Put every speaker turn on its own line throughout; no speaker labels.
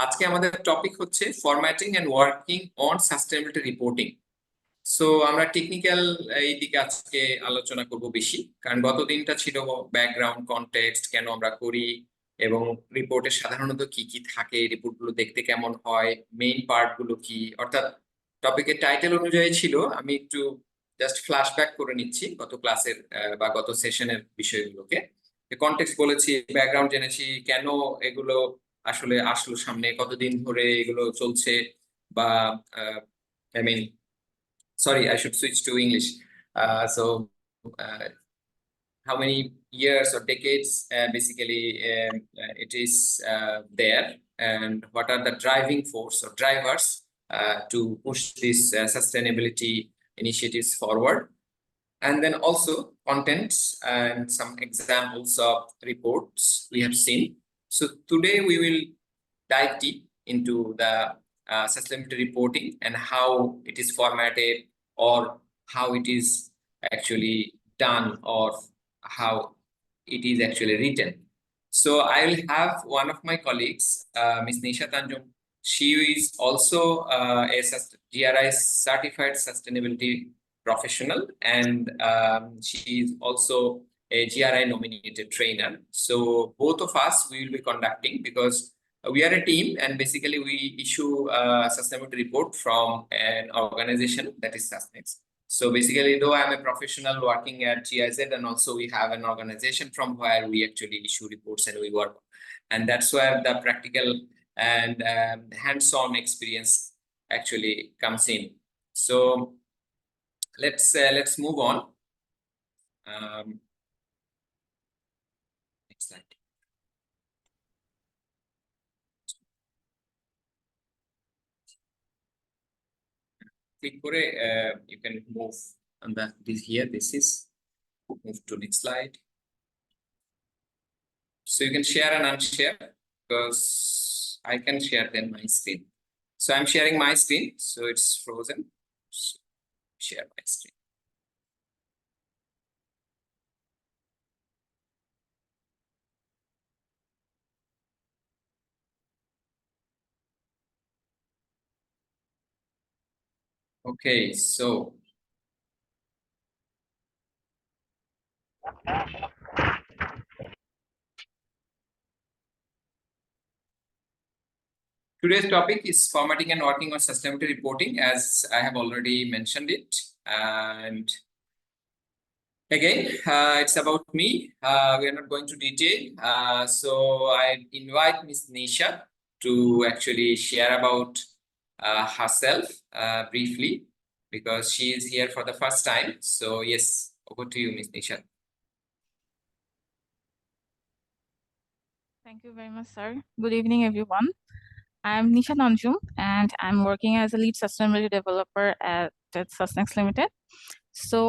আজকে আমাদের টপিক হচ্ছে formatting and working on sustainability reporting. So আমরা টেকনিক্যাল এই দিকে আজকে আলোচনা করব বেশি, কারণ গত দিনটা ছিল ব্যাকগ্রাউন্ড কনটেক্সট, কেন আমরা করি এবং রিপোর্টে সাধারণত কি কি থাকে, রিপোর্টগুলো দেখতে কেমন হয়, মেইন পার্ট গুলো কি, অর্থাৎ টপিকের টাইটেল অনুযায়ী ছিল। আমি একটু জাস্ট ফ্ল্যাশব্যাক করে নিচ্ছি গত ক্লাসের বা গত সেশনের বিষয়গুলোকে। কনটেক্সট বলেছি, ব্যাকগ্রাউন্ড জেনেছি, কেন এগুলো আসলে আসলো সামনে, কতদিন ধরে এগুলো চলছে, বা I mean sorry, I should switch to English. So how many years or decades basically it is there, and what are the driving force or drivers to push these sustainability initiatives forward. And then also contents and some examples of reports we have seen. So today we will dive deep into the sustainability reporting and how it is formatted, or how it is actually done, or how it is actually written. So I will have one of my colleagues, Ms. Nisha Tanjung. She is also a GRI certified sustainability professional, and she is also a GRI nominated trainer. So both of us we will be conducting, because we are a team, and basically we issue a sustainability report from an organization that is Sustainalytics. So basically, though I'm a professional working at GIZ, and also we have an organization from where we actually issue reports and we work, and that's where the practical and hands-on experience actually comes in. So let's move on. Next slide. Click করে you can move on this here. This is move to next slide. So you can share and unshare, because I can share then my screen. So I'm sharing my screen, so it's frozen. So share my screen. Okay, so today's topic is formatting and working on sustainability reporting, as I have already mentioned it. And again, it's about me. We are not going to detail. So I invite Ms. Nisha to actually share about herself briefly, because she is here for the first time. So yes, over to you, Ms. Nisha.
Thank you very much, sir. Good evening, everyone. I'm Nisha Tanjung, and I'm working as a lead sustainability developer at Sustainalytics Limited. So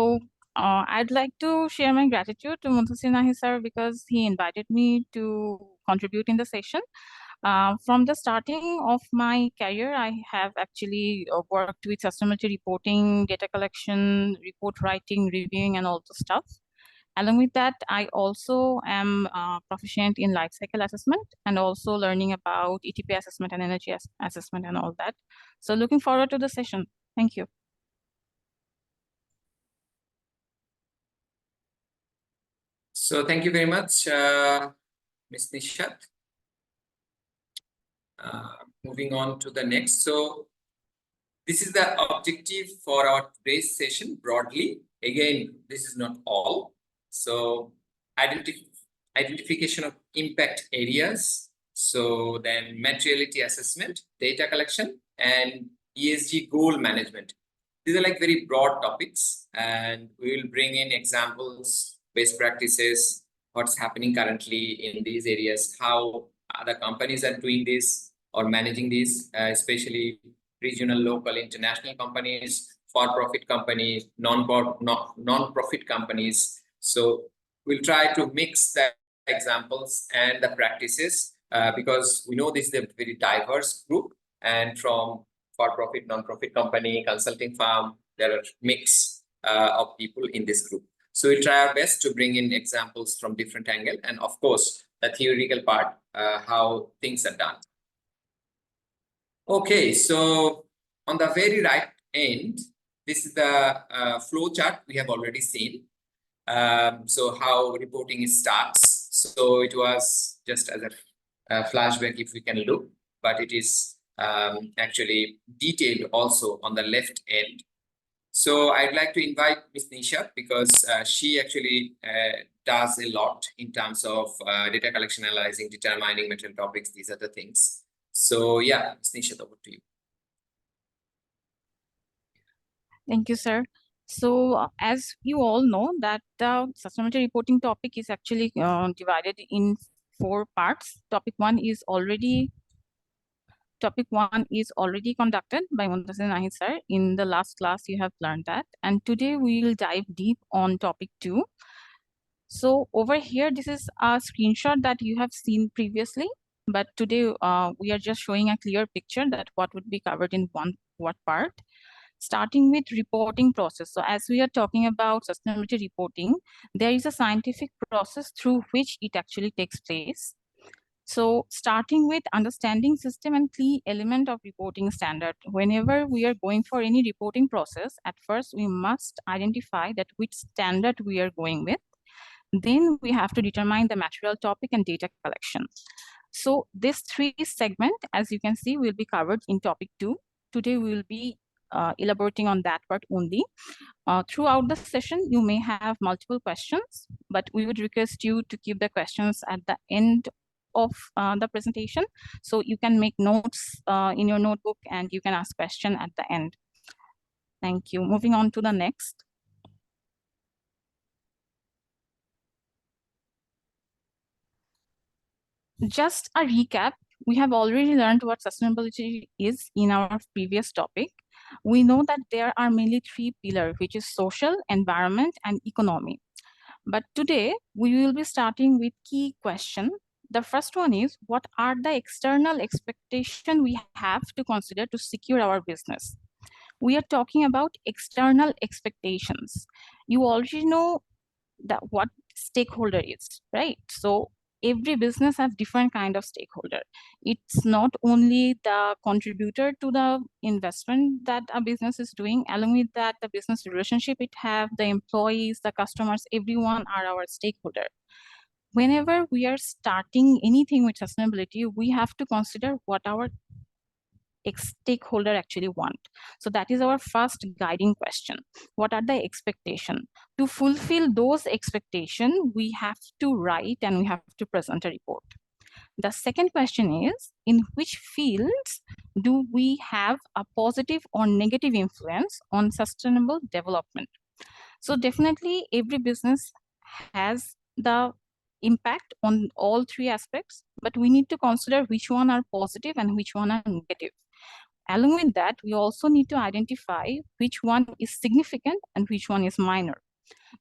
I'd like to share my gratitude to Muntasir Nahi sir, because he invited me to contribute in the session. From the starting of my career, I have actually worked with sustainability reporting, data collection, report writing, reviewing, and all the stuff. Along with that, I also am proficient in life cycle assessment, and also learning about ETP assessment and energy assessment and all that. So looking forward to the session. Thank you.
So thank you very much, Ms. Nishat. Moving on to the next. So this is the objective for our today's session broadly. Again, this is not all. So identification of impact areas, so then materiality assessment, data collection, and ESG goal management. These are like very broad topics, and we will bring in examples, best practices, what's happening currently in these areas, how other companies are doing this or managing these, especially regional, local, international companies, for-profit companies, non-profit companies. So we'll try to mix the examples and the practices, because we know this is a very diverse group, and from for-profit, non-profit company, consulting firm, there are mix of people in this group. So we try our best to bring in examples from different angle, and of course the theoretical part, how things are done. Okay, so on the very right end, this is the flow chart we have already seen. So how reporting starts. So it was just as a flashback if we can look, but it is actually detailed also on the left end. So I'd like to invite Ms. Nisha because she actually does a lot in terms of data collection, analyzing, determining material topics, these are the things. So yeah, Ms. Nisha, over to you.
Thank you, sir. So as you all know that the sustainability reporting topic is actually divided in 4 parts. Topic one is already conducted by Muntassir Nahi sir. In the last class, you have learned that. And today we will dive deep on topic 2. So over here, this is a screenshot that you have seen previously, but today we are just showing a clear picture that what would be covered in what part. Starting with reporting process. So as we are talking about sustainability reporting, there is a scientific process through which it actually takes place. So starting with understanding system and key element of reporting standard. Whenever we are going for any reporting process, at first we must identify that which standard we are going with. Then we have to determine the material topic and data collection. So this 3 segment, as you can see, will be covered in topic 2. Today we will be elaborating on that part only. Throughout the session, you may have multiple questions, but we would request you to keep the questions at the end of the presentation. So you can make notes in your notebook and you can ask question at the end. Thank you. Moving on to the next. Just a recap, we have already learned what sustainability is in our previous topic. We know that there are mainly 3 pillars, which is social, environment, and economy. But today, we will be starting with key question. The first one is, what are the external expectations we have to consider to secure our business? We are talking about external expectations. You already know that what stakeholder is, right? So every business has different kind of stakeholder. It's not only the contributor to the investment that a business is doing, along with that, the business relationship it have, the employees, the customers, everyone are our stakeholder. Whenever we are starting anything with sustainability, we have to consider what our stakeholder actually want. So that is our first guiding question. What are the expectations? To fulfill those expectations, we have to write and we have to present a report. The second question is, in which fields do we have a positive or negative influence on sustainable development? So definitely every business has the impact on all 3 aspects, but we need to consider which one are positive and which one are negative. Along with that, we also need to identify which one is significant and which one is minor.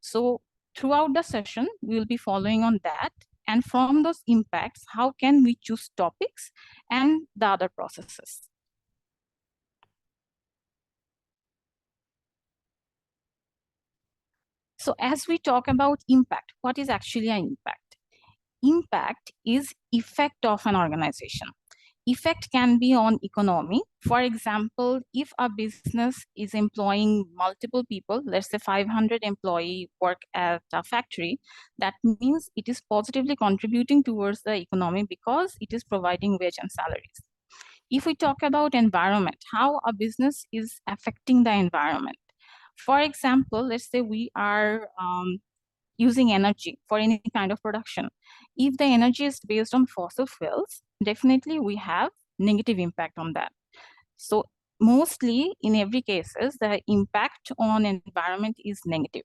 So throughout the session, we will be following on that. And from those impacts, how can we choose topics and the other processes? So as we talk about impact, what is actually an impact? Impact is effect of an organization. Effect can be on economy. For example, if a business is employing multiple people, let's say 500 employees work at a factory, that means it is positively contributing towards the economy because it is providing wage and salaries. If we talk about environment, how a business is affecting the environment. For example, let's say we are using energy for any kind of production. If the energy is based on fossil fuels, definitely we have negative impact on that. So mostly in every cases, the impact on environment is negative.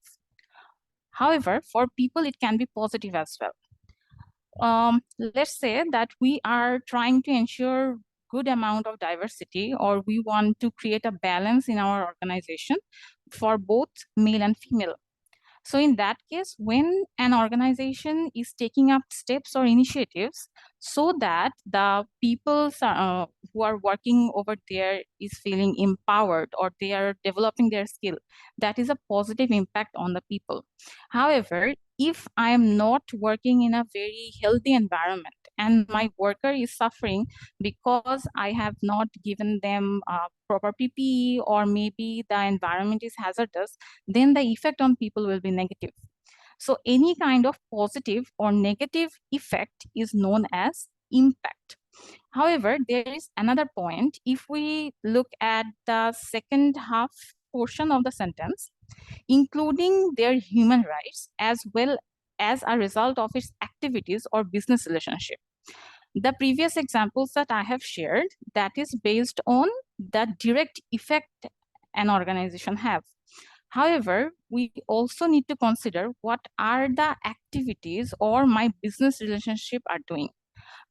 However, for people, it can be positive as well. Let's say that we are trying to ensure good amount of diversity, or we want to create a balance in our organization for both male and female. So in that case, when an organization is taking up steps or initiatives so that the people who are working over there is feeling empowered or they are developing their skill, that is a positive impact on the people. However, if I am not working in a very healthy environment and my worker is suffering because I have not given them proper PPE, or maybe the environment is hazardous, then the effect on people will be negative. So any kind of positive or negative effect is known as impact. However, there is another point. If we look at the second half portion of the sentence, including their human rights as well as a result of its activities or business relationship. The previous examples that I have shared, that is based on the direct effect an organization have. However, we also need to consider what are the activities or my business relationship are doing.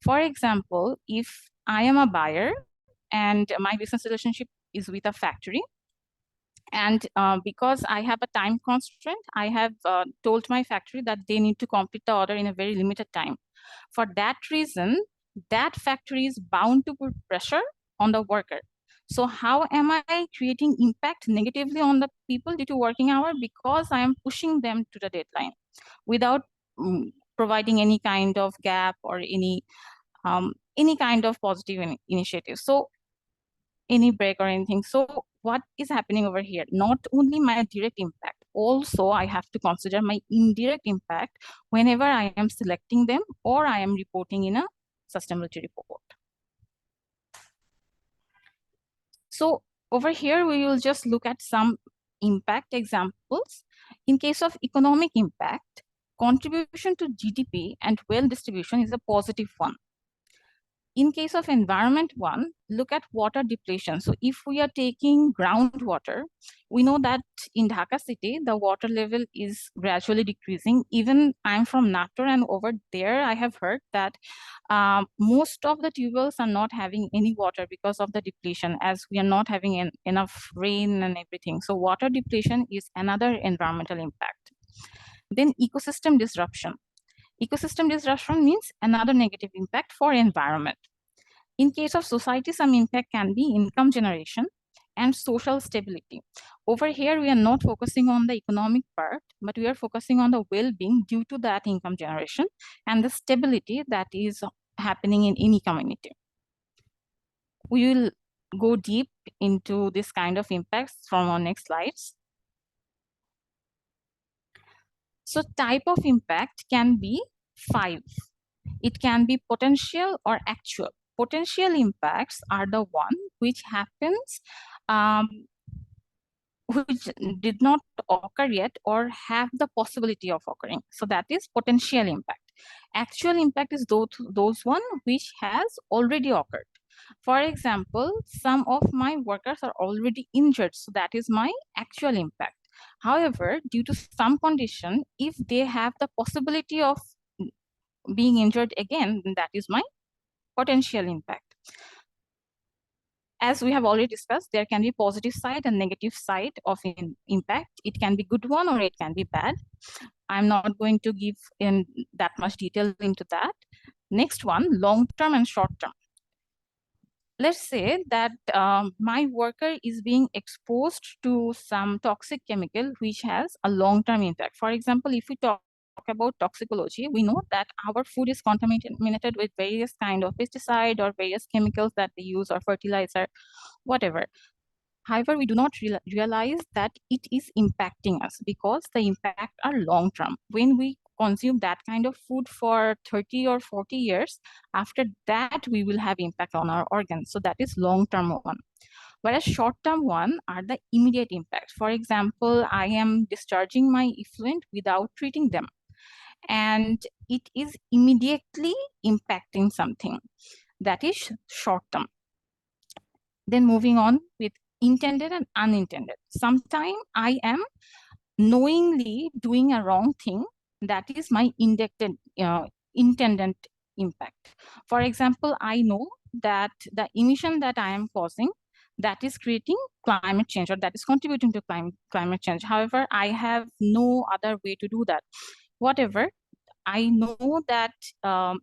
For example, if I am a buyer and my business relationship is with a factory, and because I have a time constraint, I have told my factory that they need to complete the order in a very limited time. For that reason, that factory is bound to put pressure on the worker. So how am I creating impact negatively on the people due to working hour? Because I am pushing them to the deadline without providing any kind of gap or any kind of positive initiative. So any break or anything. So what is happening over here? Not only my direct impact, also I have to consider my indirect impact whenever I am selecting them or I am reporting in a sustainability report. So over here, we will just look at some impact examples. In case of economic impact, contribution to GDP and wealth distribution is a positive one. In case of environment one, look at water depletion. So if we are taking groundwater, we know that in Dhaka city, the water level is gradually decreasing. Even I'm from Nator, and over there, I have heard that most of the tubewells are not having any water because of the depletion, as we are not having enough rain and everything. So water depletion is another environmental impact. Then ecosystem disruption. Ecosystem disruption means another negative impact for environment. In case of society, some impact can be income generation and social stability. Over here, we are not focusing on the economic part, but we are focusing on the well-being due to that income generation and the stability that is happening in any community. We will go deep into this kind of impacts from our next slides. So type of impact can be 5. It can be potential or actual. Potential impacts are the one which happens, which did not occur yet or have the possibility of occurring. So that is potential impact. Actual impact is those one which has already occurred. For example, some of my workers are already injured, so that is my actual impact. However, due to some condition, if they have the possibility of being injured again, then that is my potential impact. As we have already discussed, there can be positive side and negative side of impact. It can be good one or it can be bad. I'm not going to give in that much detail into that. Next one, long-term and short-term. Let's say that my worker is being exposed to some toxic chemical which has a long-term impact. For example, if we talk about toxicology, we know that our food is contaminated with various kind of pesticide or various chemicals that they use, or fertilizer, whatever. However, we do not realize that it is impacting us because the impact are long-term. When we consume that kind of food for 30 or 40 years, after that, we will have impact on our organs. So that is long-term one. Whereas short-term one are the immediate impacts. For example, I am discharging my effluent without treating them, and it is immediately impacting something. That is short-term. Then moving on with intended and unintended. Sometimes I am knowingly doing a wrong thing. That is my intended impact. For example, I know that the emission that I am causing, that is creating climate change, or that is contributing to climate change. However, I have no other way to do that. Whatever, I know that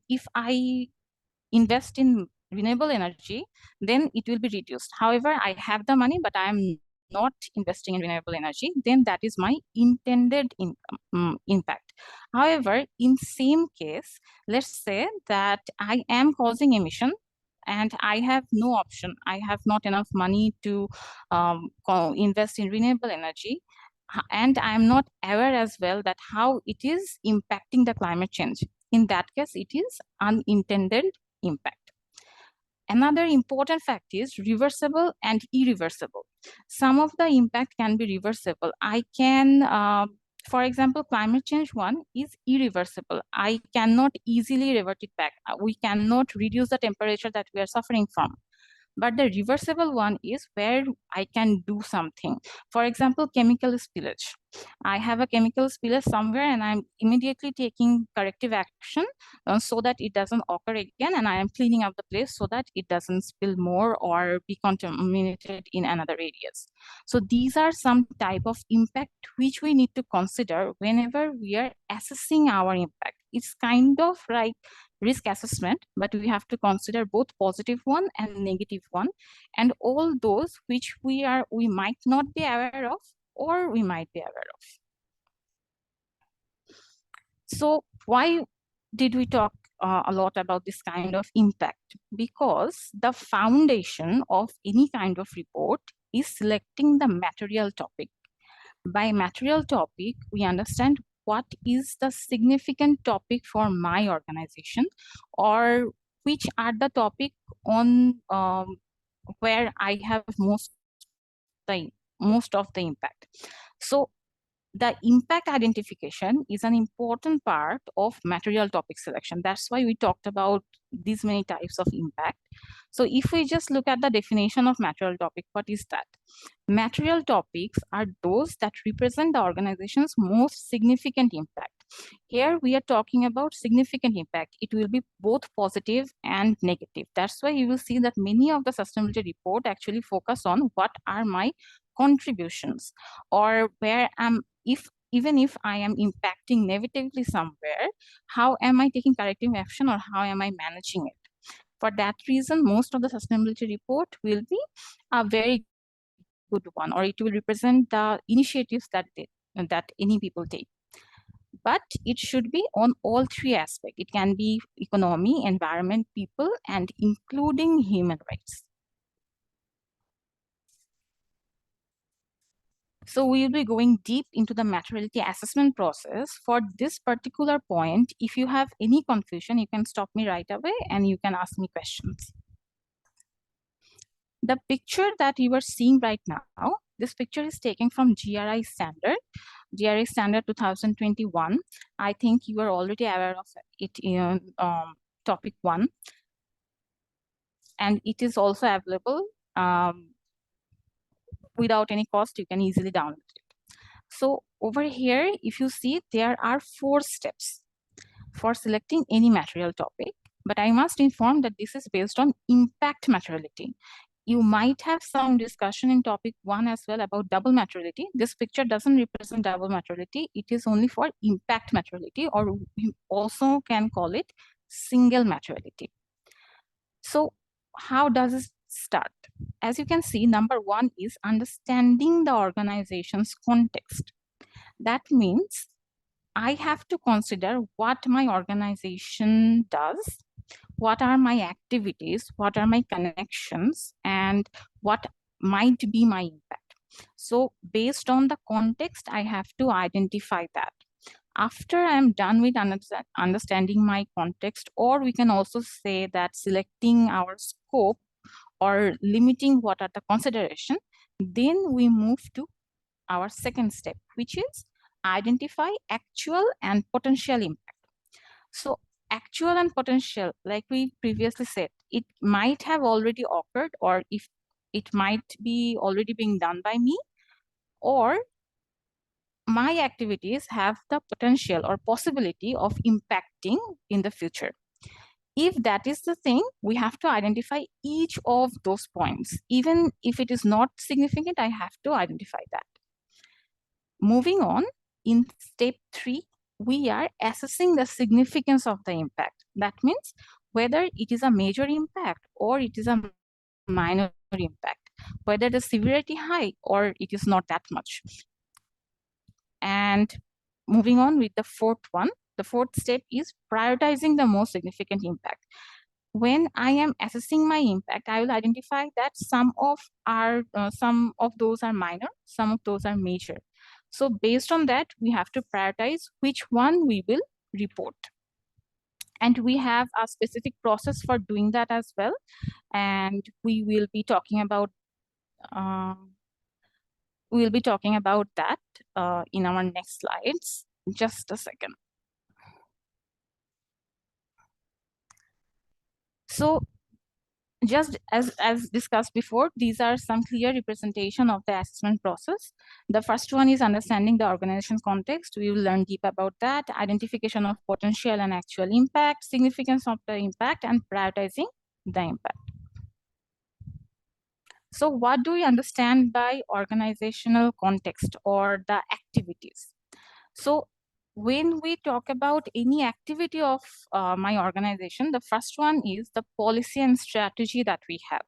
if I invest in renewable energy, then it will be reduced. However, I have the money, but I am not investing in renewable energy, then that is my intended impact. However, in same case, let's say that I am causing emission and I have no option. I have not enough money to invest in renewable energy. And I'm not aware as well that how it is impacting the climate change. In that case, it is unintended impact. Another important fact is reversible and irreversible. Some of the impact can be reversible. I can, for example, climate change one is irreversible. I cannot easily revert it back. We cannot reduce the temperature that we are suffering from. But the reversible one is where I can do something. For example, chemical spillage. I have a chemical spillage somewhere and I'm immediately taking corrective action so that it doesn't occur again, and I am cleaning up the place so that it doesn't spill more or be contaminated in another areas. So these are some type of impact which we need to consider whenever we are assessing our impact. It's kind of like risk assessment, but we have to consider both positive one and negative one, and all those which we might not be aware of or we might be aware of. So why did we talk a lot about this kind of impact? Because the foundation of any kind of report is selecting the material topic. By material topic, we understand what is the significant topic for my organization, or which are the topic on where I have most of the impact. So the impact identification is an important part of material topic selection. That's why we talked about these many types of impact. So if we just look at the definition of material topic, what is that? Material topics are those that represent the organization's most significant impact. Here we are talking about significant impact. It will be both positive and negative. That's why you will see that many of the sustainability report actually focus on what are my contributions, or where even if I am impacting negatively somewhere, how am I taking corrective action or how am I managing it? For that reason, most of the sustainability report will be a very good one, or it will represent the initiatives that any people take. But it should be on all three aspects. It can be economy, environment, people, and including human rights. So we will be going deep into the materiality assessment process. For this particular point, if you have any confusion, you can stop me right away and you can ask me questions. The picture that you are seeing right now, this picture is taken from GRI Standard 2021. I think you are already aware of it in topic 1. And it is also available without any cost. You can easily download it. So over here, if you see, there are 4 steps for selecting any material topic, but I must inform that this is based on impact materiality. You might have some discussion in topic 1 as well about double materiality. This picture doesn't represent double materiality. It is only for impact materiality, or you also can call it single materiality. So how does it start? As you can see, number 1 is understanding the organization's context. That means I have to consider what my organization does, what are my activities, what are my connections, and what might be my impact. So based on the context, I have to identify that. After I'm done with understanding my context, or we can also say that selecting our scope or limiting what are the consideration, then we move to our second step, which is identify actual and potential impact. So actual and potential, like we previously said, it might have already occurred, or if it might be already being done by me, or my activities have the potential or possibility of impacting in the future. If that is the thing, we have to identify each of those points. Even if it is not significant, I have to identify that. Moving on, in step 3, we are assessing the significance of the impact. That means whether it is a major impact or it is a minor impact. whether the severity high or it is not that much. And moving on with the fourth one, the fourth step is prioritizing the most significant impact. When I am assessing my impact, I will identify that some of those are minor, some of those are major. So based on that, we have to prioritize which one we will report. And we have a specific process for doing that as well. And we will be talking about that in our next slides. Just a second. So just as discussed before, these are some clear representation of the assessment process. The first one is understanding the organization context. We will learn deep about that. Identification of potential and actual impact, significance of the impact, and prioritizing the impact. So what do we understand by organizational context or the activities? So when we talk about any activity of my organization, the first one is the policy and strategy that we have.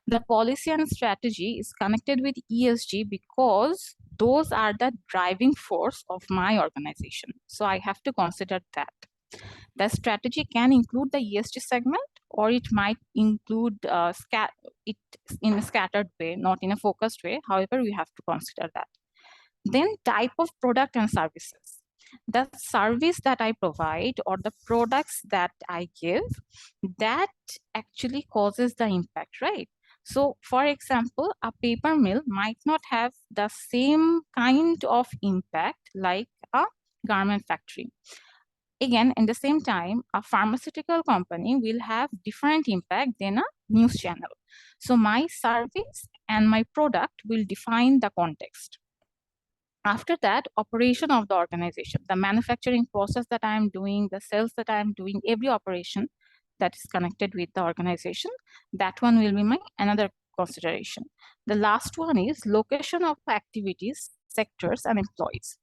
The policy and strategy is connected with ESG because those are the driving force of my organization. So I have to consider that. The strategy can include the ESG segment, or it might include it in a scattered way, not in a focused way. However, we have to consider that. Then type of product and services. The service that I provide or the products that I give, that actually causes the impact, right? So for example, a paper mill might not have the same kind of impact like a garment factory. Again, in the same time, a pharmaceutical company will have different impact than a news channel. So my service and my product will define the context. After that, operation of the organization, the manufacturing process that I am doing, the sales that I am doing, every operation that is connected with the organization, that one will be my another consideration. The last one is location of activities, sectors, and employees.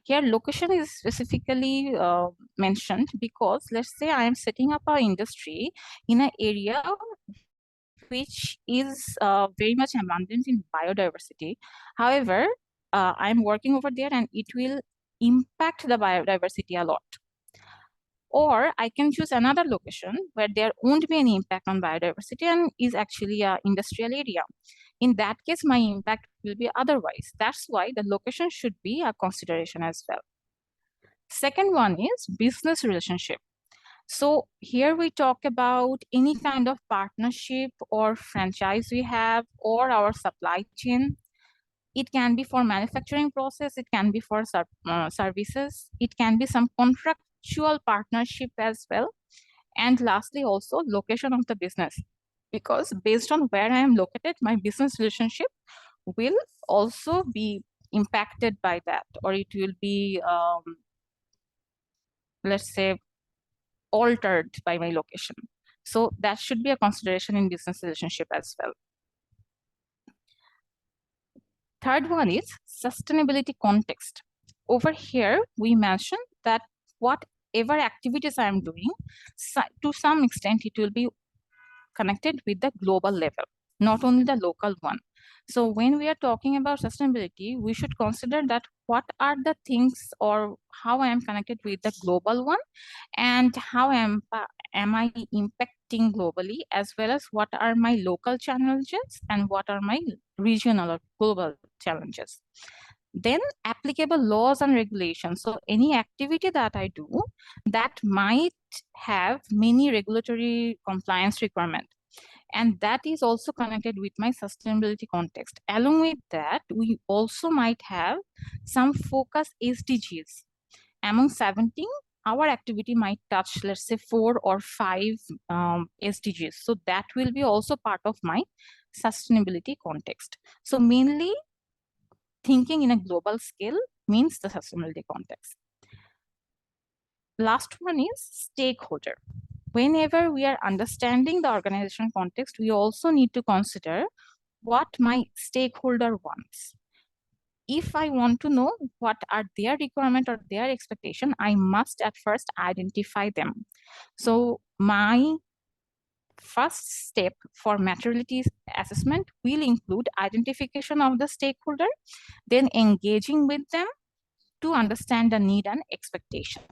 Here, location is specifically mentioned because let's say I am setting up an industry in an area which is very much abundant in biodiversity. However, I'm working over there and it will impact the biodiversity a lot. Or I can choose another location where there won't be any impact on biodiversity and is actually an industrial area. In that case, my impact will be otherwise. That's why the location should be a consideration as well. Second one is business relationship. So here we talk about any kind of partnership or franchise we have or our supply chain. It can be for manufacturing process, it can be for services, it can be some contractual partnership as well. And lastly, also location of the business, because based on where I am located, my business relationship will also be impacted by that, or it will be, let's say, altered by my location. So that should be a consideration in business relationship as well. Third one is sustainability context. Over here, we mentioned that whatever activities I am doing, to some extent, it will be connected with the global level, not only the local one. So when we are talking about sustainability, we should consider that what are the things or how I am connected with the global one and how am I impacting globally, as well as what are my local challenges and what are my regional or global challenges. Then applicable laws and regulations. So any activity that I do that might have many regulatory compliance requirements. And that is also connected with my sustainability context. Along with that, we also might have some focus SDGs. Among 17, our activity might touch, let's say, 4 or 5 SDGs. So that will be also part of my sustainability context. So mainly thinking in a global scale means the sustainability context. Last one is stakeholder. Whenever we are understanding the organization context, we also need to consider what my stakeholder wants. If I want to know what are their requirement or their expectation, I must at first identify them. So my first step for materiality assessment will include identification of the stakeholder, then engaging with them to understand the need and expectations.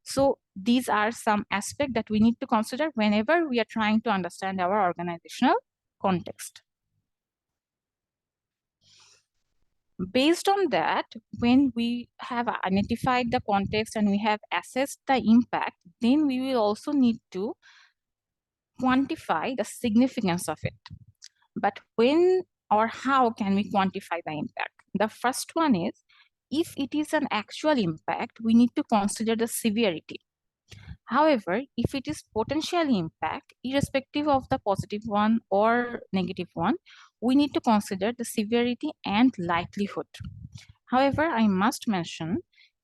So these are some aspects that we need to consider whenever we are trying to understand our organizational context. Based on that, when we have identified the context and we have assessed the impact, then we will also need to quantify the significance of it. But when or how can we quantify the impact? The first one is, if it is an actual impact, we need to consider the severity. However, if it is potential impact, irrespective of the positive one or negative one, we need to consider the severity and likelihood. However, I must mention,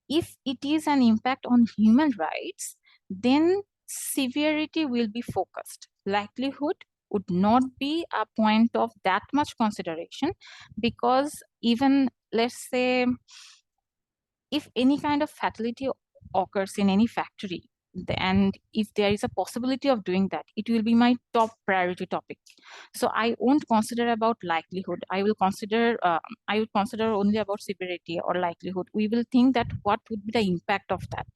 if it is an impact on human rights, then severity will be focused. Likelihood would not be a point of that much consideration, because even, let's say, if any kind of fatality occurs in any factory, and if there is a possibility of doing that, it will be my top priority topic. So I won't consider about likelihood. I would consider only about severity or likelihood. We will think that what would be the impact of that.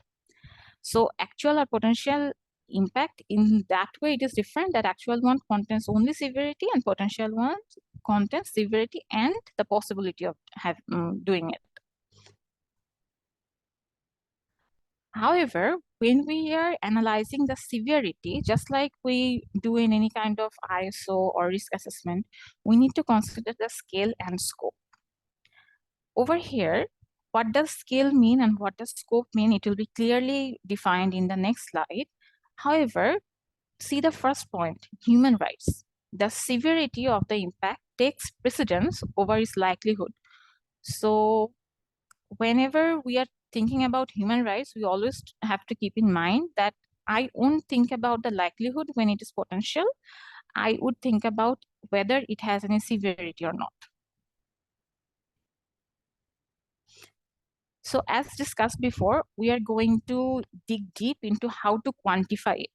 So actual or potential impact, in that way it is different, that actual one contains only severity and potential one contains severity and the possibility of doing it. However, when we are analyzing the severity, just like we do in any kind of ISO or risk assessment, we need to consider the scale and scope. Over here, what does scale mean and what does scope mean? It will be clearly defined in the next slide. However, see the first point, human rights. The severity of the impact takes precedence over its likelihood. So whenever we are thinking about human rights, we always have to keep in mind that I won't think about the likelihood when it is potential. I would think about whether it has any severity or not. So as discussed before, we are going to dig deep into how to quantify it.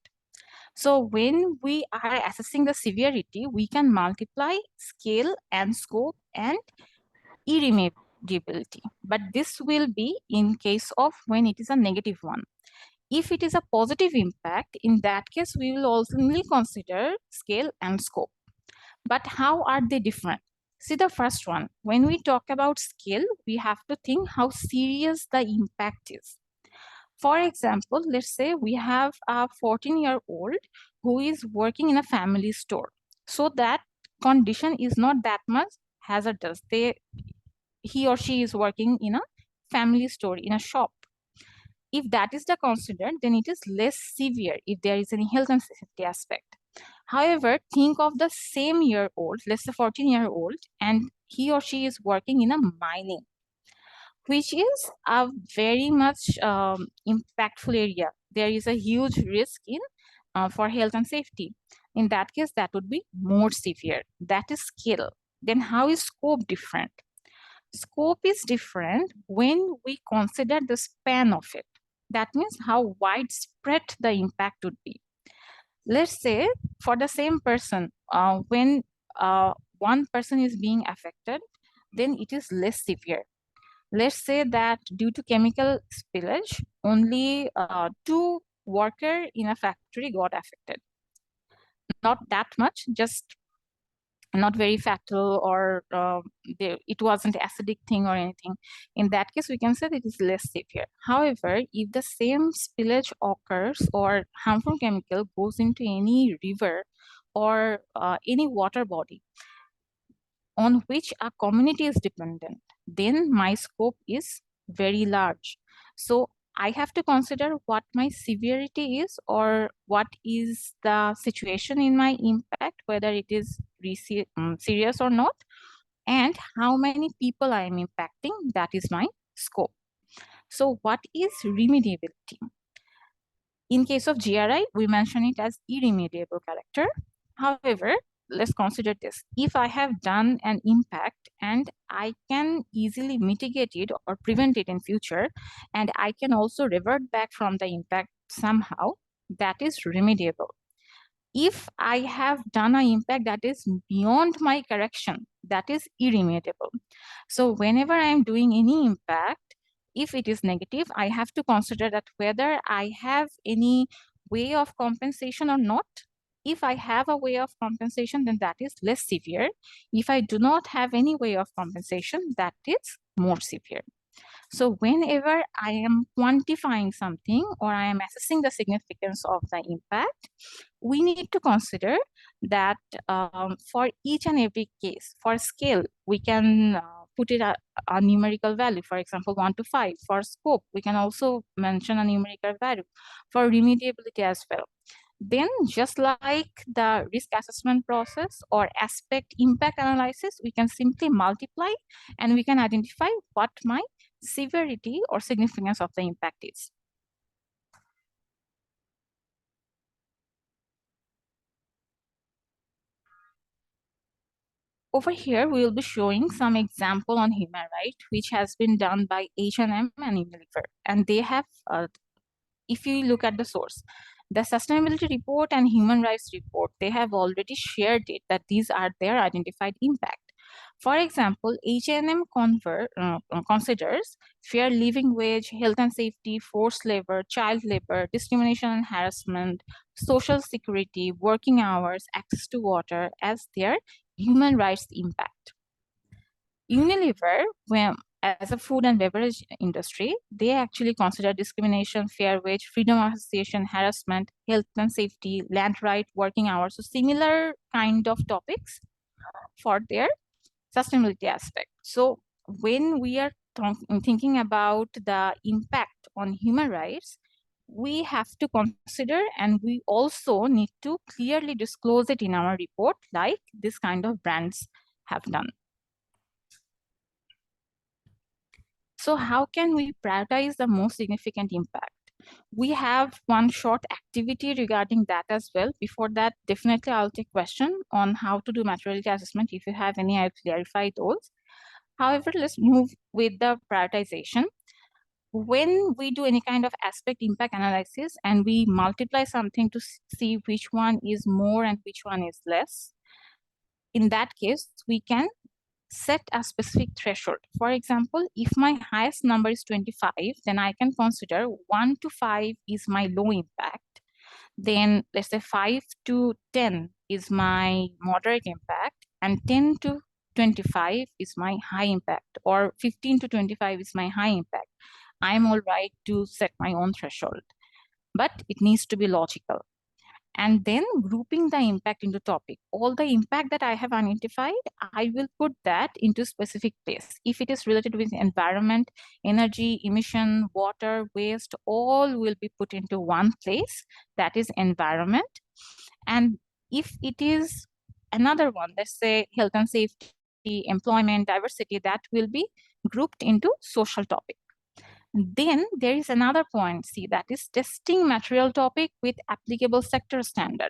So when we are assessing the severity, we can multiply scale and scope and irremediability. But this will be in case of when it is a negative one. If it is a positive impact, in that case, we will only consider scale and scope. But how are they different? See the first one, when we talk about scale, we have to think how serious the impact is. For example, let's say we have a 14-year-old who is working in a family store. So that condition is not that much hazardous. He or she is working in a family store, in a shop. If that is the considered, then it is less severe if there is any health and safety aspect. However, think of the same year-old, let's say 14-year-old, and he or she is working in a mining, which is a very much impactful area. There is a huge risk in for health and safety. In that case, that would be more severe. That is scale. Then how is scope different? Scope is different when we consider the span of it. That means how widespread the impact would be. Let's say for the same person, when one person is being affected, then it is less severe. Let's say that due to chemical spillage, only 2 workers in a factory got affected. Not that much, just not very fatal, or it wasn't acidic thing or anything. In that case, we can say that it is less severe. However, if the same spillage occurs or harmful chemical goes into any river or any water body on which a community is dependent, then my scope is very large. So I have to consider what my severity is, or what is the situation in my impact, whether it is serious or not, and how many people I am impacting. That is my scope. So what is remediability? In case of GRI, we mention it as irremediable character. However, let's consider this. If I have done an impact and I can easily mitigate it or prevent it in future, and I can also revert back from the impact somehow, that is remediable. If I have done an impact that is beyond my correction, that is irremediable. So whenever I am doing any impact, if it is negative, I have to consider that whether I have any way of compensation or not. If I have a way of compensation, then that is less severe. If I do not have any way of compensation, that is more severe. So whenever I am quantifying something or I am assessing the significance of the impact, we need to consider that for each and every case, for scale, we can put it a numerical value, for example, 1 to 5. For scope, we can also mention a numerical value. For remediability as well. Then just like the risk assessment process or aspect impact analysis, we can simply multiply and we can identify what my severity or significance of the impact is. Over here, we will be showing some example on human rights, which has been done by H&M and Unilever. And they have, if you look at the source, the sustainability report and human rights report, they have already shared it that these are their identified impact. For example, H&M considers fair living wage, health and safety, forced labor, child labor, discrimination and harassment, social security, working hours, access to water as their human rights impact. Unilever, as a food and beverage industry, they actually consider discrimination, fair wage, freedom of association, harassment, health and safety, land right, working hours. So similar kind of topics for their sustainability aspect. So when we are thinking about the impact on human rights, we have to consider and we also need to clearly disclose it in our report, like this kind of brands have done. So how can we prioritize the most significant impact? We have one short activity regarding that as well. Before that, definitely I'll take question on how to do materiality assessment. If you have any, I'll clarify those. However, let's move with the prioritization. When we do any kind of aspect impact analysis and we multiply something to see which one is more and which one is less, in that case, we can set a specific threshold. For example, if my highest number is 25, then I can consider 1 to 5 is my low impact. Then let's say 5 to 10 is my moderate impact, and 10 to 25 is my high impact, or 15 to 25 is my high impact. I'm all right to set my own threshold, but it needs to be logical. And then grouping the impact into topic. All the impact that I have identified, I will put that into specific place. If it is related with environment, energy, emission, water, waste, all will be put into one place, that is environment. And if it is another one, let's say health and safety, employment, diversity, that will be grouped into social topic. Then there is another point, see, that is testing material topic with applicable sector standard.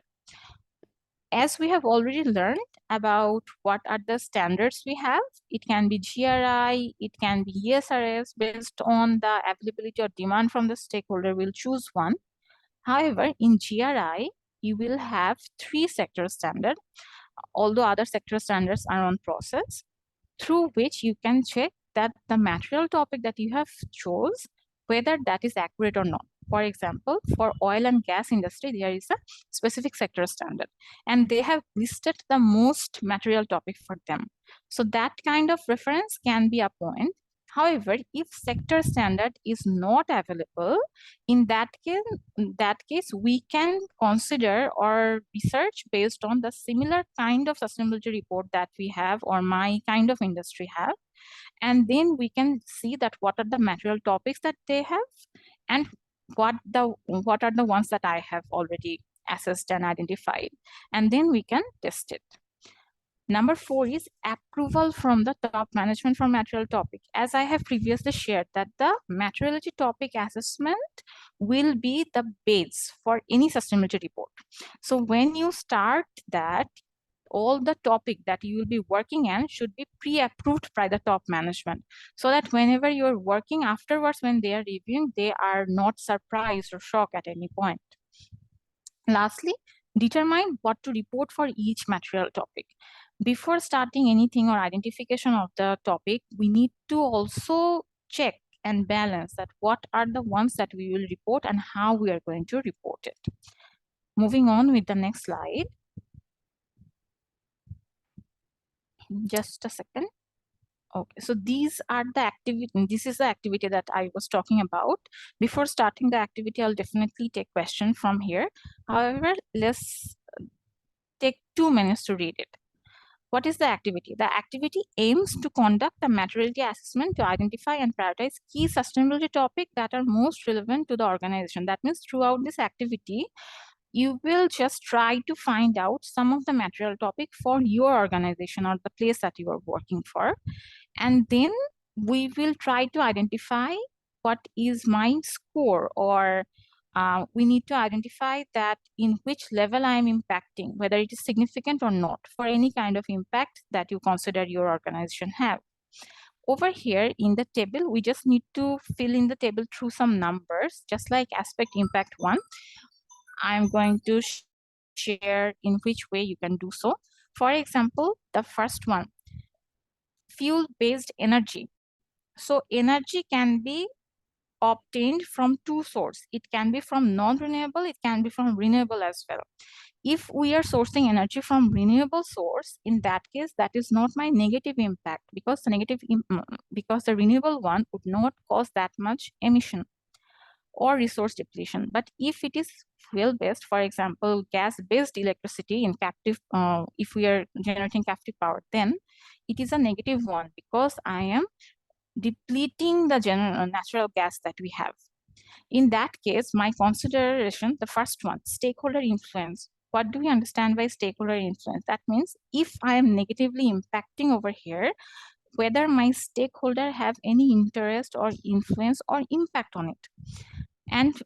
As we have already learned about what are the standards we have, it can be GRI, it can be ESRS. Based on the availability or demand from the stakeholder, we'll choose one. However, in GRI, you will have 3 sector standards, although other sector standards are on process, through which you can check that the material topic that you have chose, whether that is accurate or not. For example, for oil and gas industry, there is a specific sector standard, and they have listed the most material topic for them. So that kind of reference can be a point. However, if sector standard is not available, in that case, we can consider or research based on the similar kind of sustainability report that we have or my kind of industry have. And then we can see that what are the material topics that they have and what are the ones that I have already assessed and identified. And then we can test it. Number 4 is approval from the top management for material topic. As I have previously shared that the materiality topic assessment will be the base for any sustainability report. So when you start that, all the topic that you will be working in should be pre-approved by the top management, so that whenever you're working afterwards, when they are reviewing, they are not surprised or shocked at any point. Lastly, determine what to report for each material topic. Before starting anything or identification of the topic, we need to also check and balance that what are the ones that we will report and how we are going to report it. Moving on with the next slide. Just a second. Okay, so these are the activity. This is the activity that I was talking about. Before starting the activity, I'll definitely take question from here. However, let's take 2 minutes to read it. What is the activity? The activity aims to conduct a materiality assessment to identify and prioritize key sustainability topics that are most relevant to the organization. That means throughout this activity, you will just try to find out some of the material topic for your organization or the place that you are working for. And then we will try to identify what is my score, or we need to identify that in which level I am impacting, whether it is significant or not, for any kind of impact that you consider your organization have. Over here in the table, we just need to fill in the table through some numbers, just like aspect impact 1. I'm going to share in which way you can do so. For example, the first one, fuel-based energy. So energy can be obtained from two sources. It can be from non-renewable, it can be from renewable as well. If we are sourcing energy from renewable source, in that case, that is not my negative impact, because the renewable one would not cause that much emission or resource depletion. But if it is fuel-based, for example, gas-based electricity in captive, if we are generating captive power, then it is a negative one, because I am depleting the natural gas that we have. In that case, my consideration, the first one, stakeholder influence. What do we understand by stakeholder influence? That means if I am negatively impacting over here, whether my stakeholder have any interest or influence or impact on it. And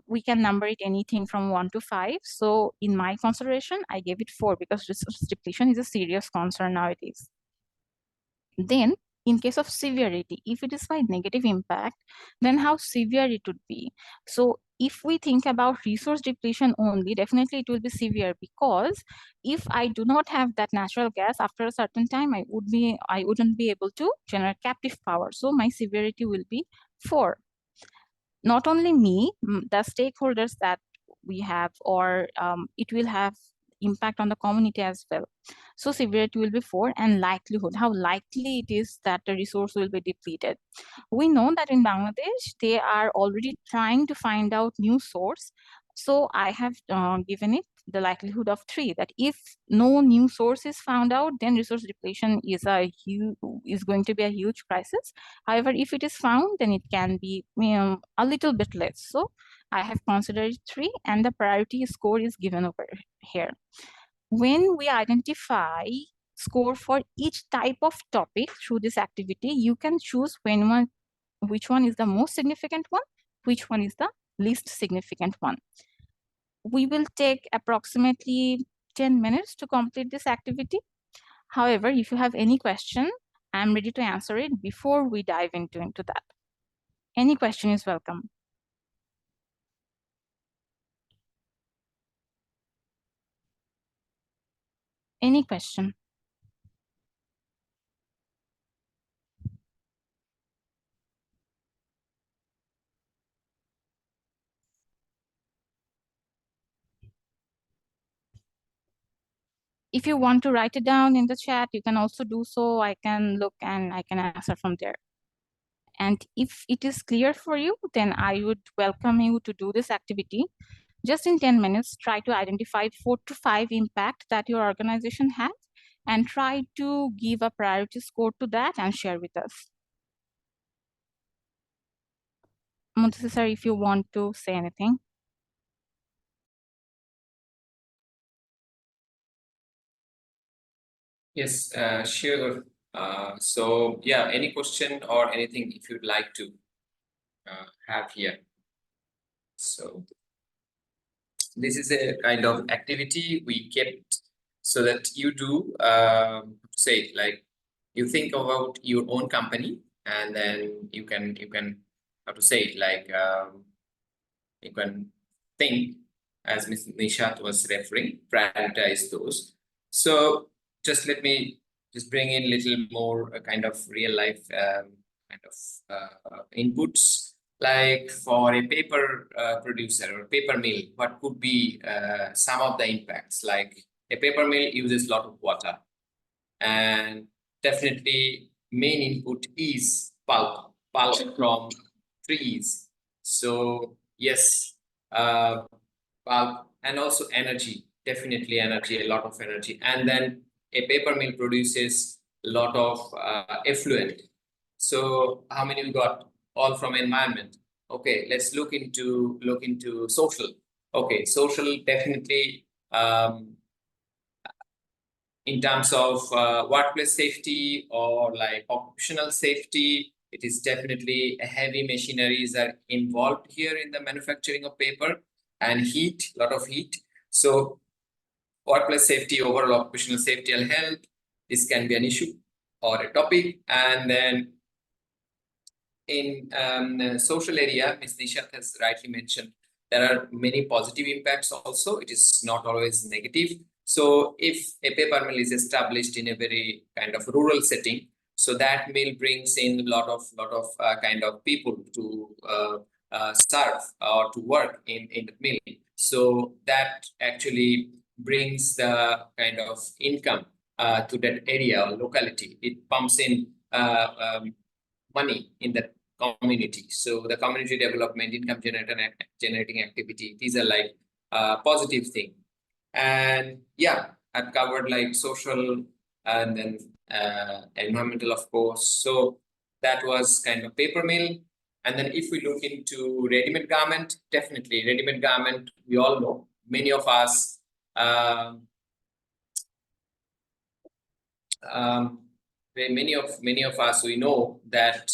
we can number it anything from 1 to 5. So in my consideration, I gave it 4, because resource depletion is a serious concern nowadays. Then in case of severity, if it is by negative impact, then how severe it would be. So if we think about resource depletion only, definitely it will be severe, because if I do not have that natural gas after a certain time, I wouldn't be able to generate captive power. So my severity will be 4. Not only me, the stakeholders that we have, or it will have impact on the community as well. So severity will be 4, and likelihood, how likely it is that the resource will be depleted. We know that in Bangladesh, they are already trying to find out new source. So I have given it the likelihood of 3, that if no new source is found out, then resource depletion is going to be a huge crisis. However, if it is found, then it can be a little bit less. So I have considered 3, and the priority score is given over here. When we identify score for each type of topic through this activity, you can choose which one is the most significant one, which one is the least significant one. We will take approximately 10 minutes to complete this activity. However, if you have any question, I'm ready to answer it before we dive into that. Any question is welcome. Any question? If you want to write it down in the chat, you can also do so. I can look and I can answer from there. And if it is clear for you, then I would welcome you to do this activity. Just in 10 minutes, try to identify 4 to 5 impact that your organization has, and try to give a priority score to that and share with us. Muntasi sir, if you want to say anything.
Yes, sure. So yeah, any question or anything if you'd like to have here. So this is a kind of activity we kept so that you do say, like, you think about your own company, and then you can how to say it, like you can think as Ms. Nishat was referring, prioritize those. So just let me just bring in little more kind of real life kind of inputs. Like for a paper producer or paper mill, what could be some of the impacts? Like a paper mill uses a lot of water, and definitely main input is pulp from trees. So yes, pulp and also energy, definitely energy, a lot of energy. And then a paper mill produces a lot of effluent. So how many we got? All from environment. Okay, let's look into social. Okay, social definitely in terms of workplace safety or like occupational safety. It is definitely heavy machineries are involved here in the manufacturing of paper, and heat, lot of heat. So workplace safety, overall occupational safety and health, this can be an issue or a topic. And then in the social area, Ms. Nishat has rightly mentioned, there are many positive impacts also. It is not always negative. So if a paper mill is established in a very kind of rural setting, so that mill brings in a lot of kind of people to serve or to work in the mill. So that actually brings the kind of income to that area or locality. It pumps in money in that community. So the community development, income generating activity, these are like positive thing. And yeah, I've covered like social and then environmental, of course. So that was kind of paper mill. And then if we look into ready-made garment, definitely ready-made garment, we all know, many of us many of us, we know that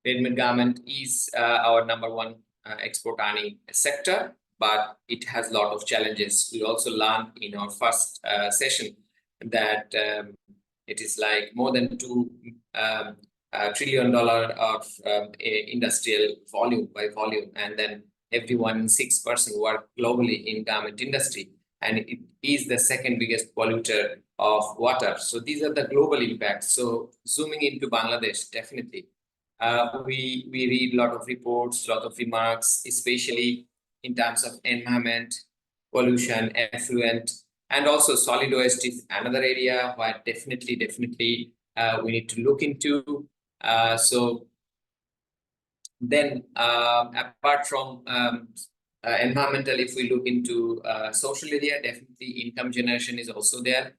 ready-made garment is our number one export earning sector, but it has a lot of challenges. We also learned in our first session that it is like more than $2 trillion of industrial volume by volume, and then every 1 in 6 person work globally in garment industry, and it is the second biggest polluter of water. So these are the global impacts. So zooming into Bangladesh, definitely we read a lot of reports, a lot of remarks, especially in terms of environment, pollution, effluent, and also solid waste is another area where definitely we need to look into. So then apart from environmental, if we look into social area, definitely income generation is also there.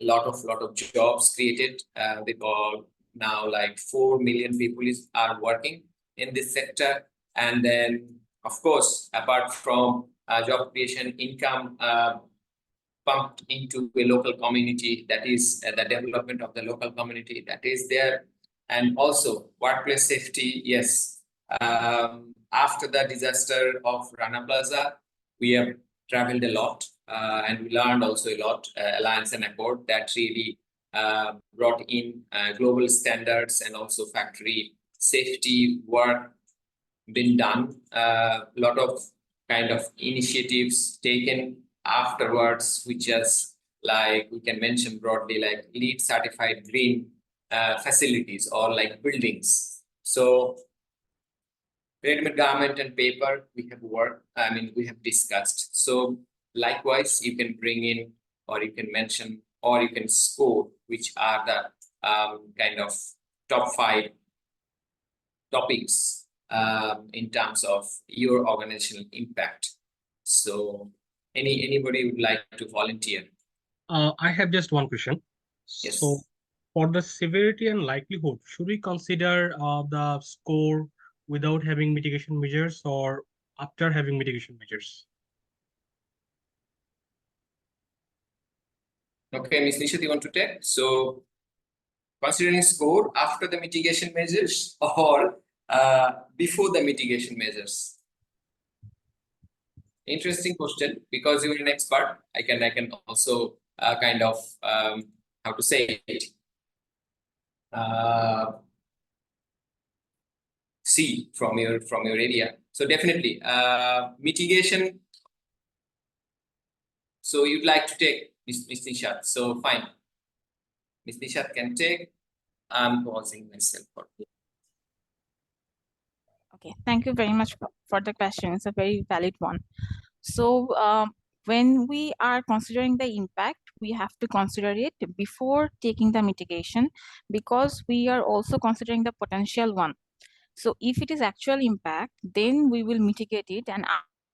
Lot of jobs created with all now like 4 million people are working in this sector. And then of course, apart from job creation, income pumped into a local community, that is the development of the local community that is there. And also workplace safety, yes. After the disaster of Rana Plaza, we have traveled a lot and we learned also a lot. Alliance and Accord that really brought in global standards and also factory safety work been done. A lot of kind of initiatives taken afterwards, which is like we can mention broadly like LEED certified green facilities or like buildings. So ready-made garment and paper, we have worked, we have discussed. So likewise, you can bring in or you can mention or you can score which are the kind of top 5 topics in terms of your organizational impact. So anybody would like to volunteer?
I have just one question.
Yes.
So, for the severity and likelihood, should we consider the score without having mitigation measures or after having mitigation measures?
Okay, Ms. Nishat, you want to take? So, considering score after the mitigation measures or before the mitigation measures? Interesting question, because you're an expert. I can also kind of how to say it. see from your area. So definitely mitigation. So you'd like to take Ms. Nishat. So fine. Ms. Nishat can take. I'm pausing myself for
Okay, thank you very much for the question. It's a very valid one. So when we are considering the impact, we have to consider it before taking the mitigation, because we are also considering the potential one. So if it is actual impact, then we will mitigate it, and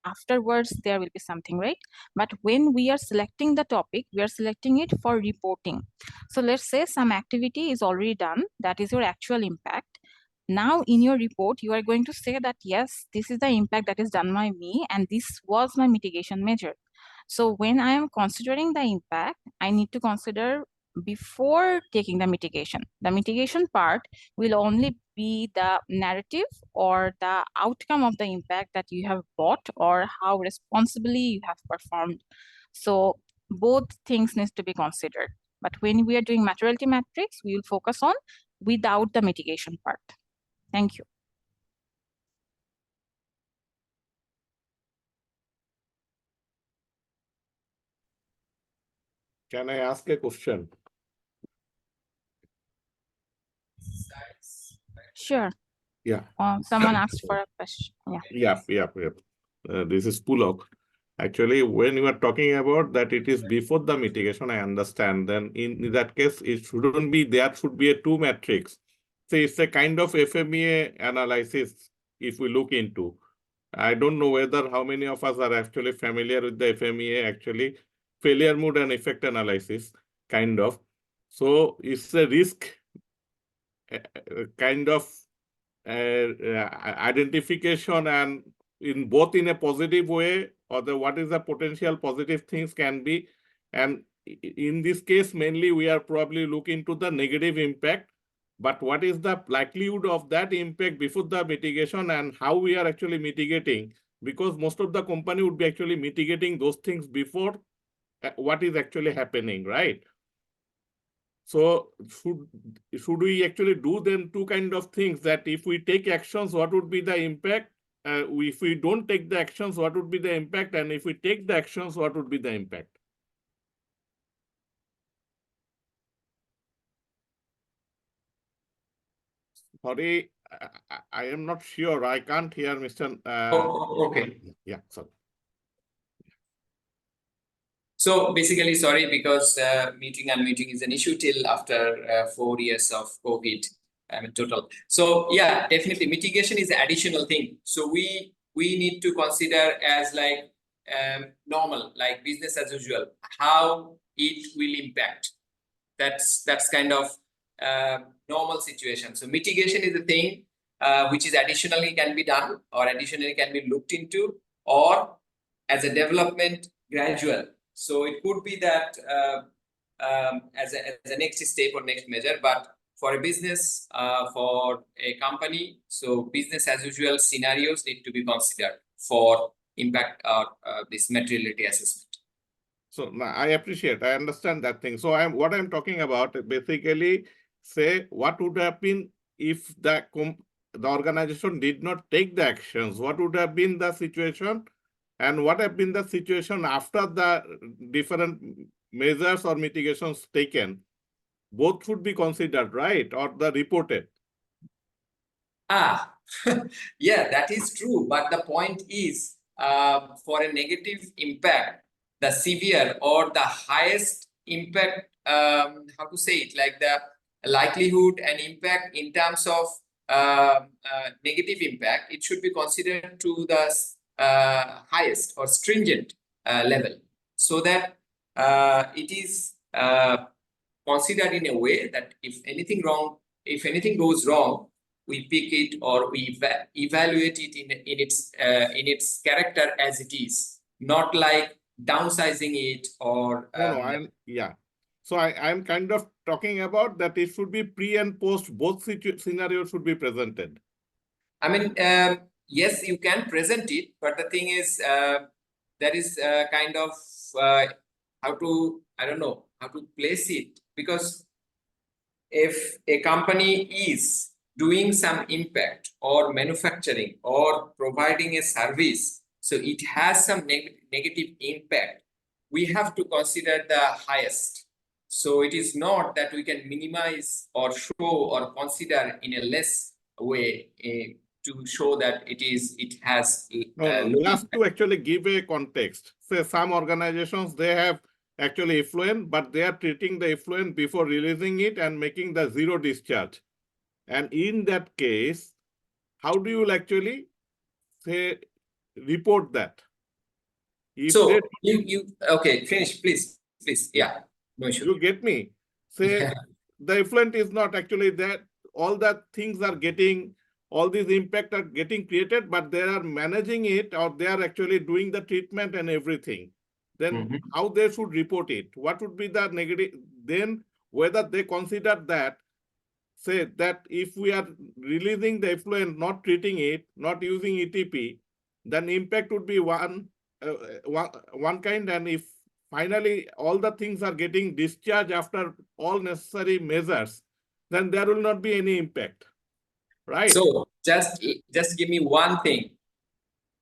afterwards there will be something, right? But when we are selecting the topic, we are selecting it for reporting. So let's say some activity is already done, that is your actual impact. Now in your report, you are going to say that, yes, this is the impact that is done by me, and this was my mitigation measure. So when I am considering the impact, I need to consider before taking the mitigation. The mitigation part will only be the narrative or the outcome of the impact that you have bought or how responsibly you have performed. So both things needs to be considered. But when we are doing materiality matrix, we will focus on without the mitigation part. Thank you.
Can I ask a question?
Sure.
Yeah.
Someone asked for a question. Yeah.
Yeah. This is Pulok. Actually, when you are talking about that it is before the mitigation, I understand. Then in that case, it shouldn't be, there should be a two matrix. So it's a kind of FMEA analysis if we look into. I don't know whether how many of us are actually familiar with the FMEA, actually failure mode and effect analysis, kind of. So it's a risk kind of identification, and in both in a positive way, or the what is the potential positive things can be. And in this case, mainly we are probably looking to the negative impact, but what is the likelihood of that impact before the mitigation and how we are actually mitigating, because most of the company would be actually mitigating those things before what is actually happening, right? So should we actually do then two kind of things, that if we take actions, what would be the impact? If we don't take the actions, what would be the impact? And if we take the actions, what would be the impact? Sorry, I am not sure. I can't hear Mr.
okay.
Yeah, sorry.
So basically, sorry, because muting and unmuting is an issue till after 4 years of COVID, total. So yeah, definitely mitigation is additional thing. So we need to consider as like normal, like business as usual, how it will impact. That's kind of normal situation. So mitigation is a thing which is additionally can be done or additionally can be looked into, or as a development gradual. So it could be that as a next step or next measure, but for a business, for a company, so business as usual scenarios need to be considered for impact this materiality assessment.
So I appreciate, I understand that thing. So what I'm talking about basically, say what would have been if the organization did not take the actions, what would have been the situation, and what have been the situation after the different measures or mitigations taken. Both should be considered, right? Or the reported.
Yeah, that is true. But the point is, for a negative impact, the severe or the highest impact, how to say it, like the likelihood and impact in terms of negative impact, it should be considered to the highest or stringent level, so that it is considered in a way that if anything goes wrong, we pick it or we evaluate it in its character as it is, not like downsizing it or
No, yeah. So I'm kind of talking about that it should be pre and post, both scenarios should be presented.
I mean, yes, you can present it, but the thing is, there is kind of how to, I don't know how to place it, because if a company is doing some impact or manufacturing or providing a service, so it has some negative impact, we have to consider the highest. So it is not that we can minimize or show or consider in a less way to show that it has
No,
low
just
impact.
to actually give a context, say some organizations, they have actually effluent, but they are treating the effluent before releasing it and making the zero discharge. And in that case, how do you actually say report that? If
So
they,
you okay, finish, please, yeah, no issue.
you get me? Say
Yeah.
the effluent is not actually that, all that things are getting, all these impact are getting created, but they are managing it or they are actually doing the treatment and everything. Then
Mhm.
how they should report it? What would be the negative? Then whether they consider that, say that if we are releasing the effluent, not treating it, not using ETP, then impact would be one kind. And if finally all the things are getting discharged after all necessary measures, then there will not be any impact, right?
So just give me one thing.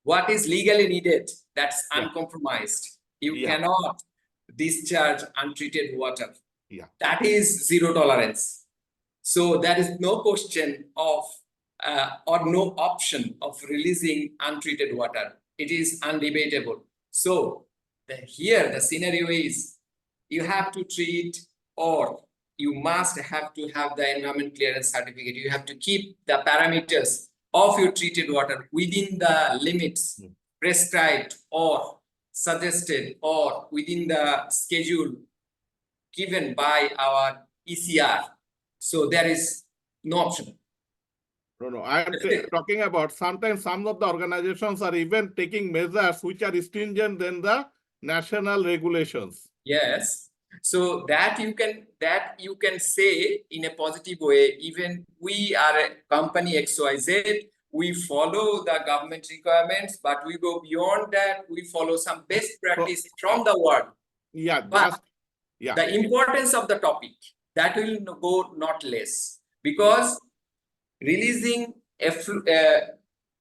What is legally needed? That's
Yeah.
uncompromised. You
Yeah.
cannot discharge untreated water.
Yeah.
That is zero tolerance. So there is no question of or no option of releasing untreated water. It is undebatable. So here the scenario is you have to treat, or you must have to have the environment clearance certificate. You have to keep the parameters of your treated water within the limits prescribed or suggested or within the schedule given by our ECR. So there is no option.
No, I'm talking about sometimes some of the organizations are even taking measures which are stringent than the national regulations.
Yes. So that you can say in a positive way. Even we are a company XYZ, we follow the government requirements, but we go beyond that. We follow some best practice from the world.
Yeah,
But
just yeah.
the importance of the topic, that will go not less, because releasing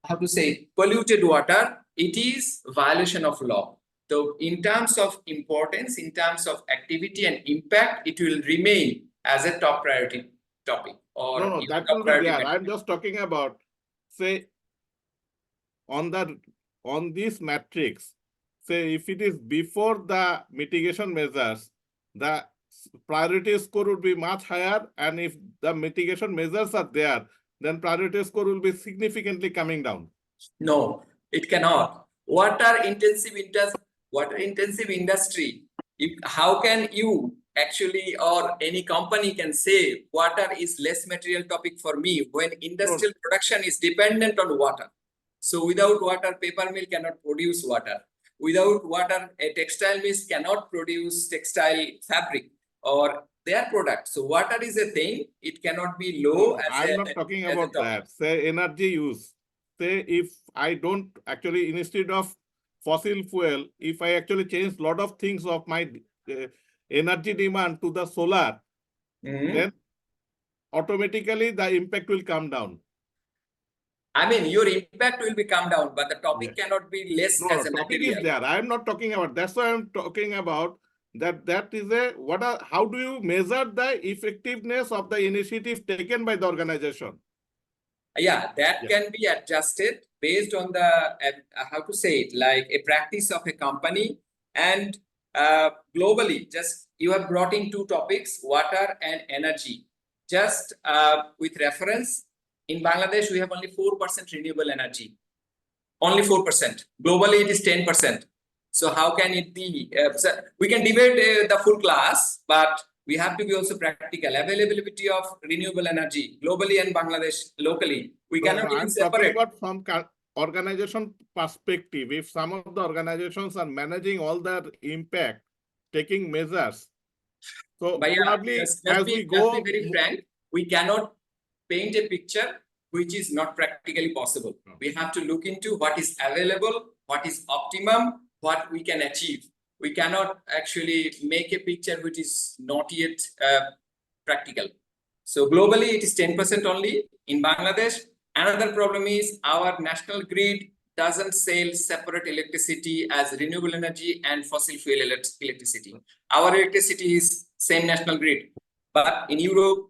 how to say polluted water, it is violation of law. So in terms of importance, in terms of activity and impact, it will remain as a top priority topic or
No,
even
that
top
will be
priority
there.
matter.
I'm just talking about, say, on this matrix, say if it is before the mitigation measures, the priority score would be much higher, and if the mitigation measures are there, then priority score will be significantly coming down.
No, it cannot. Water intensive industry, how can you actually or any company can say water is less material topic for me when industrial production is dependent on water? So without water, paper mill cannot produce water. Without water, a textile mill cannot produce textile fabric or their product. So water is a thing, it cannot be low as
I'm not talking about that. Say energy use. Say if I don't actually, instead of fossil fuel, if I actually change a lot of things of my energy demand to the solar, then automatically the impact will come down.
I mean, your impact will be come down, but the topic cannot be less
No,
as a
topic
material.
is there. I am not talking about. That's why I'm talking about that is a how do you measure the effectiveness of the initiative taken by the organization?
Yeah, that can be adjusted based on the how to say it, like a practice of a company. And globally, just you have brought in two topics, water and energy. Just with reference, in Bangladesh we have only 4% renewable energy, only 4%. Globally it is 10%. So how can it be? So we can debate the full class, but we have to be also practical. Availability of renewable energy globally and Bangladesh locally, we cannot even
I'm talking
separate.
about from organization perspective. If some of the organizations are managing all their impact, taking measures, so
But yeah,
probably
just
as we go,
be very frank, we cannot paint a picture which is not practically possible. We have to look into what is available, what is optimum, what we can achieve. We cannot actually make a picture which is not yet practical. So globally, it is 10% only. In Bangladesh, another problem is our national grid doesn't sell separate electricity as renewable energy and fossil fuel electricity. Our electricity is same national grid, but in Europe,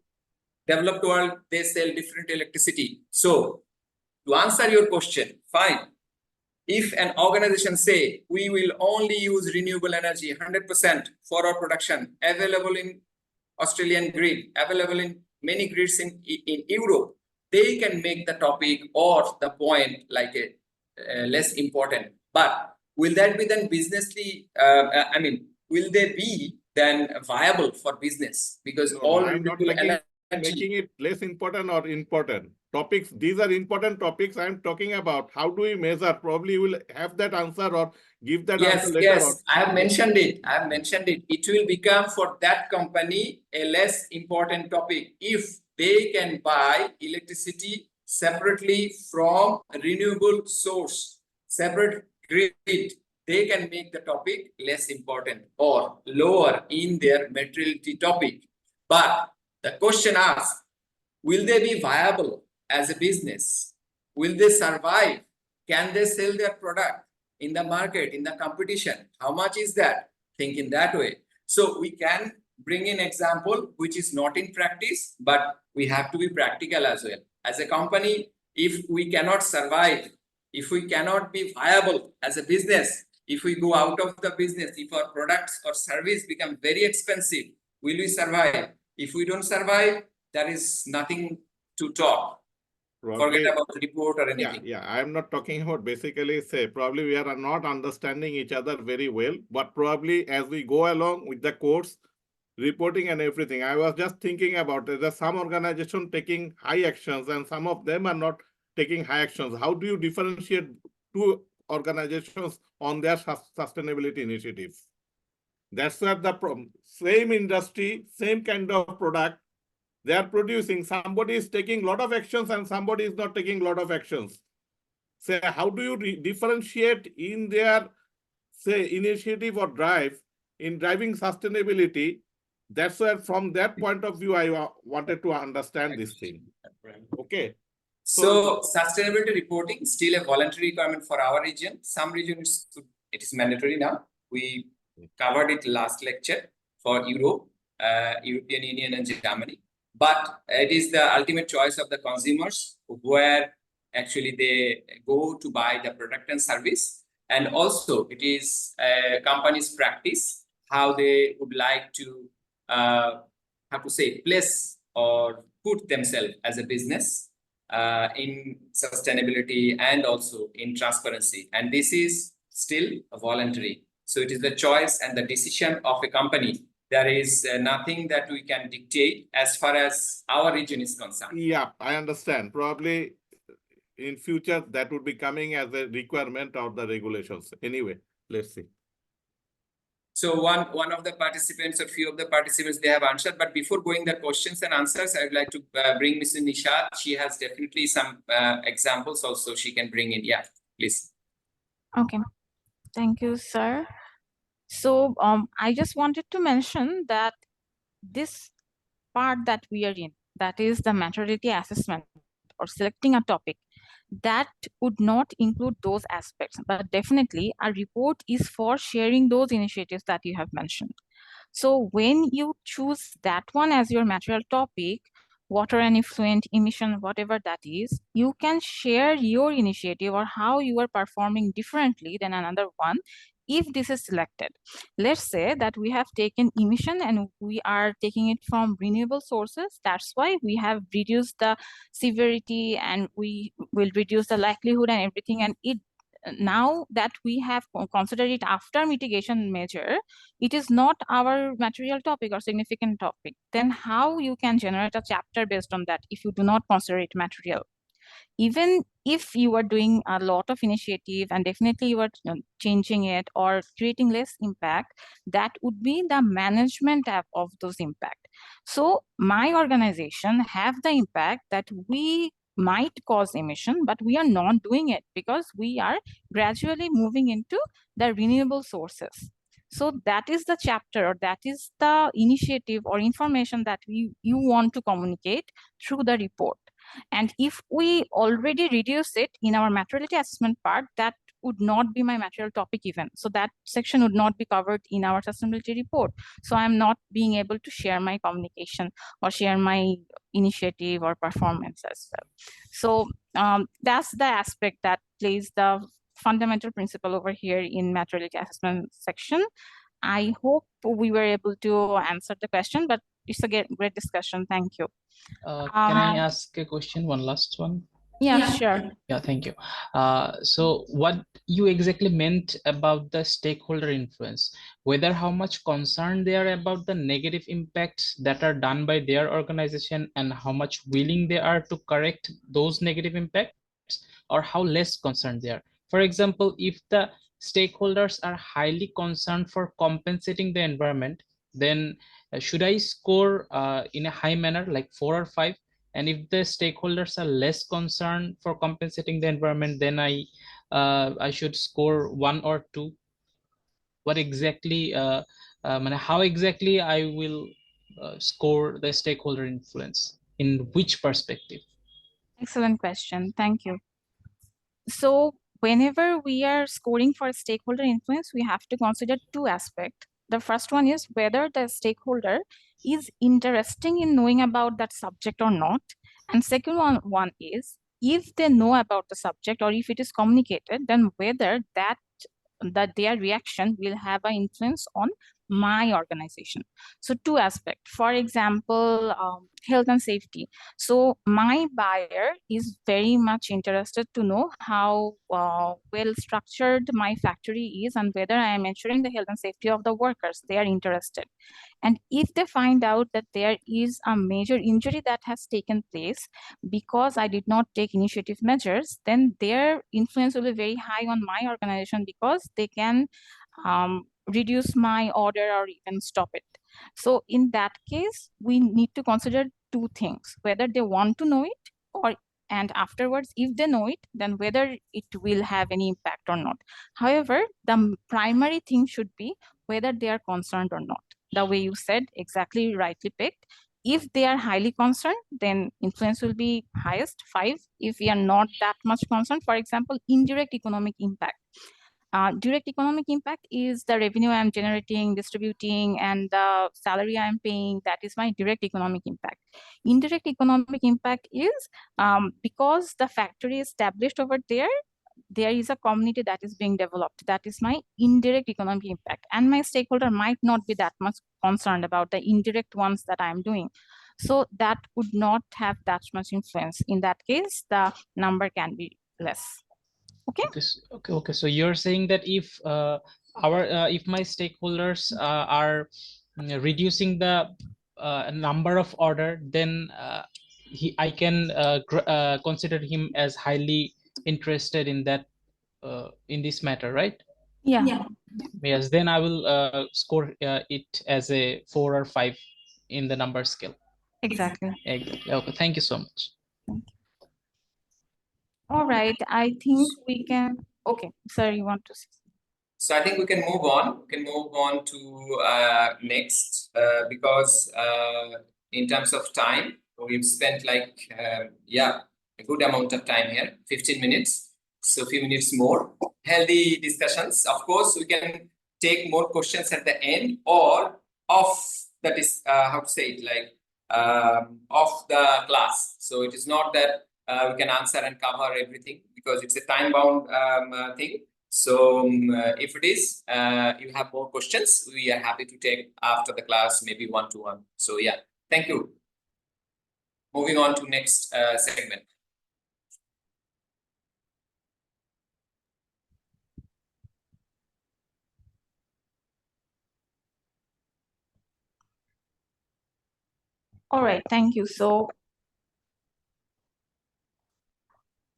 developed world, they sell different electricity. So to answer your question, fine. If an organization say we will only use renewable energy 100% for our production, available in Australian grid, available in many grids in Europe, they can make the topic or the point like a less important. But will that be then businessly? I mean, will they be then viable for business? Because
No,
all
I'm not
renewable energy.
making it less important or important topics. These are important topics I'm talking about. How do we measure? Probably you will have that answer or give that
Yes,
answer later on.
yes, I have mentioned it. I have mentioned it. It will become for that company a less important topic if they can buy electricity separately from renewable source, separate grid. They can make the topic less important or lower in their materiality topic. But the question asks, will they be viable as a business? Will they survive? Can they sell their product in the market, in the competition? How much is that? Think in that way. So we can bring in example which is not in practice, but we have to be practical as well. As a company, if we cannot survive, if we cannot be viable as a business, if we go out of the business, if our products or service become very expensive, will we survive? If we don't survive, there is nothing to talk.
Probably,
Forget about the report or anything.
yeah, I'm not talking about basically say probably we are not understanding each other very well, but probably as we go along with the course, reporting and everything, I was just thinking about it. There's some organization taking high actions and some of them are not taking high actions. How do you differentiate two organizations on their sustainability initiatives? That's where the problem. Same industry, same kind of product, they are producing. Somebody is taking a lot of actions and somebody is not taking a lot of actions. Say, how do you differentiate in their, say, initiative or drive in driving sustainability? That's where, from that point of view, I wanted to understand this thing. Okay.
So sustainability reporting still a voluntary requirement for our region. Some regions it is mandatory now. We covered it last lecture for Europe, European Union and Germany. But it is the ultimate choice of the consumers where actually they go to buy the product and service. And also it is a company's practice, how they would like to, place or put themselves as a business in sustainability and also in transparency. And this is still voluntary. So it is the choice and the decision of a company. There is nothing that we can dictate as far as our region is concerned.
Yeah, I understand. Probably in future that would be coming as a requirement of the regulations. Anyway, let's see.
So one of the participants or few of the participants, they have answered. But before going the questions and answers, I would like to bring Mrs. Nisha. She has definitely some examples also she can bring in. Yeah, please.
Okay, thank you, sir. So I just wanted to mention that this part that we are in, that is the materiality assessment or selecting a topic, that would not include those aspects, but definitely a report is for sharing those initiatives that you have mentioned. So when you choose that one as your material topic, water and effluent emission, whatever that is, you can share your initiative or how you are performing differently than another one if this is selected. Let's say that we have taken emission and we are taking it from renewable sources. That's why we have reduced the severity and we will reduce the likelihood and everything. And it now that we have considered it after mitigation measure, it is not our material topic or significant topic. Then how you can generate a chapter based on that if you do not consider it material? Even if you are doing a lot of initiative and definitely you are changing it or creating less impact, that would be the management of those impact. So my organization have the impact that we might cause emission, but we are not doing it because we are gradually moving into the renewable sources. So that is the chapter, or that is the initiative or information that you want to communicate through the report. And if we already reduce it in our materiality assessment part, that would not be my material topic even. So that section would not be covered in our sustainability report. So I'm not being able to share my communication or share my initiative or performance as well. So that's the aspect that plays the fundamental principle over here in materiality assessment section. I hope we were able to answer the question, but it's a great discussion. Thank you.
Can I ask a question, one last one?
Yeah, sure.
Yeah, thank you. So what you exactly meant about the stakeholder influence, whether how much concerned they are about the negative impacts that are done by their organization and how much willing they are to correct those negative impacts, or how less concerned they are. For example, if the stakeholders are highly concerned for compensating the environment, then should I score in a high manner, like 4 or 5? And if the stakeholders are less concerned for compensating the environment, then I should score 1 or 2. What exactly, how exactly I will score the stakeholder influence, in which perspective?
Excellent question. Thank you. So whenever we are scoring for stakeholder influence, we have to consider two aspects. The first one is whether the stakeholder is interested in knowing about that subject or not. And second one is if they know about the subject or if it is communicated, then whether that their reaction will have an influence on my organization. So two aspects. For example, health and safety. So my buyer is very much interested to know how well structured my factory is and whether I am ensuring the health and safety of the workers. They are interested. And if they find out that there is a major injury that has taken place because I did not take initiative measures, then their influence will be very high on my organization because they can reduce my order or even stop it. So in that case, we need to consider two things, whether they want to know it and afterwards, if they know it, then whether it will have any impact or not. However, the primary thing should be whether they are concerned or not. The way you said, exactly rightly picked. If they are highly concerned, then influence will be highest, 5. If we are not that much concerned, for example, indirect economic impact. Direct economic impact is the revenue I'm generating, distributing, and the salary I'm paying. That is my direct economic impact. Indirect economic impact is because the factory is established over there, there is a community that is being developed. That is my indirect economic impact. And my stakeholder might not be that much concerned about the indirect ones that I'm doing. So that would not have that much influence. In that case, the number can be less. Okay.
Okay. So you're saying that if if my stakeholders are reducing the number of order, then I can consider him as highly interested in that in this matter, right?
Yeah.
Yes. Then I will score it as a 4 or 5 in the number scale.
Exactly.
Okay. Thank you so much.
All right. I think we can. Okay. Sir, you want to say?
So I think we can move on. We can move on to next because in terms of time, we've spent like a good amount of time here, 15 minutes. So a few minutes more. Healthy discussions. Of course, we can take more questions at the end or off that is how to say it, like off the class. So it is not that we can answer and cover everything because it's a time-bound thing. So if it is, you have more questions, we are happy to take after the class, maybe one-to-one. So yeah, thank you. Moving on to next segment.
All right, thank you. So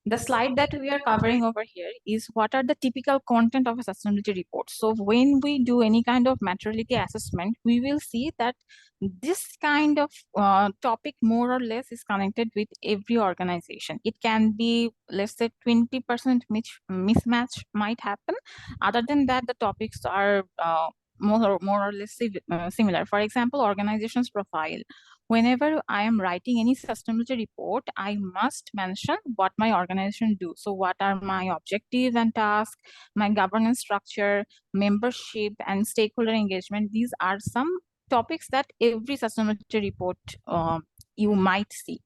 the slide that we are covering over here is what are the typical content of a sustainability report. So when we do any kind of materiality assessment, we will see that this kind of topic more or less is connected with every organization. It can be, let's say, 20% mismatch might happen. Other than that, the topics are more or less similar. For example, organization's profile. Whenever I am writing any sustainability report, I must mention what my organization do. So what are my objectives and tasks, my governance structure, membership, and stakeholder engagement. These are some topics that every sustainability report you might see.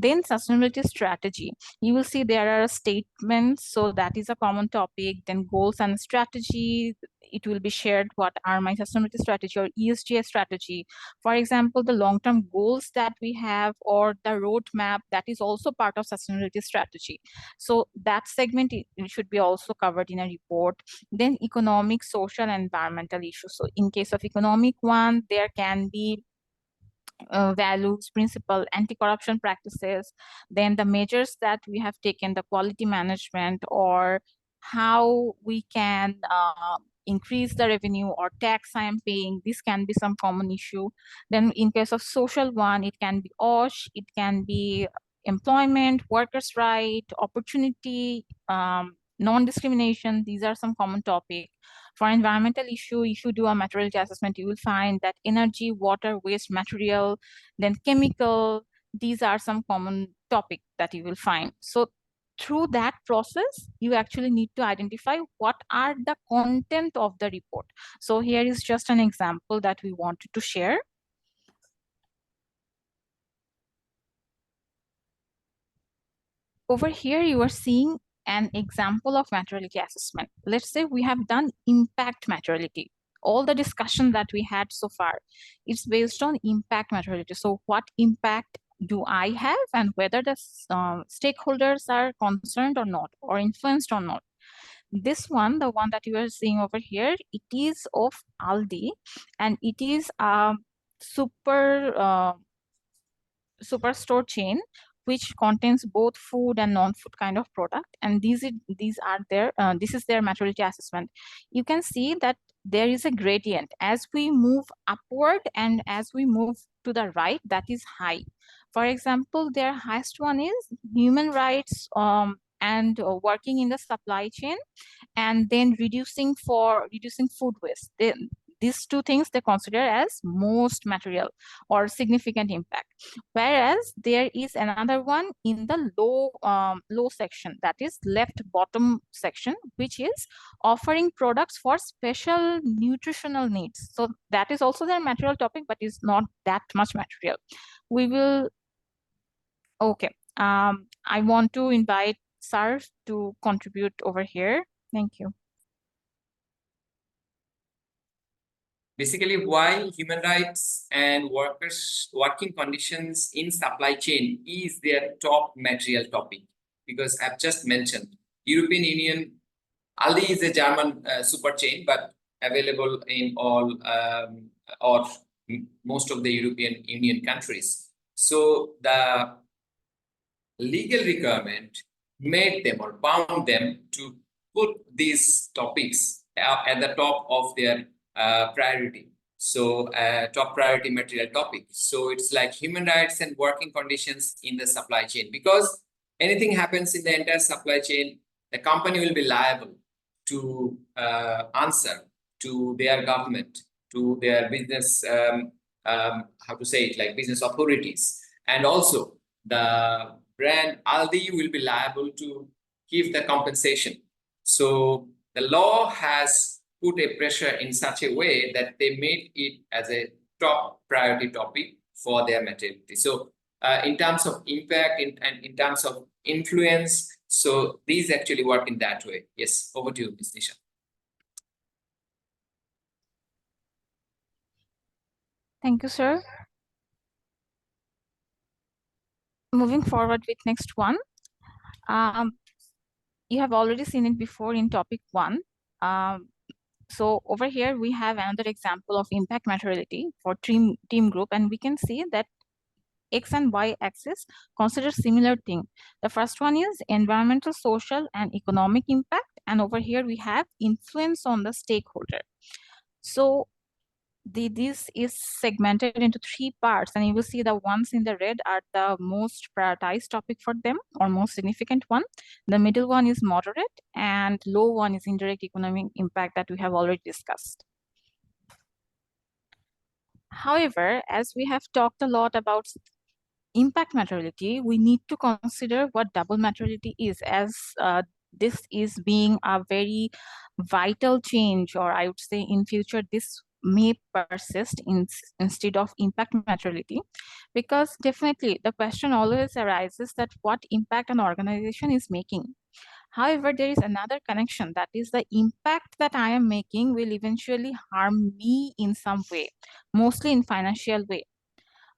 Then sustainability strategy. You will see there are statements, so that is a common topic. Then goals and strategy. It will be shared what are my sustainability strategy or ESG strategy. For example, the long-term goals that we have or the roadmap, that is also part of sustainability strategy. So that segment it should be also covered in a report. Then economic, social, and environmental issues. So in case of economic one, there can be values, principle, anti-corruption practices, then the measures that we have taken, the quality management, or how we can increase the revenue or tax I am paying. This can be some common issue. Then in case of social one, it can be OSH, it can be employment, workers' right, opportunity, non-discrimination. These are some common topics. For environmental issue, if you do a materiality assessment, you will find that energy, water, waste, material, then chemical, these are some common topics that you will find. So through that process, you actually need to identify what are the content of the report. So here is just an example that we wanted to share. Over here, you are seeing an example of materiality assessment. Let's say we have done impact materiality. All the discussion that we had so far, it's based on impact materiality. So what impact do I have and whether the stakeholders are concerned or not or influenced or not. This one, the one that you are seeing over here, it is of Aldi and it is a superstore chain which contains both food and non-food kind of product, and this is their maturity assessment. You can see that there is a gradient as we move upward and as we move to the right, that is high. For example, their highest one is human rights and working in the supply chain, and then reducing food waste. These two things they consider as most material or significant impact. Whereas there is another one in the low section, that is left bottom section, which is offering products for special nutritional needs. So that is also their material topic, but is not that much material. Okay. I want to invite Sarv to contribute over here. Thank you.
Basically, why human rights and workers' working conditions in supply chain is their top material topic. Because I've just mentioned, European Union, Aldi is a German super chain, but available in all or most of the European Union countries. So the legal requirement made them or bound them to put these topics at the top of their priority. So top priority material topic. So it's like human rights and working conditions in the supply chain, because anything happens in the entire supply chain, the company will be liable to answer to their government, to their business, how to say it, like business authorities. And also the brand Aldi will be liable to give the compensation. So the law has put a pressure in such a way that they made it as a top priority topic for their materiality. So in terms of impact and in terms of influence, so these actually work in that way. Yes, over to you, Ms. Nisha.
Thank you, sir. Moving forward with next one. You have already seen it before in topic 1. So over here, we have another example of impact materiality for team group, and we can see that X and Y axis consider similar thing. The first one is environmental, social, and economic impact. And over here, we have influence on the stakeholder. So this is segmented into 3 parts, and you will see the ones in the red are the most prioritized topic for them or most significant one. The middle one is moderate, and low one is indirect economic impact that we have already discussed. However, as we have talked a lot about impact materiality, we need to consider what double materiality is, as this is being a very vital change, or I would say in future this may persist instead of impact materiality, because definitely the question always arises that what impact an organization is making. However, there is another connection, that is the impact that I am making will eventually harm me in some way, mostly in financial way.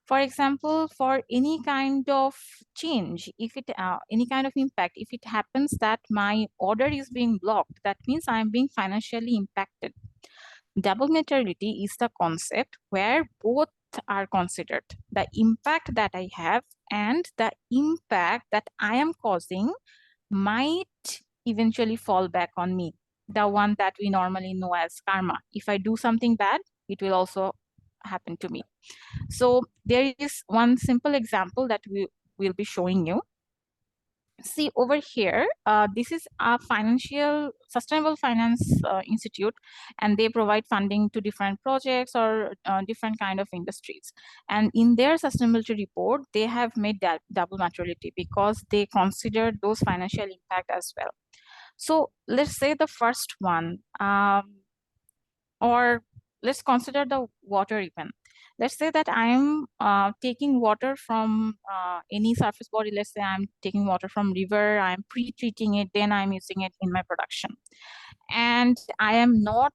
For example, for any kind of change, if it any kind of impact, if it happens that my order is being blocked, that means I am being financially impacted. Double materiality is the concept where both are considered, the impact that I have and the impact that I am causing might eventually fall back on me, the one that we normally know as karma. If I do something bad, it will also happen to me. So there is one simple example that we will be showing you. See over here, this is a sustainable finance institute, and they provide funding to different projects or different kind of industries. And in their sustainability report, they have made that double materiality because they consider those financial impact as well. So let's say the first one, or let's consider the water even. Let's say that I'm taking water from any surface body. Let's say I'm taking water from river, I'm pre-treating it, then I'm using it in my production. And I am not,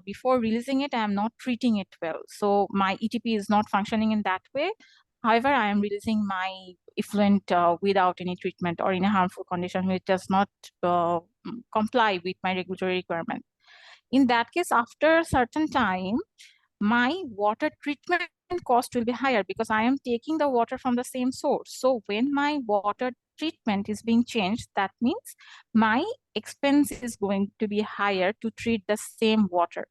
before releasing it, I am not treating it well. So my ETP is not functioning in that way. However, I am releasing my effluent without any treatment or in a harmful condition which does not comply with my regulatory requirement. In that case, after a certain time, my water treatment cost will be higher because I am taking the water from the same source. So when my water treatment is being changed, that means my expense is going to be higher to treat the same water.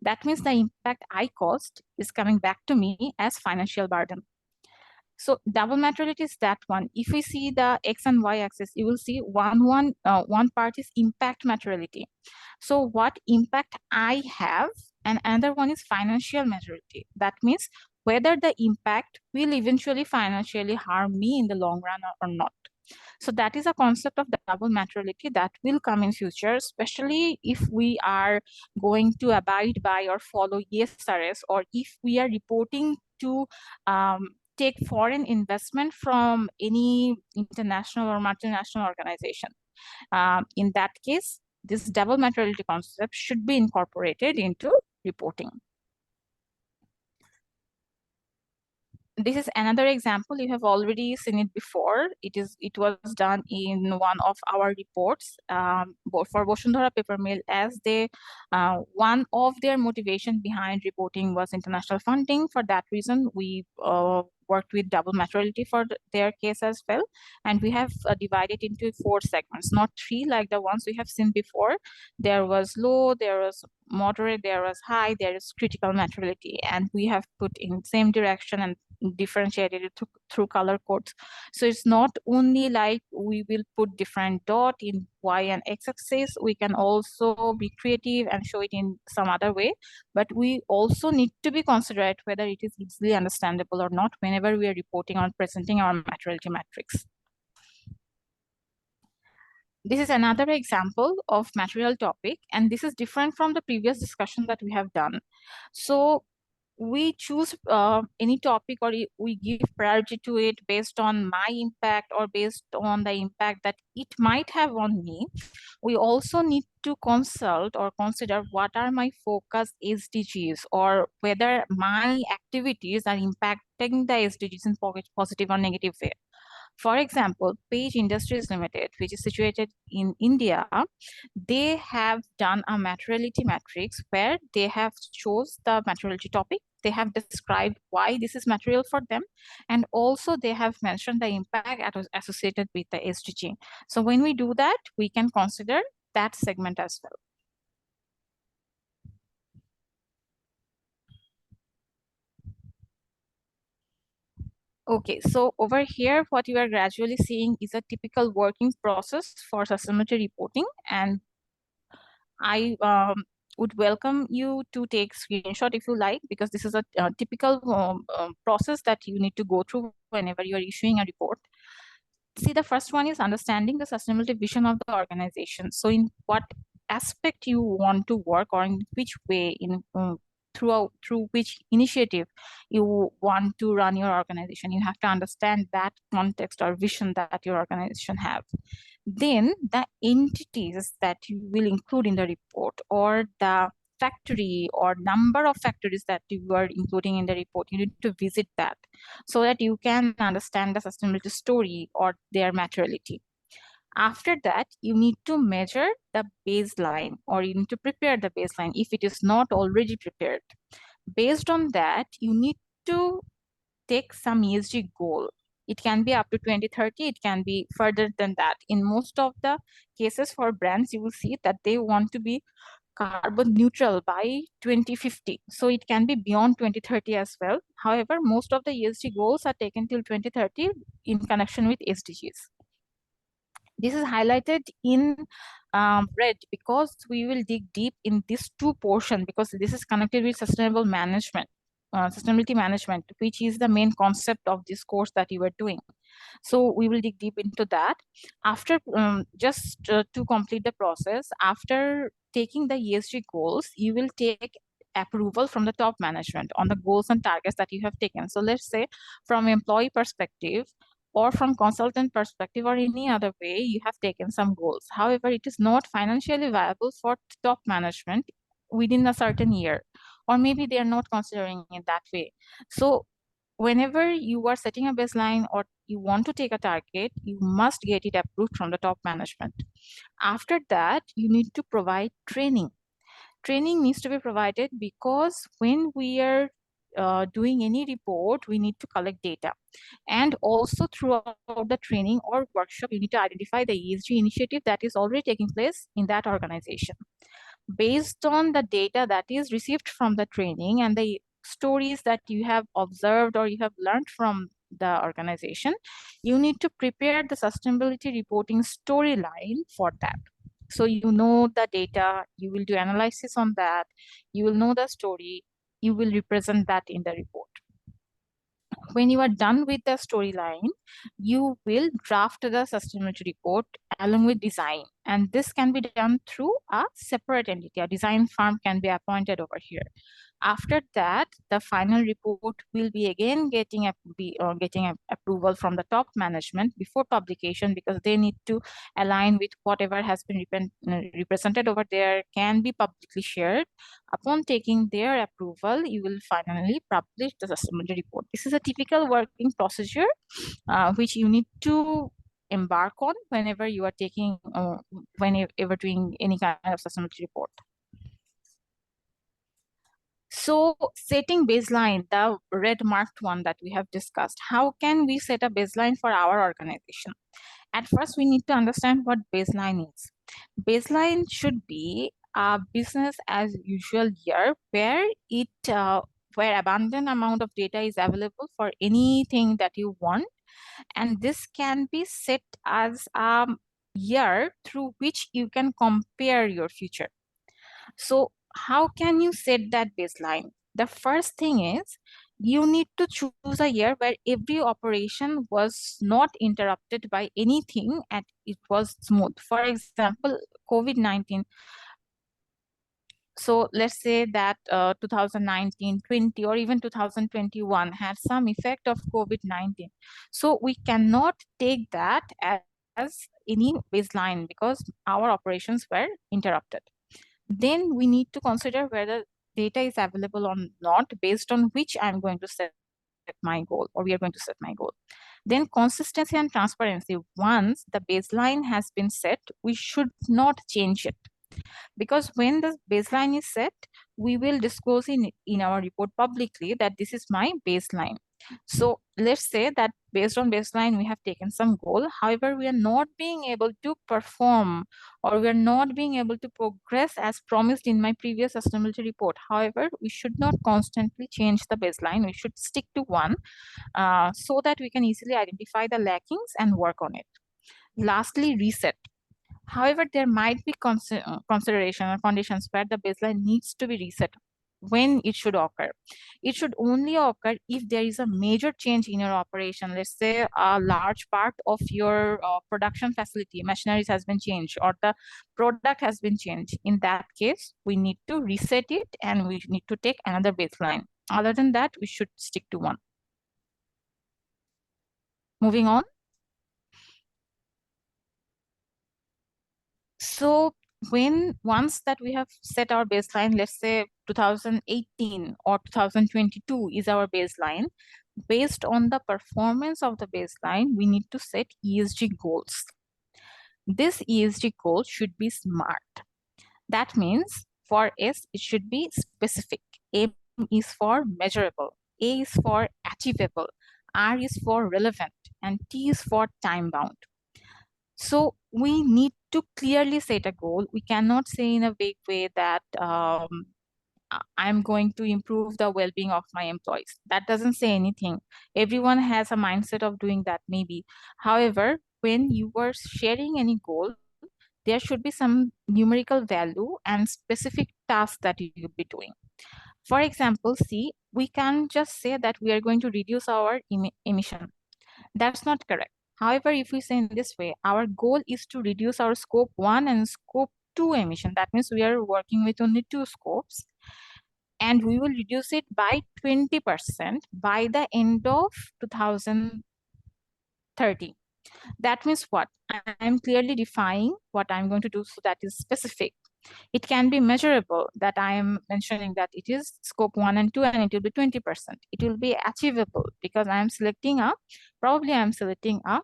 That means the impact I caused is coming back to me as financial burden. So double materiality is that one. If we see the X and Y axis, you will see one part is impact materiality. So what impact I have, and another one is financial materiality. That means whether the impact will eventually financially harm me in the long run or not. So that is a concept of double materiality that will come in future, especially if we are going to abide by or follow ESRS, or if we are reporting to take foreign investment from any international or multinational organization. In that case, this double materiality concept should be incorporated into reporting. This is another example. You have already seen it before. It was done in one of our reports for Bosundhara Paper Mill, as they one of their motivation behind reporting was international funding. For that reason, we worked with double materiality for their case as well, and we have divided into 4 segments, not 3 like the ones we have seen before. There was low, there was moderate, there was high, there is critical materiality, and we have put in same direction and differentiated it through color codes. So it's not only like we will put different dot in Y and X axis, we can also be creative and show it in some other way, but we also need to be considerate whether it is easily understandable or not whenever we are reporting on presenting our materiality matrix. This is another example of material topic, and this is different from the previous discussion that we have done. So we choose any topic, or we give priority to it based on my impact or based on the impact that it might have on me. We also need to consult or consider what are my focus SDGs, or whether my activities are impacting the SDGs in positive or negative way. For example, Page Industries Limited, which is situated in India, they have done a materiality matrix where they have chose the materiality topic. They have described why this is material for them, and also they have mentioned the impact associated with the SDG. So when we do that, we can consider that segment as well. Okay, so over here, what you are gradually seeing is a typical working process for sustainability reporting. And I would welcome you to take screenshot if you like, because this is a typical process that you need to go through whenever you are issuing a report. See, the first one is understanding the sustainability vision of the organization. So in what aspect you want to work, or in which way, through which initiative you want to run your organization. You have to understand that context or vision that your organization have. Then the entities that you will include in the report, or the factory or number of factories that you are including in the report, you need to visit that so that you can understand the sustainability story or their materiality. After that, you need to measure the baseline, or you need to prepare the baseline if it is not already prepared. Based on that, you need to take some ESG goal. It can be up to 2030, it can be further than that. In most of the cases for brands, you will see that they want to be carbon neutral by 2050. So it can be beyond 2030 as well. However, most of the ESG goals are taken till 2030 in connection with SDGs. This is highlighted in red because we will dig deep in this two portion, because this is connected with sustainable management, sustainability management, which is the main concept of this course that you are doing. So we will dig deep into that. After just to complete the process, after taking the ESG goals, you will take approval from the top management on the goals and targets that you have taken. So let's say from employee perspective, or from consultant perspective, or any other way, you have taken some goals. However, it is not financially viable for top management within a certain year, or maybe they are not considering it that way. So whenever you are setting a baseline or you want to take a target, you must get it approved from the top management. After that, you need to provide training. Training needs to be provided because when we are doing any report, we need to collect data. And also throughout the training or workshop, you need to identify the ESG initiative that is already taking place in that organization. Based on the data that is received from the training and the stories that you have observed or you have learned from the organization, you need to prepare the sustainability reporting storyline for that. So you know the data, you will do analysis on that, you will know the story, you will represent that in the report. When you are done with the storyline, you will draft the sustainability report along with design. And this can be done through a separate entity. A design firm can be appointed over here. After that, the final report will be again getting approval from the top management before publication, because they need to align with whatever has been represented over there can be publicly shared. Upon taking their approval, you will finally publish the sustainability report. This is a typical working procedure which you need to embark on whenever you are taking, whenever doing any kind of sustainability report. So setting baseline, the red marked one that we have discussed, how can we set a baseline for our organization? At first, we need to understand what baseline is. Baseline should be a business as usual year where where abundant amount of data is available for anything that you want. And this can be set as a year through which you can compare your future. So how can you set that baseline? The first thing is you need to choose a year where every operation was not interrupted by anything and it was smooth. For example, COVID-19. So let's say that 2019, 20, or even 2021 had some effect of COVID-19. So we cannot take that as any baseline because our operations were interrupted. Then we need to consider whether data is available or not, based on which I'm going to set my goal, or we are going to set my goal. Then consistency and transparency. Once the baseline has been set, we should not change it. Because when the baseline is set, we will disclose in our report publicly that this is my baseline. So let's say that based on baseline, we have taken some goal. However, we are not being able to perform, or we are not being able to progress as promised in my previous sustainability report. However, we should not constantly change the baseline. We should stick to one so that we can easily identify the lackings and work on it. Lastly, reset. However, there might be consideration or conditions where the baseline needs to be reset. When it should occur? It should only occur if there is a major change in your operation. Let's say a large part of your production facility, machineries has been changed, or the product has been changed. In that case, we need to reset it and we need to take another baseline. Other than that, we should stick to one. Moving on. So once that we have set our baseline, let's say 2018 or 2022 is our baseline, based on the performance of the baseline, we need to set ESG goals. This ESG goal should be SMART. That means for S, it should be specific. M is for measurable, A is for achievable, R is for relevant, and T is for time bound. So we need to clearly set a goal. We cannot say in a vague way that I'm going to improve the well-being of my employees. That doesn't say anything. Everyone has a mindset of doing that, maybe. However, when you are sharing any goal, there should be some numerical value and specific tasks that you will be doing. For example, see, we can just say that we are going to reduce our emission. That's not correct. However, if we say in this way, our goal is to reduce our scope 1 and scope 2 emission. That means we are working with only 2 scopes, and we will reduce it by 20% by the end of 2030. That means what? I'm clearly defining what I'm going to do, so that is specific. It can be measurable, that I am mentioning that it is scope 1 and 2 and it will be 20%. It will be achievable because I am selecting a, probably I'm selecting a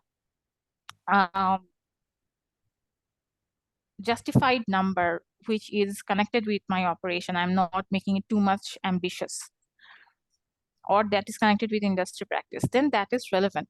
justified number which is connected with my operation. I'm not making it too much ambitious, or that is connected with industry practice. Then that is relevant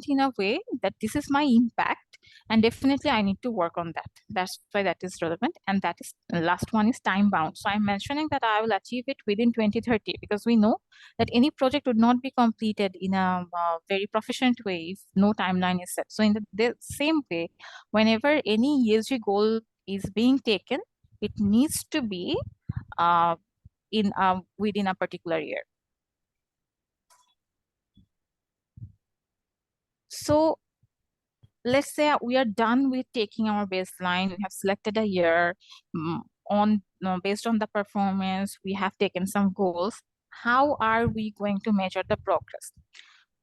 in a way that this is my impact, and definitely I need to work on that. That's why that is relevant. And that is, last one is time bound. So I'm mentioning that I will achieve it within 2030, because we know that any project would not be completed in a very proficient way if no timeline is set. So in the same way, whenever any ESG goal is being taken, it needs to be within a particular year. So let's say we are done with taking our baseline. We have selected a year based on the performance. We have taken some goals. How are we going to measure the progress?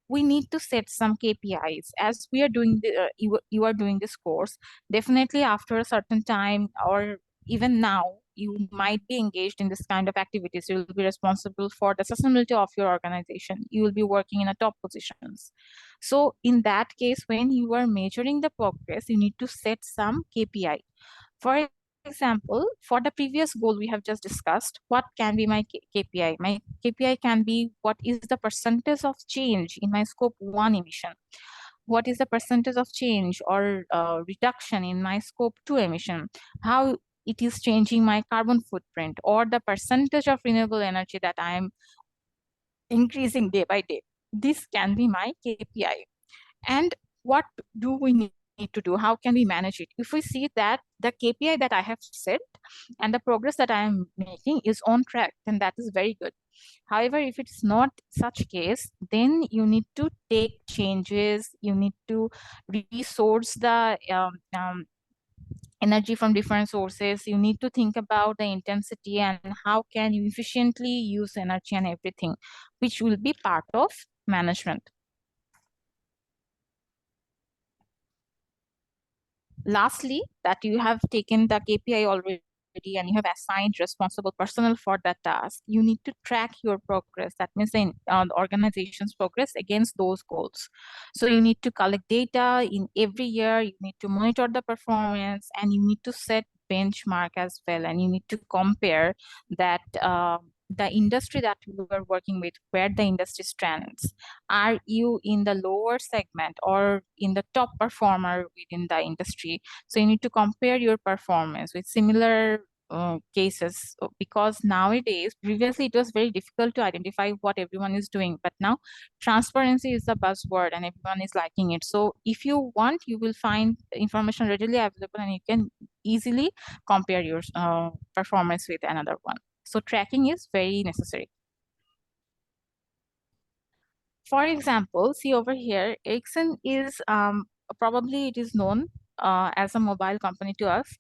We need to set some KPIs. As we are doing you are doing this course, definitely after a certain time, or even now, you might be engaged in this kind of activities. You will be responsible for the sustainability of your organization. You will be working in a top positions. So in that case, when you are measuring the progress, you need to set some KPI. For example, for the previous goal we have just discussed, what can be my KPI? My KPI can be what is the percentage of change in my scope 1 emission? What is the percentage of change or reduction in my scope 2 emission? How it is changing my carbon footprint, or the percentage of renewable energy that I am increasing day by day. This can be my KPI. And what do we need to do? How can we manage it? If we see that the KPI that I have set and the progress that I am making is on track, then that is very good. However, if it's not such case, then you need to take changes. You need to resource the energy from different sources. You need to think about the intensity and how can you efficiently use energy and everything, which will be part of management. Lastly, that you have taken the KPI already and you have assigned responsible personnel for that task, you need to track your progress. That means the organization's progress against those goals. So you need to collect data in every year, you need to monitor the performance, and you need to set benchmark as well. And you need to compare that the industry that you are working with, where the industry stands. Are you in the lower segment or in the top performer within the industry? So you need to compare your performance with similar cases, because nowadays, previously it was very difficult to identify what everyone is doing, but now transparency is the buzzword and everyone is liking it. So if you want, you will find information readily available and you can easily compare your performance with another one. So tracking is very necessary. For example, see over here, Ericsson is probably it is known as a mobile company to us.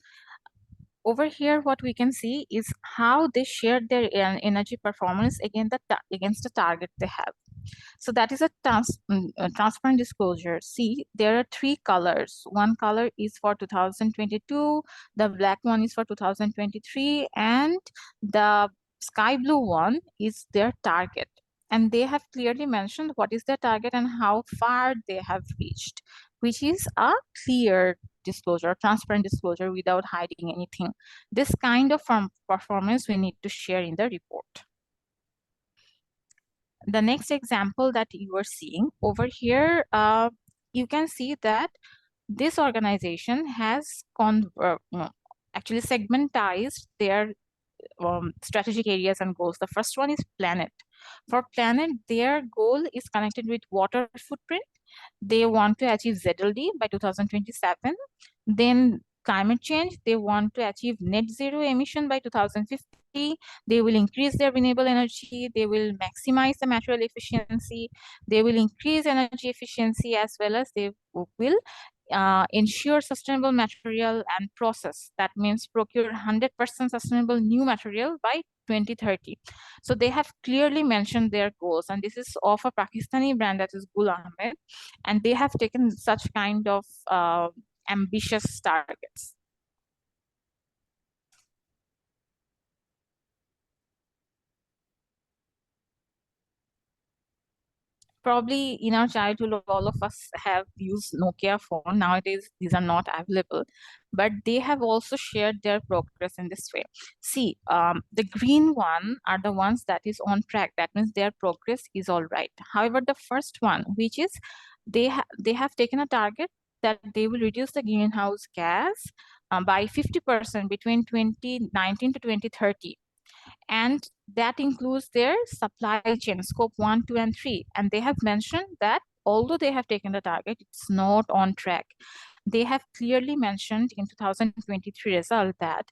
Over here, what we can see is how they share their energy performance against the target they have. So that is a transparent disclosure. See, there are three colors. One color is for 2022, the black one is for 2023, and the sky blue one is their target. And they have clearly mentioned what is their target and how far they have reached, which is a clear disclosure, transparent disclosure without hiding anything. This kind of performance we need to share in the report. The next example that you are seeing over here, you can see that this organization has actually segmentized their strategic areas and goals. The first one is planet. For planet, their goal is connected with water footprint. They want to achieve ZLD by 2027. Then climate change, they want to achieve net zero emission by 2050. They will increase their renewable energy. They will maximize the material efficiency. They will increase energy efficiency, as well as they will ensure sustainable material and process. That means procure 100% sustainable new material by 2030. So they have clearly mentioned their goals, and this is of a Pakistani brand that is Gul Ahmed, and they have taken such kind of ambitious targets. Probably in our childhood, all of us have used Nokia phone. Nowadays, these are not available, but they have also shared their progress in this way. See, the green one are the ones that is on track. That means their progress is all right. However, the first one, which is they have taken a target that they will reduce the greenhouse gas by 50% between 2019 to 2030. And that includes their supply chain, scope 1, 2, and 3. And they have mentioned that although they have taken the target, it's not on track. They have clearly mentioned in 2023 result that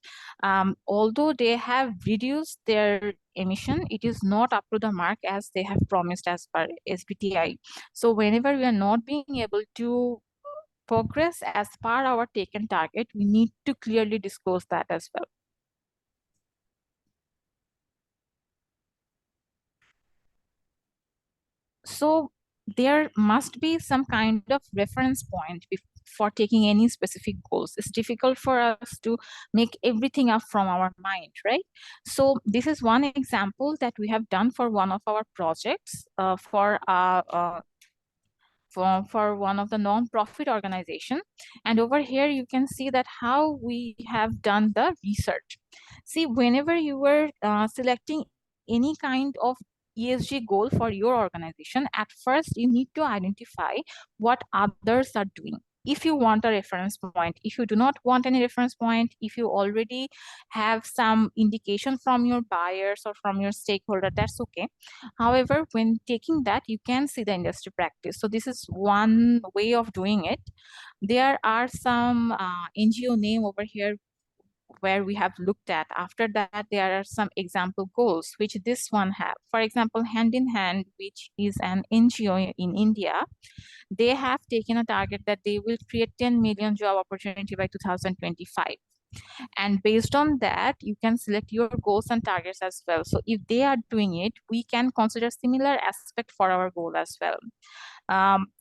although they have reduced their emission, it is not up to the mark as they have promised as per SBTi. So whenever we are not being able to progress as per our taken target, we need to clearly disclose that as well. So there must be some kind of reference point for taking any specific goals. It's difficult for us to make everything up from our mind, right? So this is one example that we have done for one of our projects for one of the non-profit organization. And over here, you can see that how we have done the research. See, whenever you were selecting any kind of ESG goal for your organization, at first you need to identify what others are doing. If you want a reference point, if you do not want any reference point, if you already have some indication from your buyers or from your stakeholder, that's okay. However, when taking that, you can see the industry practice. So this is one way of doing it. There are some NGO name over here where we have looked at. After that, there are some example goals, which this one have. For example, Hand in Hand, which is an NGO in India, they have taken a target that they will create 10 million job opportunity by 2025. And based on that, you can select your goals and targets as well. So if they are doing it, we can consider similar aspect for our goal as well.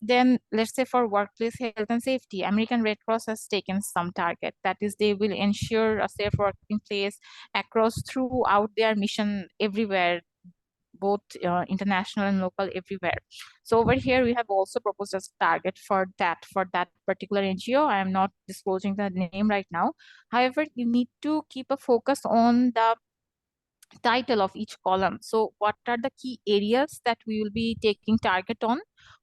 Then let's say for workplace health and safety, American Red Cross has taken some target. That is, they will ensure a safe working place across throughout their mission everywhere, both international and local, everywhere. So over here, we have also proposed a target for that particular NGO. I am not disclosing the name right now. However, you need to keep a focus on the title of each column. So what are the key areas that we will be taking target on?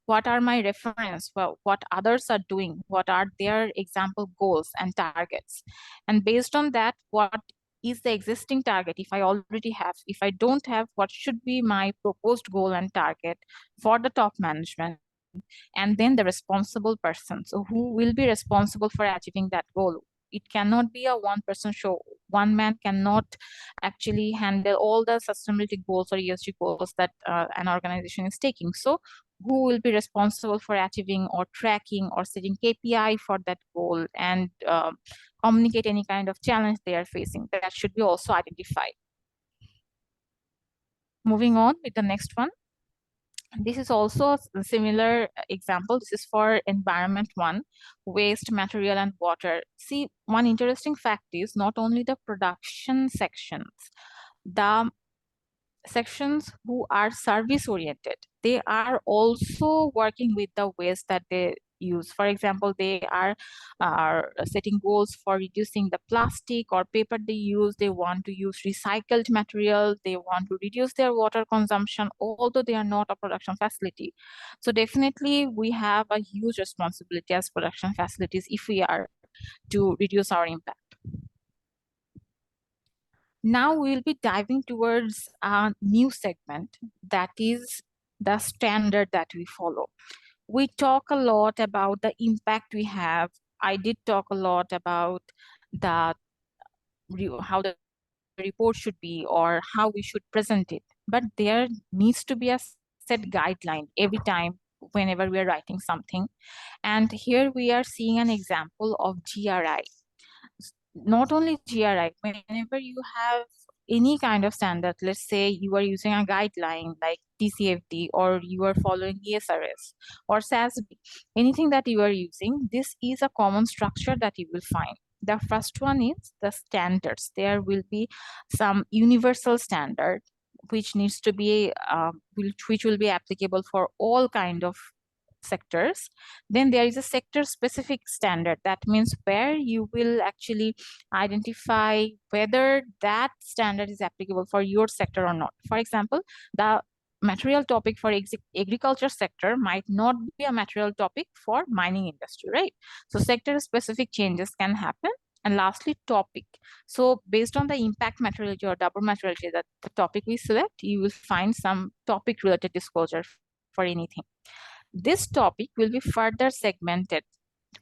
What are my reference? Well, what others are doing? What are their example goals and targets? And based on that, what is the existing target? If I already have, if I don't have, what should be my proposed goal and target for the top management? And then the responsible person. So who will be responsible for achieving that goal? It cannot be a one-person show. One man cannot actually handle all the sustainability goals or ESG goals that an organization is taking. So who will be responsible for achieving or tracking or setting KPI for that goal and communicate any kind of challenge they are facing? That should be also identified. Moving on with the next one. This is also a similar example. This is for environment one, waste, material, and water. See, one interesting fact is not only the production sections, the sections who are service oriented, they are also working with the waste that they use. For example, they are setting goals for reducing the plastic or paper they use. They want to use recycled material. They want to reduce their water consumption, although they are not a production facility. So definitely we have a huge responsibility as production facilities if we are to reduce our impact. Now we'll be diving towards a new segment, that is the standard that we follow. We talk a lot about the impact we have. I did talk a lot about how the report should be or how we should present it. But there needs to be a set guideline every time whenever we are writing something. And here we are seeing an example of GRI. Not only GRI, whenever you have any kind of standard, let's say you are using a guideline like TCFD or you are following ESRS or SASB, anything that you are using, this is a common structure that you will find. The first one is the standards. There will be some universal standard which needs to be which will be applicable for all kind of sectors. Then there is a sector specific standard. That means where you will actually identify whether that standard is applicable for your sector or not. For example, the material topic for agriculture sector might not be a material topic for mining industry, right? So sector specific changes can happen. And lastly, topic. So based on the impact materiality or double materiality, that the topic we select, you will find some topic related disclosure for anything. This topic will be further segmented.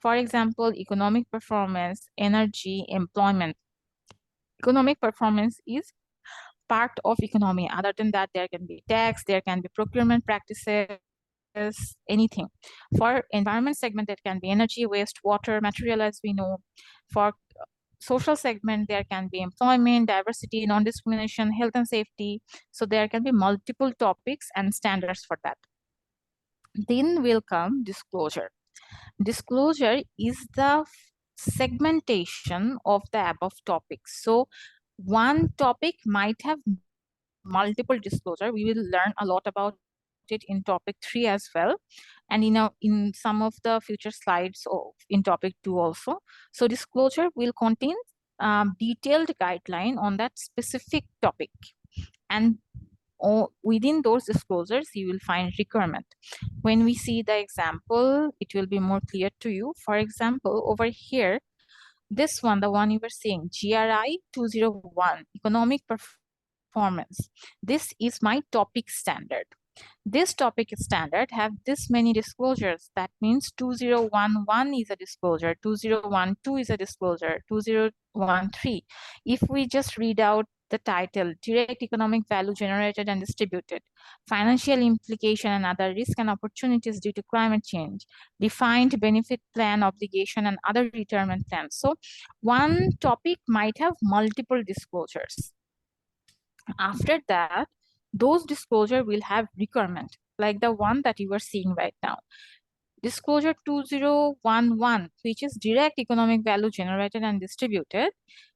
For example, economic performance, energy, employment. Economic performance is part of economy. Other than that, there can be tax, there can be procurement practices, anything. For environment segment, that can be energy, waste, water, material, as we know. For social segment, there can be employment, diversity, non-discrimination, health and safety. So there can be multiple topics and standards for that. Then will come disclosure. Disclosure is the segmentation of the above topics. So one topic might have multiple disclosure. We will learn a lot about it in topic 3 as well, and in some of the future slides in topic 2 also. So disclosure will contain detailed guideline on that specific topic, and within those disclosures you will find requirement. When we see the example, it will be more clear to you. For example, over here, this one, the one you were seeing, GRI 201, economic performance. This is my topic standard. This topic standard have this many disclosures. That means 2011 is a disclosure, 2012 is a disclosure, 2013. If we just read out the title, direct economic value generated and distributed, financial implication and other risk and opportunities due to climate change, defined benefit plan obligation and other retirement plans. So one topic might have multiple disclosures. After that, those disclosure will have requirement, like the one that you are seeing right now. Disclosure 2011, which is direct economic value generated and distributed,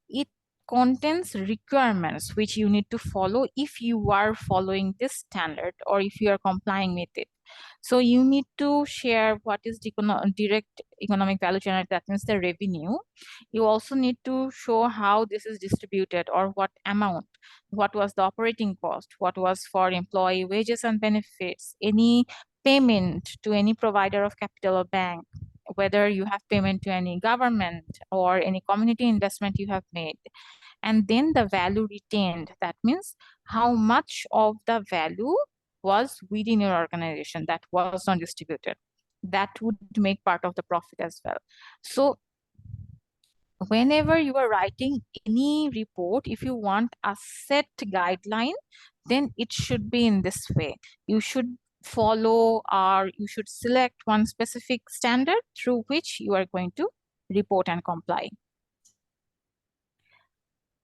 it contains requirements which you need to follow if you are following this standard or if you are complying with it. So you need to share what is the direct economic value generated, that means the revenue. You also need to show how this is distributed or what amount, what was the operating cost, what was for employee wages and benefits, any payment to any provider of capital or bank, whether you have payment to any government or any community investment you have made, and then the value retained. That means how much of the value was within your organization that was not distributed. That would make part of the profit as well. So whenever you are writing any report, if you want a set guideline, then it should be in this way. You should follow, or you should select one specific standard through which you are going to report and comply.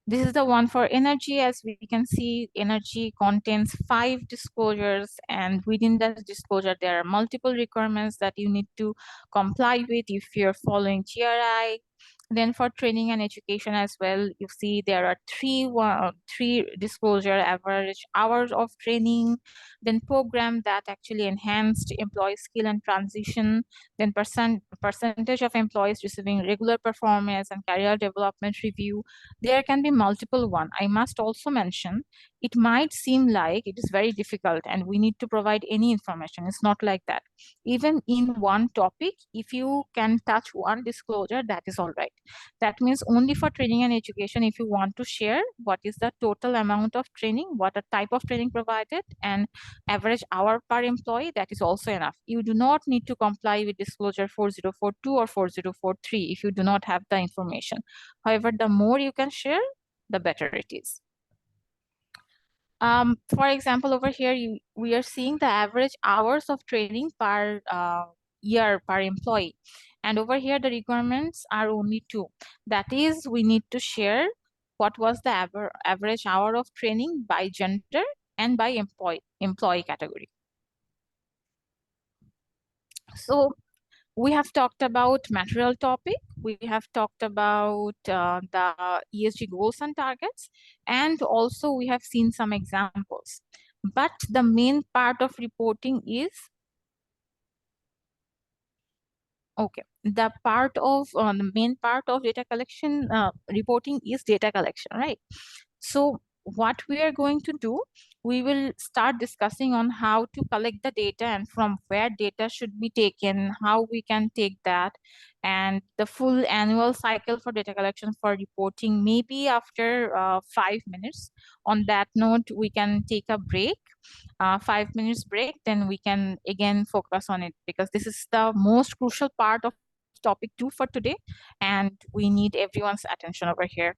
This is the one for energy. As we can see, energy contains 5 disclosures, and within that disclosure, there are multiple requirements that you need to comply with if you're following GRI. Then for training and education as well, you see there are three disclosure: average hours of training, then program that actually enhanced employee skill and transition, then percentage of employees receiving regular performance and career development review. There can be multiple one. I must also mention, it might seem like it is very difficult and we need to provide any information. It's not like that. Even in one topic, if you can touch one disclosure, that is all right. That means only for training and education, if you want to share what is the total amount of training, what a type of training provided, and average hour per employee, that is also enough. You do not need to comply with disclosure 4042 or 4043 if you do not have the information. However, the more you can share, the better it is. For example, over here, we are seeing the average hours of training per year per employee. And over here, the requirements are only 2. That is, we need to share what was the average hour of training by gender and by employee category. So we have talked about material topic. We have talked about the ESG goals and targets, and also we have seen some examples. But the main part of reporting is the main part of data collection reporting is data collection, right? So what we are going to do, we will start discussing on how to collect the data and from where data should be taken, how we can take that, and the full annual cycle for data collection for reporting, maybe after 5 minutes. On that note, we can take a break, 5 minutes break, then we can again focus on it, because this is the most crucial part of topic 2 for today, and we need everyone's attention over here.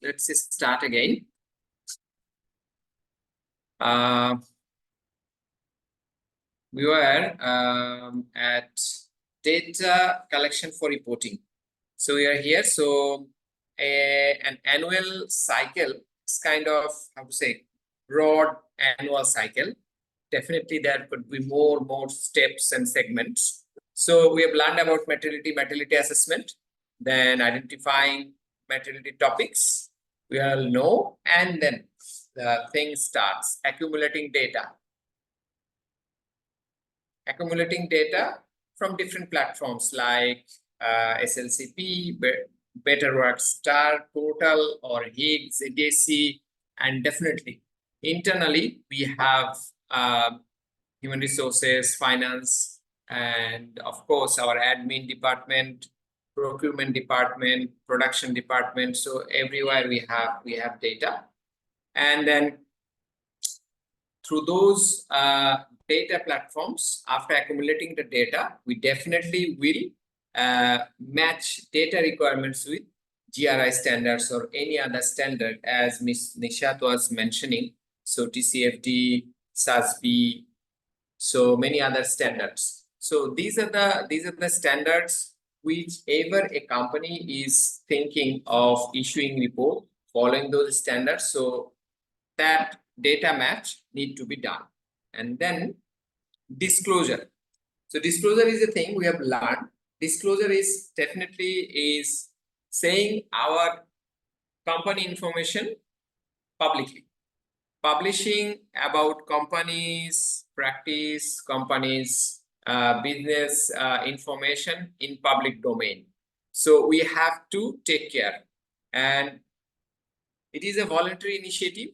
let's start again. We were at data collection for reporting. So we are here. So an annual cycle is kind of, how to say, broad annual cycle. Definitely there could be more steps and segments. So we have learned about materiality assessment, then identifying materiality topics, we all know, and then the thing starts accumulating data. Accumulating data from different platforms like SLCP, Betterworks Star Portal, or Higgs, EDC, and definitely internally we have human resources, finance, and of course our admin department, procurement department, production department. So everywhere we have data, and then through those data platforms, after accumulating the data, we definitely will match data requirements with GRI standards or any other standard, as Ms. Nishat was mentioning. So TCFD, SASB, so many other standards. So these are the standards whichever a company is thinking of issuing report following those standards. So that data match need to be done. And then disclosure. So disclosure is a thing we have learned. Disclosure is definitely saying our company information publicly. Publishing about companies' practice, companies' business information in public domain. So we have to take care. And it is a voluntary initiative.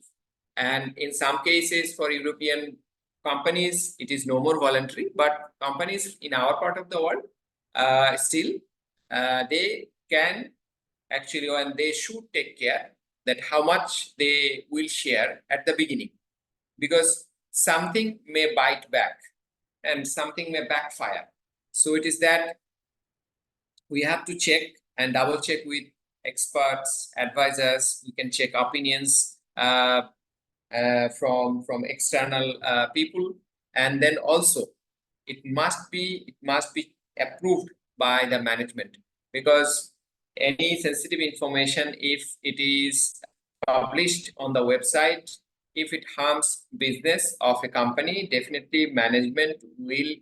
And in some cases for European companies, it is no more voluntary, but companies in our part of the world, still, they can actually, and they should take care that how much they will share at the beginning, because something may bite back and something may backfire. So it is that we have to check and double check with experts, advisors. We can check opinions from external people, and then also it must be approved by the management, because any sensitive information, if it is published on the website, if it harms business of a company, definitely management will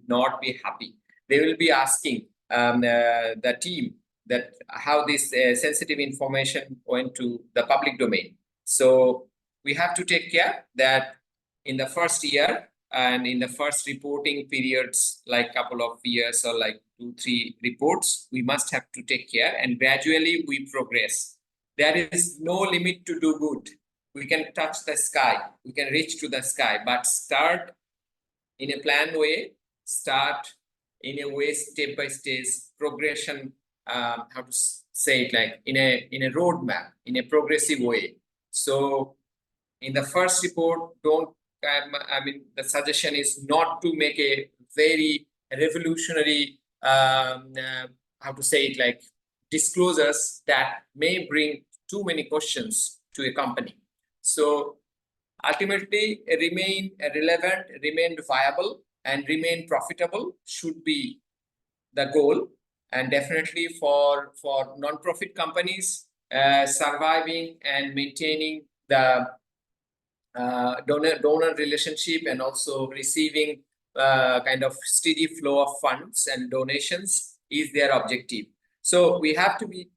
not be happy. They will be asking the team that how this sensitive information went to the public domain. So we have to take care that in the first year and in the first reporting periods, like couple of years or like 2-3 reports, we must have to take care, and gradually we progress. There is no limit to do good. We can touch the sky, we can reach to the sky, but start in a planned way, start in a way step by step progression, how to say it, like in a roadmap, in a progressive way. So in the first report, don't, I mean, the suggestion is not to make a very revolutionary, how to say it, like disclosures that may bring too many questions to a company. So ultimately, remain relevant, remain viable, and remain profitable should be the goal. And definitely for non-profit companies, surviving and maintaining the donor relationship and also receiving kind of steady flow of funds and donations is their objective. So we have to be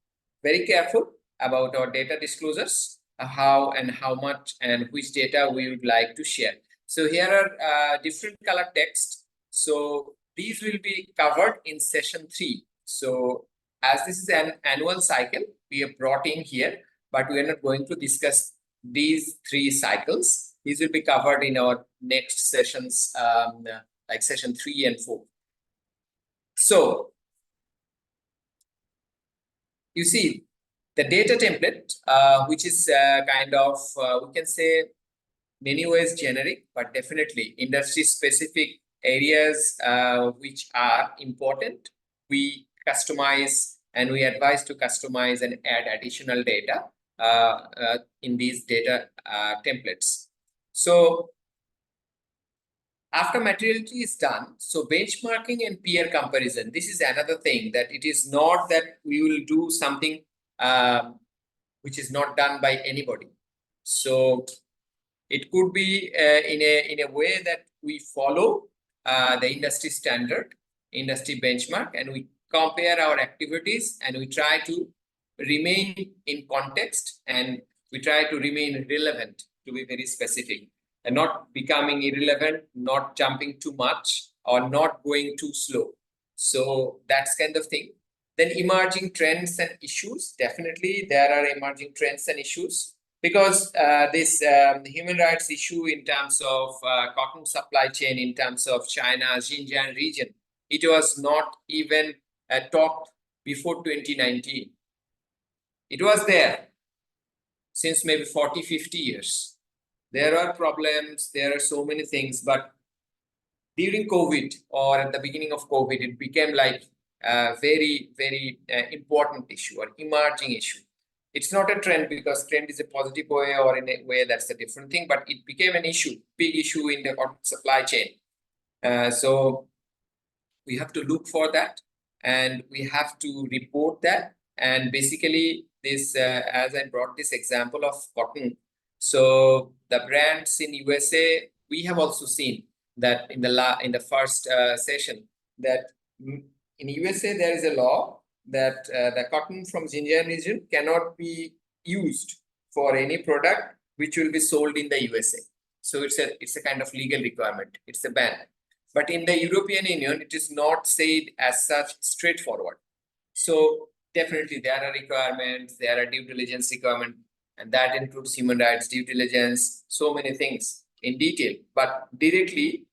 very careful about our data disclosures, how and how much and which data we would like to share. So here are different color text. So these will be covered in session 3. So as this is an annual cycle, we have brought in here, but we are not going to discuss these 3 cycles. These will be covered in our next sessions, like session 3 and 4. So you see the data template, which is kind of, we can say many ways generic, but definitely industry specific areas which are important. We customize and we advise to customize and add additional data. in these data templates. So after materiality is done, so benchmarking and peer comparison, this is another thing, that it is not that we will do something which is not done by anybody. So it could be in a way that we follow the industry standard, industry benchmark, and we compare our activities, and we try to remain in context, and we try to remain relevant, to be very specific, and not becoming irrelevant, not jumping too much, or not going too slow. So that's kind of thing. Then emerging trends and issues. Definitely there are emerging trends and issues, because this human rights issue in terms of cotton supply chain, in terms of China's Xinjiang region, it was not even talked before 2019. It was there since maybe 40, 50 years. There are problems, there are so many things, but during COVID or at the beginning of COVID, it became like a very, very important issue or emerging issue. It's not a trend, because trend is a positive way, or in a way that's a different thing, but it became an issue, big issue in the supply chain. So we have to look for that, and we have to report that. And basically this, as I brought this example of cotton, so the brands in USA, we have also seen that in the first session, that in USA there is a law that the cotton from Xinjiang region cannot be used for any product which will be sold in the USA. So it's a kind of legal requirement. It's a ban. But in the European Union, it is not said as such straightforward. So definitely there are requirements, there are due diligence requirements, and that includes human rights, due diligence, so many things in detail. But directly,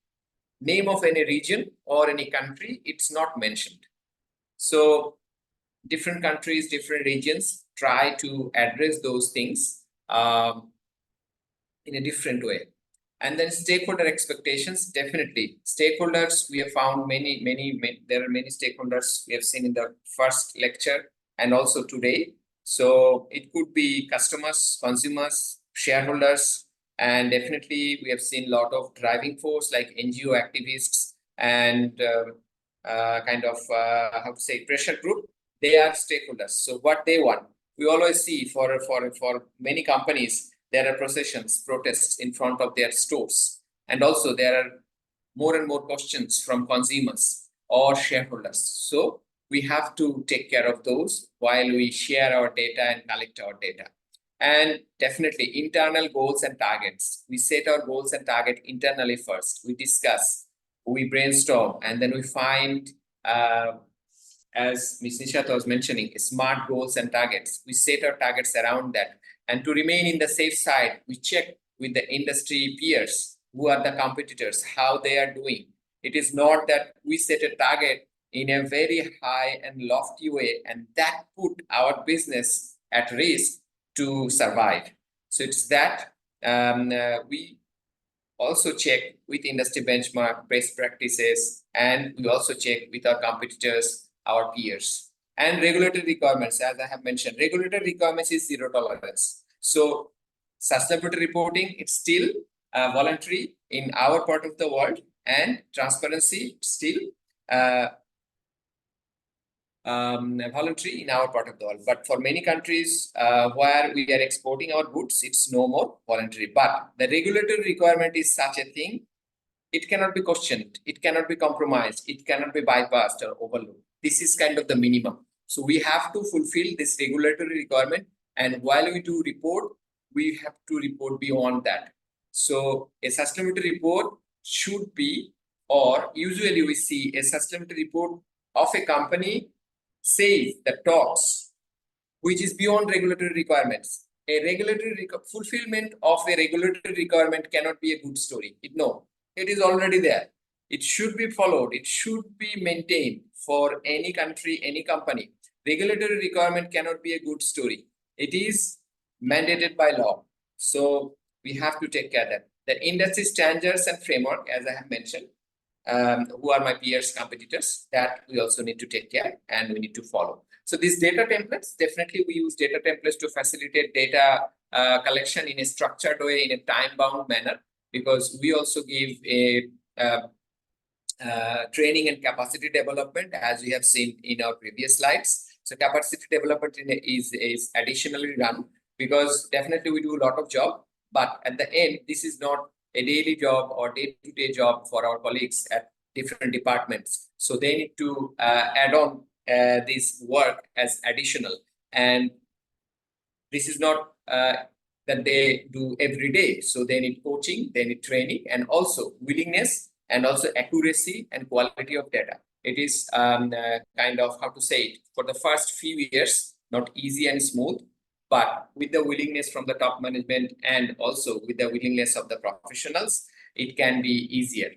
name of any region or any country, it's not mentioned. So different countries, different regions try to address those things in a different way. And then stakeholder expectations, definitely. Stakeholders, we have found many, there are many stakeholders we have seen in the first lecture and also today. So it could be customers, consumers, shareholders, and definitely we have seen a lot of driving force like NGO activists and kind of, how to say, pressure group. They are stakeholders. So what they want, we always see for many companies, there are processions, protests in front of their stores. And also there are more and more questions from consumers or shareholders. So we have to take care of those while we share our data and collect our data. And definitely internal goals and targets. We set our goals and target internally first. We discuss, we brainstorm, and then we find, as Ms. Nishata was mentioning, smart goals and targets. We set our targets around that. And to remain in the safe side, we check with the industry peers, who are the competitors, how they are doing. It is not that we set a target in a very high and lofty way, and that put our business at risk to survive. So it's that we also check with industry benchmark, best practices, and we also check with our competitors, our peers. And regulatory requirements, as I have mentioned, regulatory requirements is zero tolerance. So sustainability reporting, it's still voluntary in our part of the world, and transparency still voluntary in our part of the world. But for many countries where we are exporting our goods, it's no more voluntary. But the regulatory requirement is such a thing, it cannot be questioned, it cannot be compromised, it cannot be bypassed or overlooked. This is kind of the minimum. So we have to fulfill this regulatory requirement, and while we do report, we have to report beyond that. So a sustainability report should be, or usually we see a sustainability report of a company says the talks, which is beyond regulatory requirements. A regulatory fulfillment of a regulatory requirement cannot be a good story. It is already there. It should be followed. It should be maintained for any country, any company. Regulatory requirement cannot be a good story. It is mandated by law. So we have to take care of that. The industry standards and framework, as I have mentioned, who are my peers, competitors, that we also need to take care and we need to follow. So these data templates, definitely we use data templates to facilitate data collection in a structured way, in a time-bound manner, because we also give a training and capacity development, as we have seen in our previous slides. So capacity development is additionally run, because definitely we do a lot of job, but at the end, this is not a daily job or day-to-day job for our colleagues at different departments. So they need to add on this work as additional, and this is not that they do every day. So they need coaching, they need training, and also willingness, and also accuracy and quality of data. It is kind of, how to say it, for the first few years, not easy and smooth, but with the willingness from the top management and also with the willingness of the professionals, it can be easier.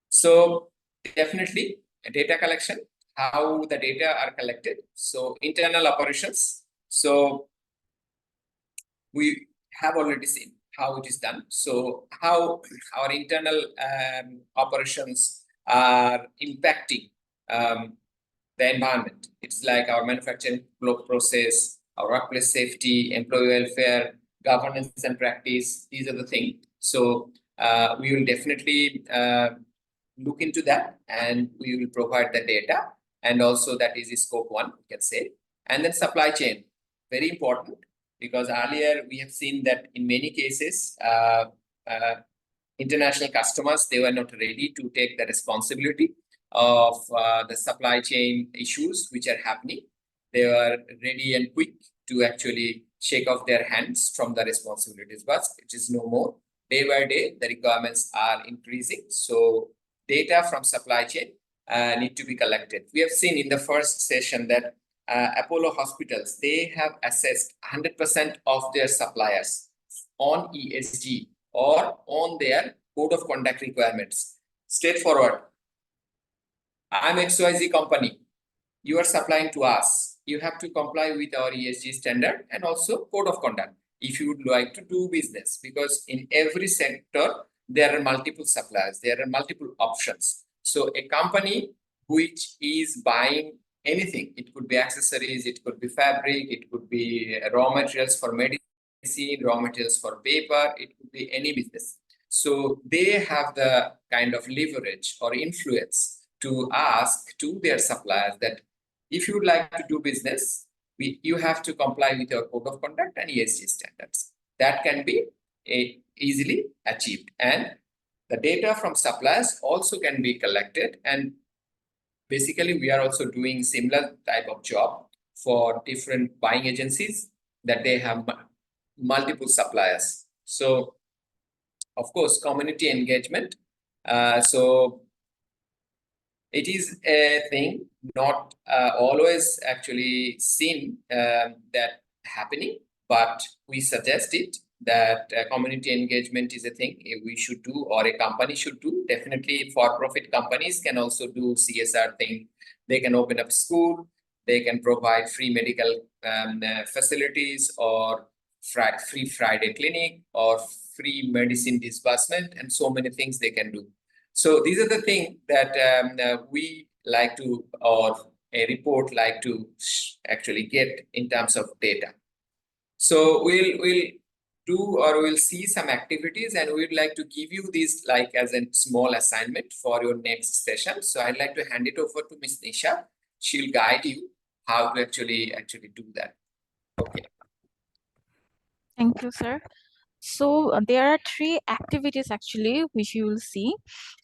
So definitely data collection, how the data are collected. So internal operations. So we have already seen how it is done. So how our internal operations are impacting the environment. It's like our manufacturing flow process, our workplace safety, employee welfare, governance and practice. These are the things. So we will definitely look into that, and we will provide the data. And also that is scope 1, we can say. And then supply chain, very important, because earlier we have seen that in many cases, international customers, they were not ready to take the responsibility of the supply chain issues which are happening. They were ready and quick to actually shake off their hands from the responsibilities, but it is no more. Day by day, the requirements are increasing. So data from supply chain need to be collected. We have seen in the first session that Apollo hospitals, they have assessed 100% of their suppliers on ESG or on their code of conduct requirements. Straightforward. I'm XYZ company. You are supplying to us. You have to comply with our ESG standard and also code of conduct if you would like to do business, because in every sector, there are multiple suppliers, there are multiple options. So a company which is buying anything, it could be accessories, it could be fabric, it could be raw materials for medicine, raw materials for paper, it could be any business. So they have the kind of leverage or influence to ask to their suppliers that if you would like to do business, you have to comply with your code of conduct and ESG standards. That can be easily achieved. And the data from suppliers also can be collected, and basically, we are also doing similar type of job for different buying agencies that they have multiple suppliers. So, of course, community engagement. So it is a thing not always actually seen that happening, but we suggest it that community engagement is a thing we should do, or a company should do. Definitely for-profit companies can also do CSR thing. They can open up school, they can provide free medical facilities, or free Friday clinic, or free medicine disbursement, and so many things they can do. So these are the things that we like to, or a report like to actually get in terms of data. So we'll do, or we'll see some activities, and we'd like to give you this like as a small assignment for your next session. So I'd like to hand it over to Ms. Nisha. She'll guide you how to actually do that. Okay.
Thank you, sir. So there are 3 activities actually which you will see,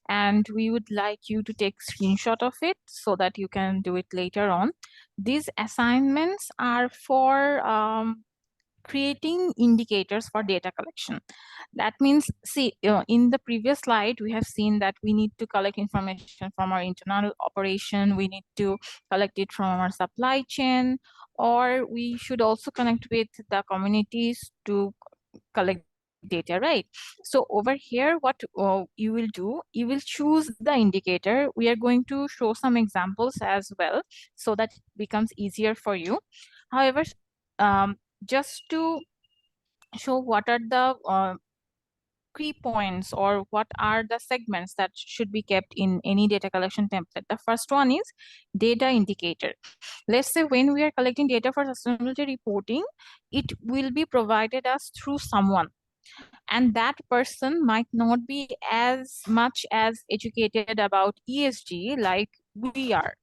and we would like you to take screenshot of it so that you can do it later on. These assignments are for creating indicators for data collection. That means, see, in the previous slide, we have seen that we need to collect information from our internal operation, we need to collect it from our supply chain, or we should also connect with the communities to collect data, right? So over here, what you will do, you will choose the indicator. We are going to show some examples as well so that it becomes easier for you. However, just to show what are the key points or what are the segments that should be kept in any data collection template. The first one is data indicator. Let's say when we are collecting data for sustainability reporting, it will be provided us through someone, and that person might not be as much as educated about ESG like we are.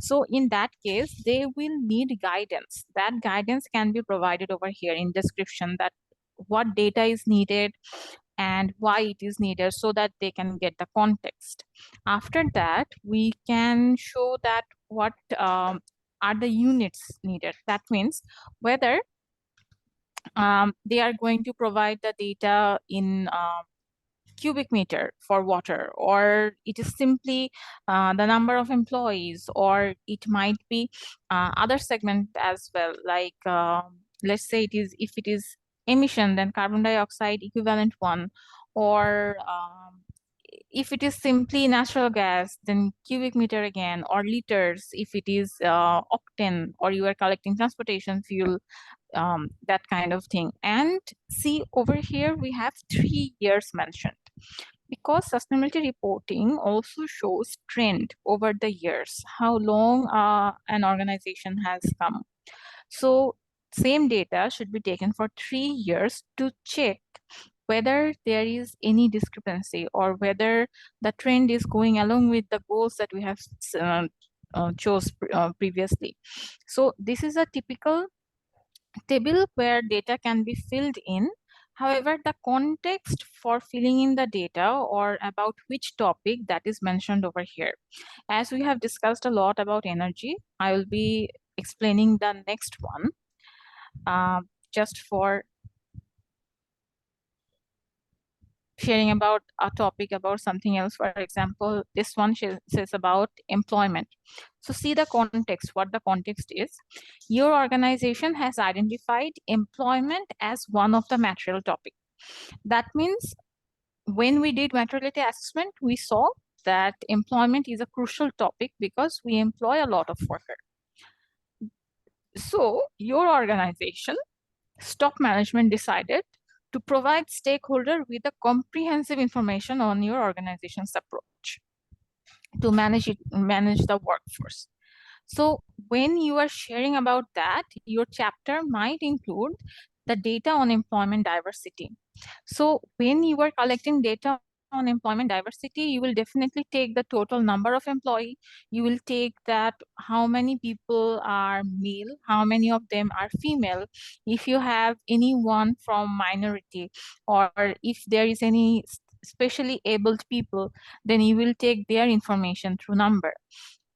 So in that case, they will need guidance. That guidance can be provided over here in description, that what data is needed and why it is needed, so that they can get the context. After that, we can show that what are the units needed. That means whether they are going to provide the data in cubic meter for water, or it is simply the number of employees, or it might be other segment as well, like let's say if it is emission, then carbon dioxide equivalent one, or if it is simply natural gas, then cubic meter again, or liters if it is octane, or you are collecting transportation fuel, that kind of thing. And see over here, we have 3 years mentioned, because sustainability reporting also shows trend over the years, how long an organization has come. So same data should be taken for 3 years to check whether there is any discrepancy or whether the trend is going along with the goals that we have chose previously. So this is a typical table where data can be filled in. However, the context for filling in the data or about which topic, that is mentioned over here. As we have discussed a lot about energy, I will be explaining the next one just for sharing about a topic about something else. For example, this one says about employment. So see the context, what the context is. Your organization has identified employment as one of the material topic. That means when we did materiality assessment, we saw that employment is a crucial topic because we employ a lot of workers. So your organization, top management, decided to provide stakeholder with a comprehensive information on your organization's approach to manage the workforce. So when you are sharing about that, your chapter might include the data on employment diversity. So when you are collecting data on employment diversity, you will definitely take the total number of employee. You will take that how many people are male, how many of them are female, if you have anyone from minority, or if there is any specially abled people, then you will take their information through number.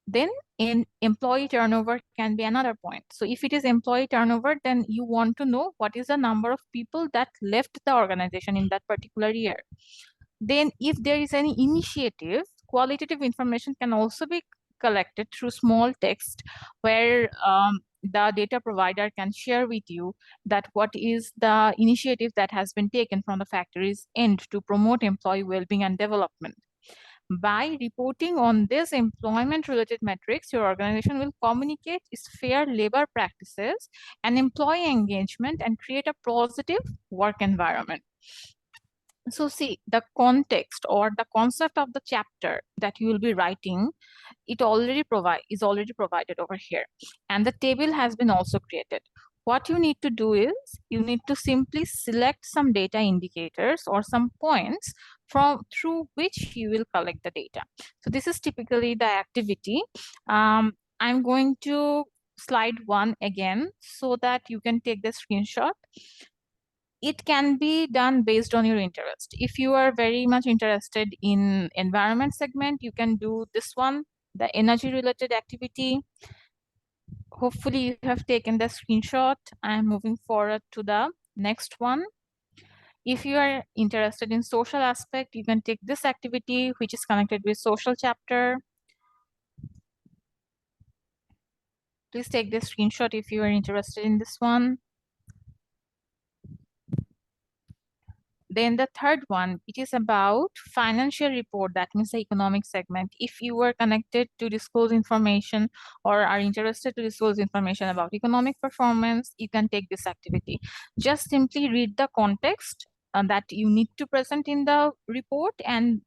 Then in employee turnover can be another point. So if it is employee turnover, then you want to know what is the number of people that left the organization in that particular year. Then if there is any initiative, qualitative information can also be collected through small text, where the data provider can share with you that what is the initiative that has been taken from the factory's end to promote employee well-being and development. By reporting on this employment-related metrics, your organization will communicate its fair labor practices and employee engagement and create a positive work environment. So see, the context or the concept of the chapter that you will be writing, is already provided over here. And the table has been also created. What you need to do is you need to simply select some data indicators or some points through which you will collect the data. So this is typically the activity. I'm going to slide 1 again so that you can take the screenshot. It can be done based on your interest. If you are very much interested in environment segment, you can do this one, the energy related activity. Hopefully you have taken the screenshot. I'm moving forward to the next one. If you are interested in social aspect, you can take this activity, which is connected with social chapter. Please take this screenshot if you are interested in this one. Then the third one, it is about financial report. That means the economic segment. If you are connected to disclose information or are interested to disclose information about economic performance, you can take this activity. Just simply read the context that you need to present in the report, and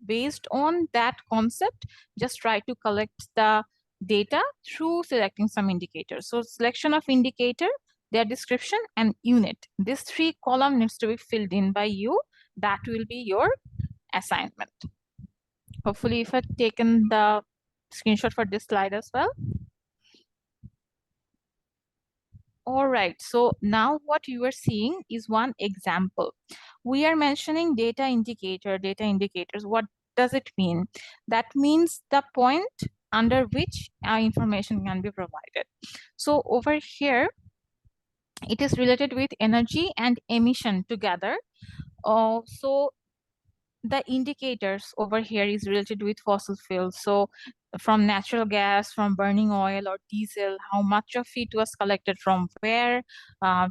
based on that concept, just try to collect the data through selecting some indicators. So selection of indicator, their description, and unit. This 3 column needs to be filled in by you. That will be your assignment. Hopefully, if I've taken the screenshot for this slide as well. All right, so now what you are seeing is one example. We are mentioning data indicators. What does it mean? That means the point under which information can be provided. So over here, it is related with energy and emission together. So the indicators over here is related with fossil fuels. So from natural gas, from burning oil or diesel, how much of it was collected from where,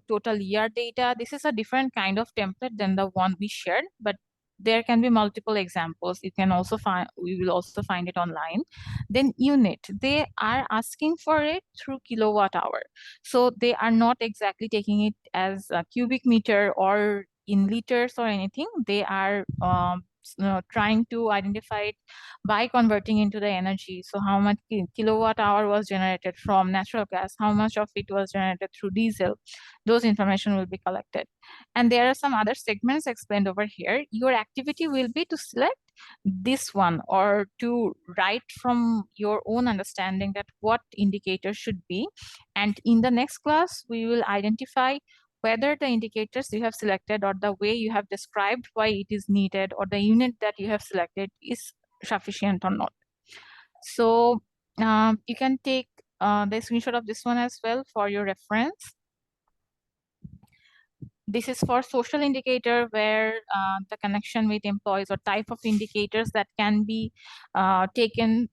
total year data. This is a different kind of template than the one we shared, but there can be multiple examples. You can also find, we will also find it online. Then unit, they are asking for it through kilowatt hour. So they are not exactly taking it as a cubic meter or in liters or anything. They are trying to identify it by converting into the energy. So how much kilowatt hour was generated from natural gas, how much of it was generated through diesel. Those information will be collected. And there are some other segments explained over here. Your activity will be to select this one, or to write from your own understanding that what indicator should be. And in the next class, we will identify whether the indicators you have selected or the way you have described why it is needed, or the unit that you have selected is sufficient or not. So you can take the screenshot of this one as well for your reference. This is for social indicator, where the connection with employees or type of indicators that can be taken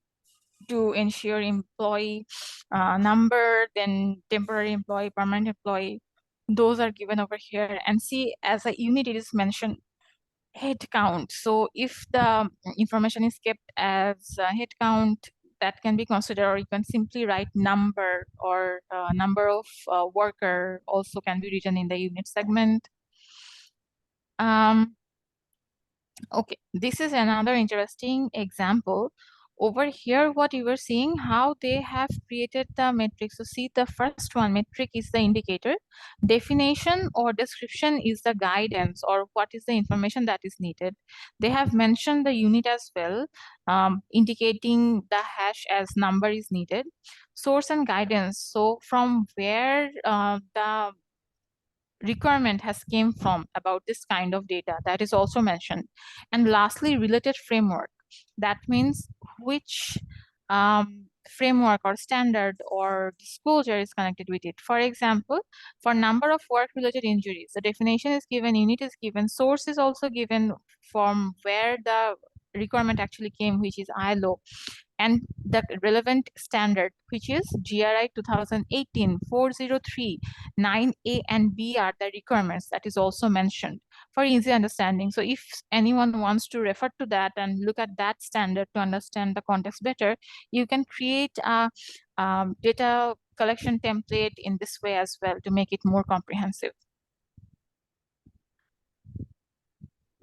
to ensure employee number, then temporary employee, permanent employee. Those are given over here. And see, as a unit, it is mentioned head count. So if the information is kept as head count, that can be considered, or you can simply write number, or number of worker also can be written in the unit segment. Okay, this is another interesting example. Over here, what you were seeing, how they have created the metric. So see, the first one, metric is the indicator. Definition or description is the guidance, or what is the information that is needed. They have mentioned the unit as well, indicating the hash as number is needed. Source and guidance. So from where the requirement has came from about this kind of data, that is also mentioned. And lastly, related framework. That means which framework or standard or disclosure is connected with it. For example, for number of work-related injuries, the definition is given, unit is given, source is also given from where the requirement actually came, which is ILO, and the relevant standard, which is GRI 2018 403 9A and B are the requirements that is also mentioned for easy understanding. So if anyone wants to refer to that and look at that standard to understand the context better, you can create a data collection template in this way as well to make it more comprehensive.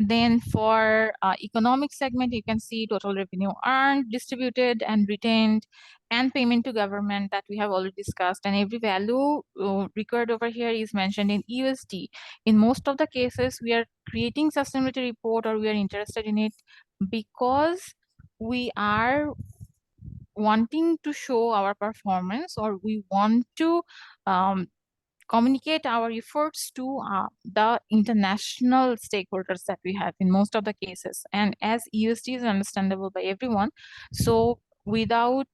Then for economic segment, you can see total revenue earned, distributed, and retained, and payment to government that we have already discussed. And every value required over here is mentioned in USD. In most of the cases, we are creating sustainability report, or we are interested in it because we are wanting to show our performance, or we want to communicate our efforts to the international stakeholders that we have in most of the cases. And as USD is understandable by everyone, so without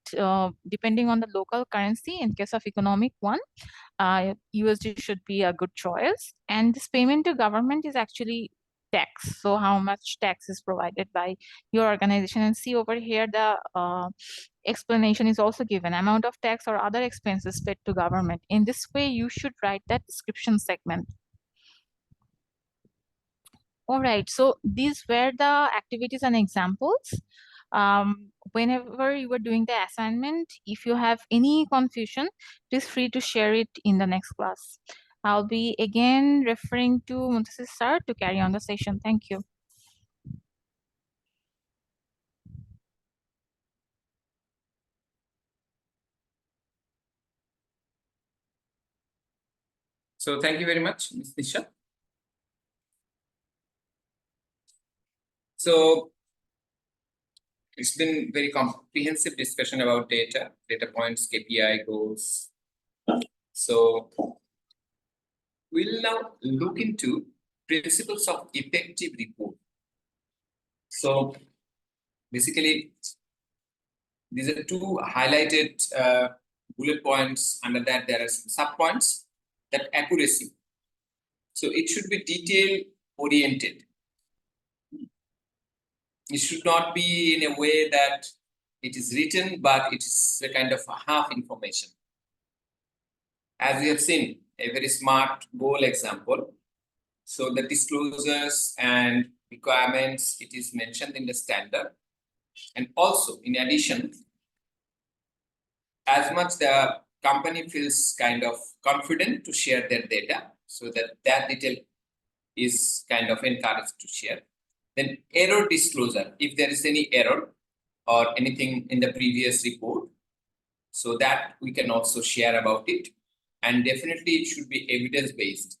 depending on the local currency, in case of economic one, USD should be a good choice. And this payment to government is actually tax. So how much tax is provided by your organization. And see over here, the explanation is also given, amount of tax or other expenses paid to government. In this way, you should write that description segment. All right, so these were the activities and examples. Whenever you are doing the assignment, if you have any confusion, please free to share it in the next class. I'll be again referring to Muntasir sir to carry on the session. Thank you.
So thank you very much, Ms. Nisha. So it's been very comprehensive discussion about data points, KPI goals. So we'll now look into principles of effective report. So basically, these are two highlighted bullet points. Under that, there are some sub points. That accuracy. So it should be detail oriented. It should not be in a way that it is written, but it is a kind of a half information. As we have seen, a very smart goal example. So the disclosures and requirements, it is mentioned in the standard. And also, in addition, as much the company feels kind of confident to share their data, so that detail is kind of encouraged to share. Then error disclosure, if there is any error or anything in the previous report, so that we can also share about it. And definitely it should be evidence-based.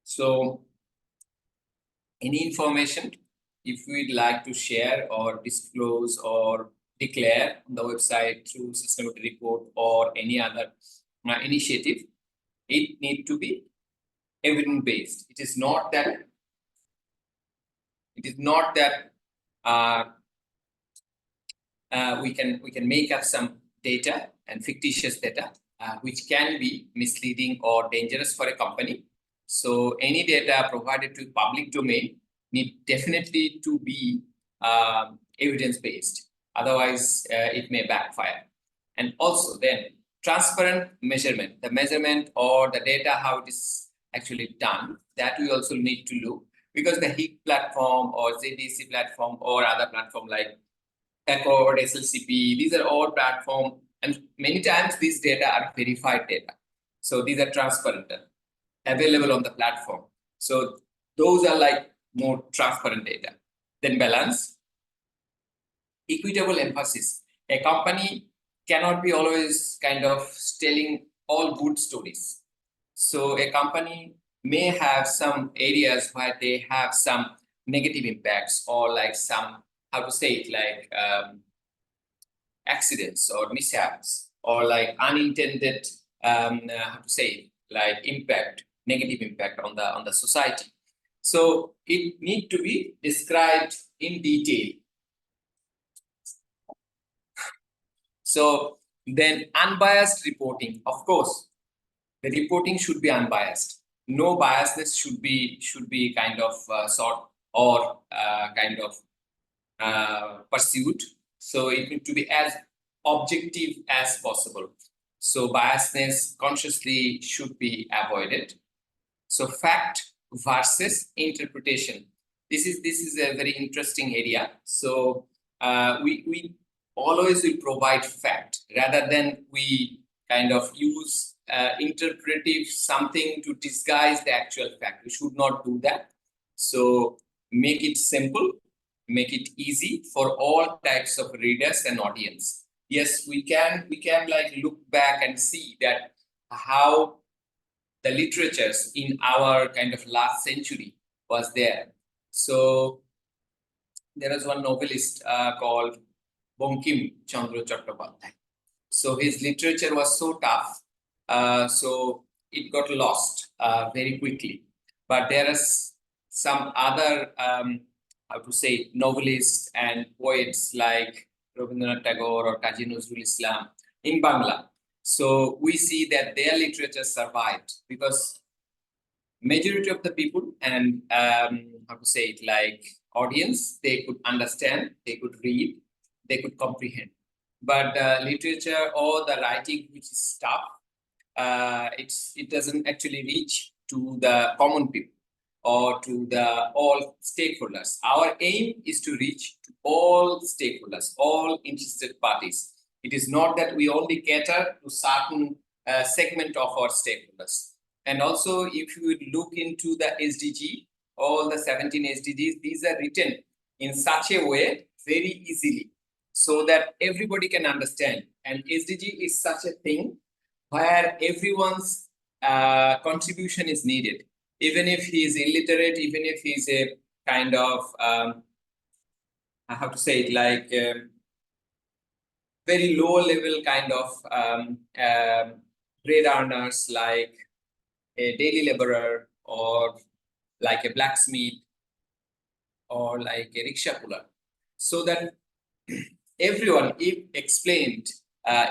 So any information, if we'd like to share or disclose or declare on the website through sustainability report or any other initiative, it need to be evidence-based. It is not that we can make up some data and fictitious data which can be misleading or dangerous for a company. So any data provided to public domain need definitely to be evidence-based. Otherwise, it may backfire. And also then transparent measurement, the measurement or the data, how it is actually done, that we also need to look, because the HIC platform or ZDC platform or other platform like Accord, SLCP, these are all platform, and many times these data are verified data. So these are transparent, available on the platform. So those are like more transparent data. Then balance, equitable emphasis. A company cannot be always kind of telling all good stories. So a company may have some areas where they have some negative impacts or like some, how to say it, like accidents or mishaps or like unintended, how to say it, like impact, negative impact on the society. So it need to be described in detail. So then unbiased reporting, of course, the reporting should be unbiased. No biasness should be kind of sought or kind of pursued. So it needs to be as objective as possible. So biasness consciously should be avoided. So fact versus interpretation. This is a very interesting area. So we always will provide fact rather than we kind of use interpretive something to disguise the actual fact. We should not do that. So make it simple, make it easy for all types of readers and audience. Yes, we can like look back and see that how the literatures in our kind of last century was there. So there was one novelist called Bankim Chandra Chattopadhyay. So his literature was so tough, so it got lost very quickly. But there is some other, how to say, novelists and poets like Rabindranath Tagore or Kazi Nazrul Islam in Bangla. So we see that their literature survived because majority of the people and how to say it, like audience, they could understand, they could read, they could comprehend. But literature or the writing which is tough, it doesn't actually reach to the common people or to the all stakeholders. Our aim is to reach to all stakeholders, all interested parties. It is not that we only cater to certain segment of our stakeholders. And also, if you would look into the SDG, all the 17 SDGs, these are written in such a way very easily so that everybody can understand. And SDG is such a thing where everyone's contribution is needed. Even if he is illiterate, even if he's a kind of, I have to say it like, very low level kind of grade earners, like a daily laborer or like a blacksmith or like a rickshaw puller, so that everyone, if explained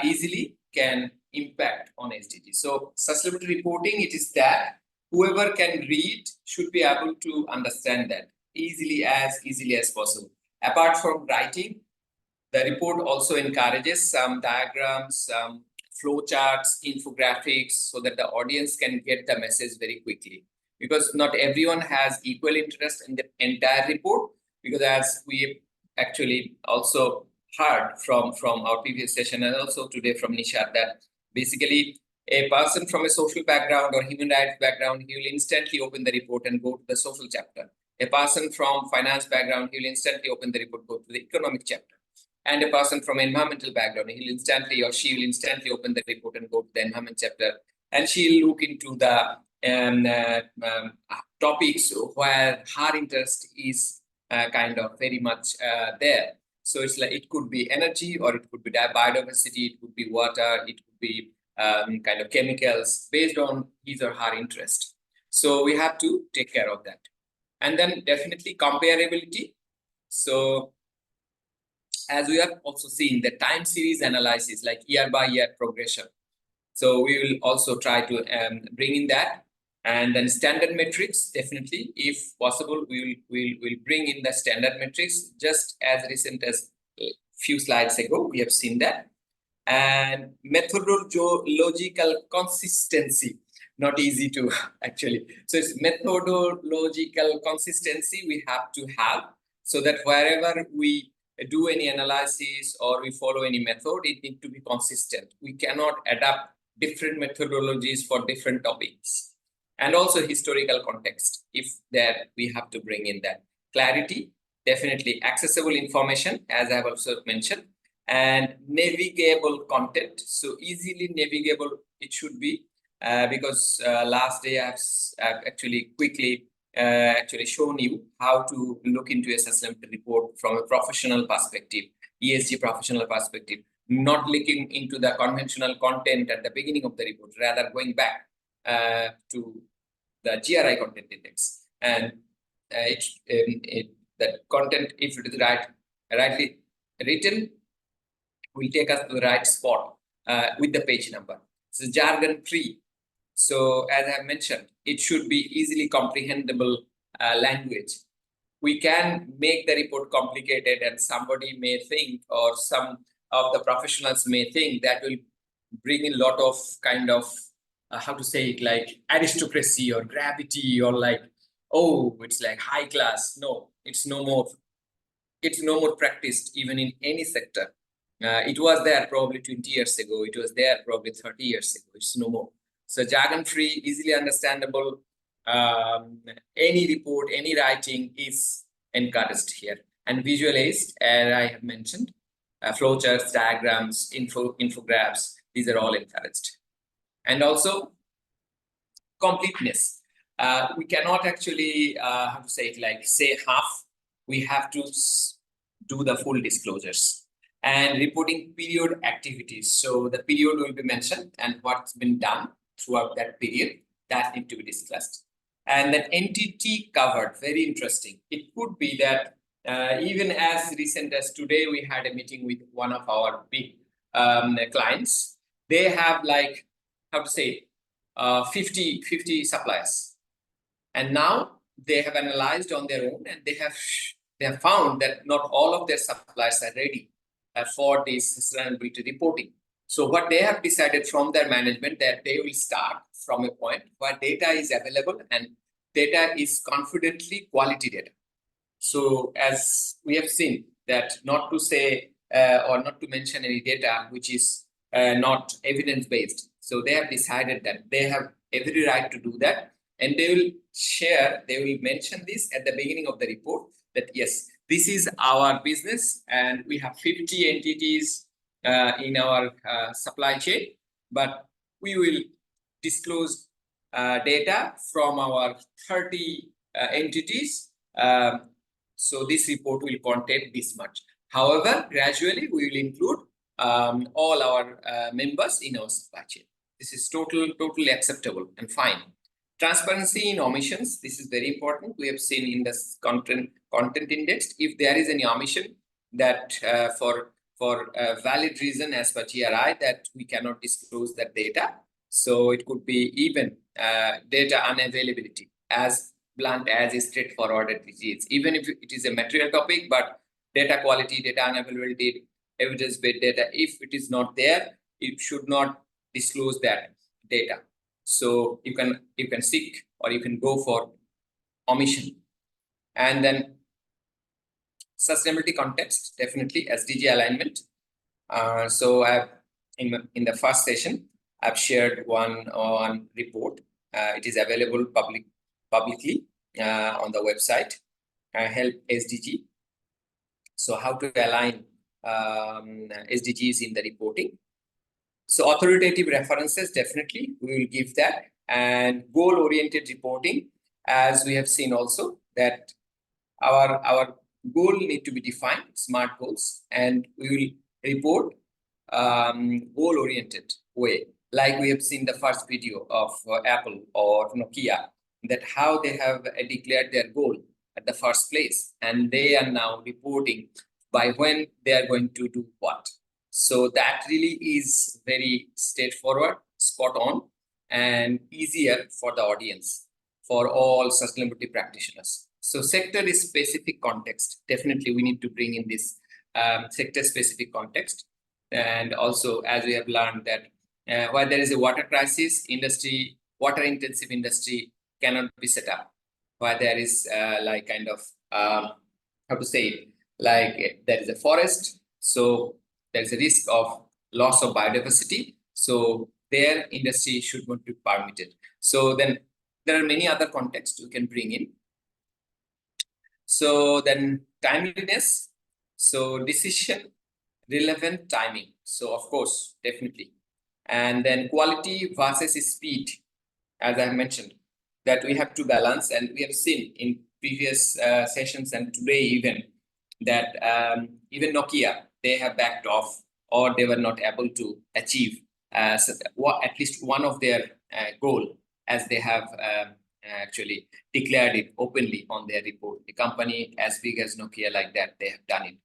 easily, can impact on SDG. So sustainability reporting, it is that whoever can read should be able to understand that easily as possible. Apart from writing, the report also encourages some diagrams, some flow charts, infographics, so that the audience can get the message very quickly. Because not everyone has equal interest in the entire report, because as we actually also heard from our previous session and also today from Nishad, that basically a person from a social background or human rights background, he will instantly open the report and go to the social chapter. A person from finance background, he will instantly open the report, go to the economic chapter. And a person from environmental background, he'll instantly or she will instantly open the report and go to the environment chapter. And she'll look into the topics where her interest is kind of very much there. So it's like, it could be energy, or it could be biodiversity, it could be water, it could be kind of chemicals, based on his or her interest. So we have to take care of that. And then definitely comparability. So as we have also seen, the time series analysis, like year by year progression. So we will also try to bring in that. And then standard metrics, definitely, if possible, we'll bring in the standard metrics. Just as recent as a few slides ago, we have seen that. And methodological consistency, not easy to actually. So it's methodological consistency we have to have, so that wherever we do any analysis or we follow any method, it needs to be consistent. We cannot adapt different methodologies for different topics. And also historical context, if there we have to bring in that. Clarity, definitely accessible information, as I have also mentioned, and navigable content. So easily navigable it should be, because last day I've actually quickly actually shown you how to look into a sustainability report from a professional perspective, ESG professional perspective, not looking into the conventional content at the beginning of the report, rather going back to the GRI content index. And that content, if it is rightly written, will take us to the right spot with the page number. So jargon free. So as I have mentioned, it should be easily comprehensible language. We can make the report complicated, and somebody may think, or some of the professionals may think, that will bring in a lot of kind of, how to say it, like aristocracy or gravity, or like, oh, it's like high class. No, it's no more. It's no more practiced even in any sector. It was there probably 20 years ago. It was there probably 30 years ago. It's no more. So jargon-free, easily understandable, any report, any writing is encouraged here. And visualized, as I have mentioned, flowcharts, diagrams, infographics, these are all encouraged. And also completeness. We cannot actually, how to say it, like say half. We have to do the full disclosures. And reporting period activities. So the period will be mentioned and what's been done throughout that period, that need to be discussed. And that entity covered, very interesting. It could be that even as recent as today, we had a meeting with one of our big clients. They have like, how to say, 50 suppliers. And now they have analyzed on their own, and they have found that not all of their suppliers are ready for this sustainability reporting. So what they have decided from their management, that they will start from a point where data is available and data is confidently quality data. So as we have seen, that not to say or not to mention any data which is not evidence-based. So they have decided that they have every right to do that. And they will mention this at the beginning of the report that yes, this is our business and we have 50 entities in our supply chain, but we will disclose data from our 30 entities. So this report will contain this much. However, gradually we will include all our members in our supply chain. This is totally acceptable and fine. Transparency in omissions, this is very important. We have seen in this content index, if there is any omission that for a valid reason as per GRI that we cannot disclose that data. So it could be even data unavailability, as blunt as a straightforward it is. Even if it is a material topic, but data quality, data unavailability, evidence-based data, if it is not there, it should not disclose that data. So you can seek or you can go for omission. And then sustainability context, definitely SDG alignment. So I have in the first session, I've shared one report. It is available publicly on the website, Help SDG. So how to align SDGs in the reporting. So authoritative references, definitely we will give that, and goal-oriented reporting, as we have seen also that our goal need to be defined, SMART goals, and we will report goal-oriented way, like we have seen the first video of Apple or Nokia, that how they have declared their goal at the first place, and they are now reporting by when they are going to do what. So that really is very straightforward, spot on, and easier for the audience, for all sustainability practitioners. So sector-specific context, definitely we need to bring in this sector-specific context. And also, as we have learned that while there is a water crisis, water-intensive industry cannot be set up. While there is like kind of, how to say it, like there is a forest, so there is a risk of loss of biodiversity. So their industry should not be permitted. So then there are many other contexts we can bring in. So then timeliness, so decision relevant timing. So of course, definitely. And then quality versus speed, as I mentioned, that we have to balance. And we have seen in previous sessions and today even that even Nokia, they have backed off, or they were not able to achieve at least one of their goal, as they have actually declared it openly on their report. The company as big as Nokia like that, they have done it.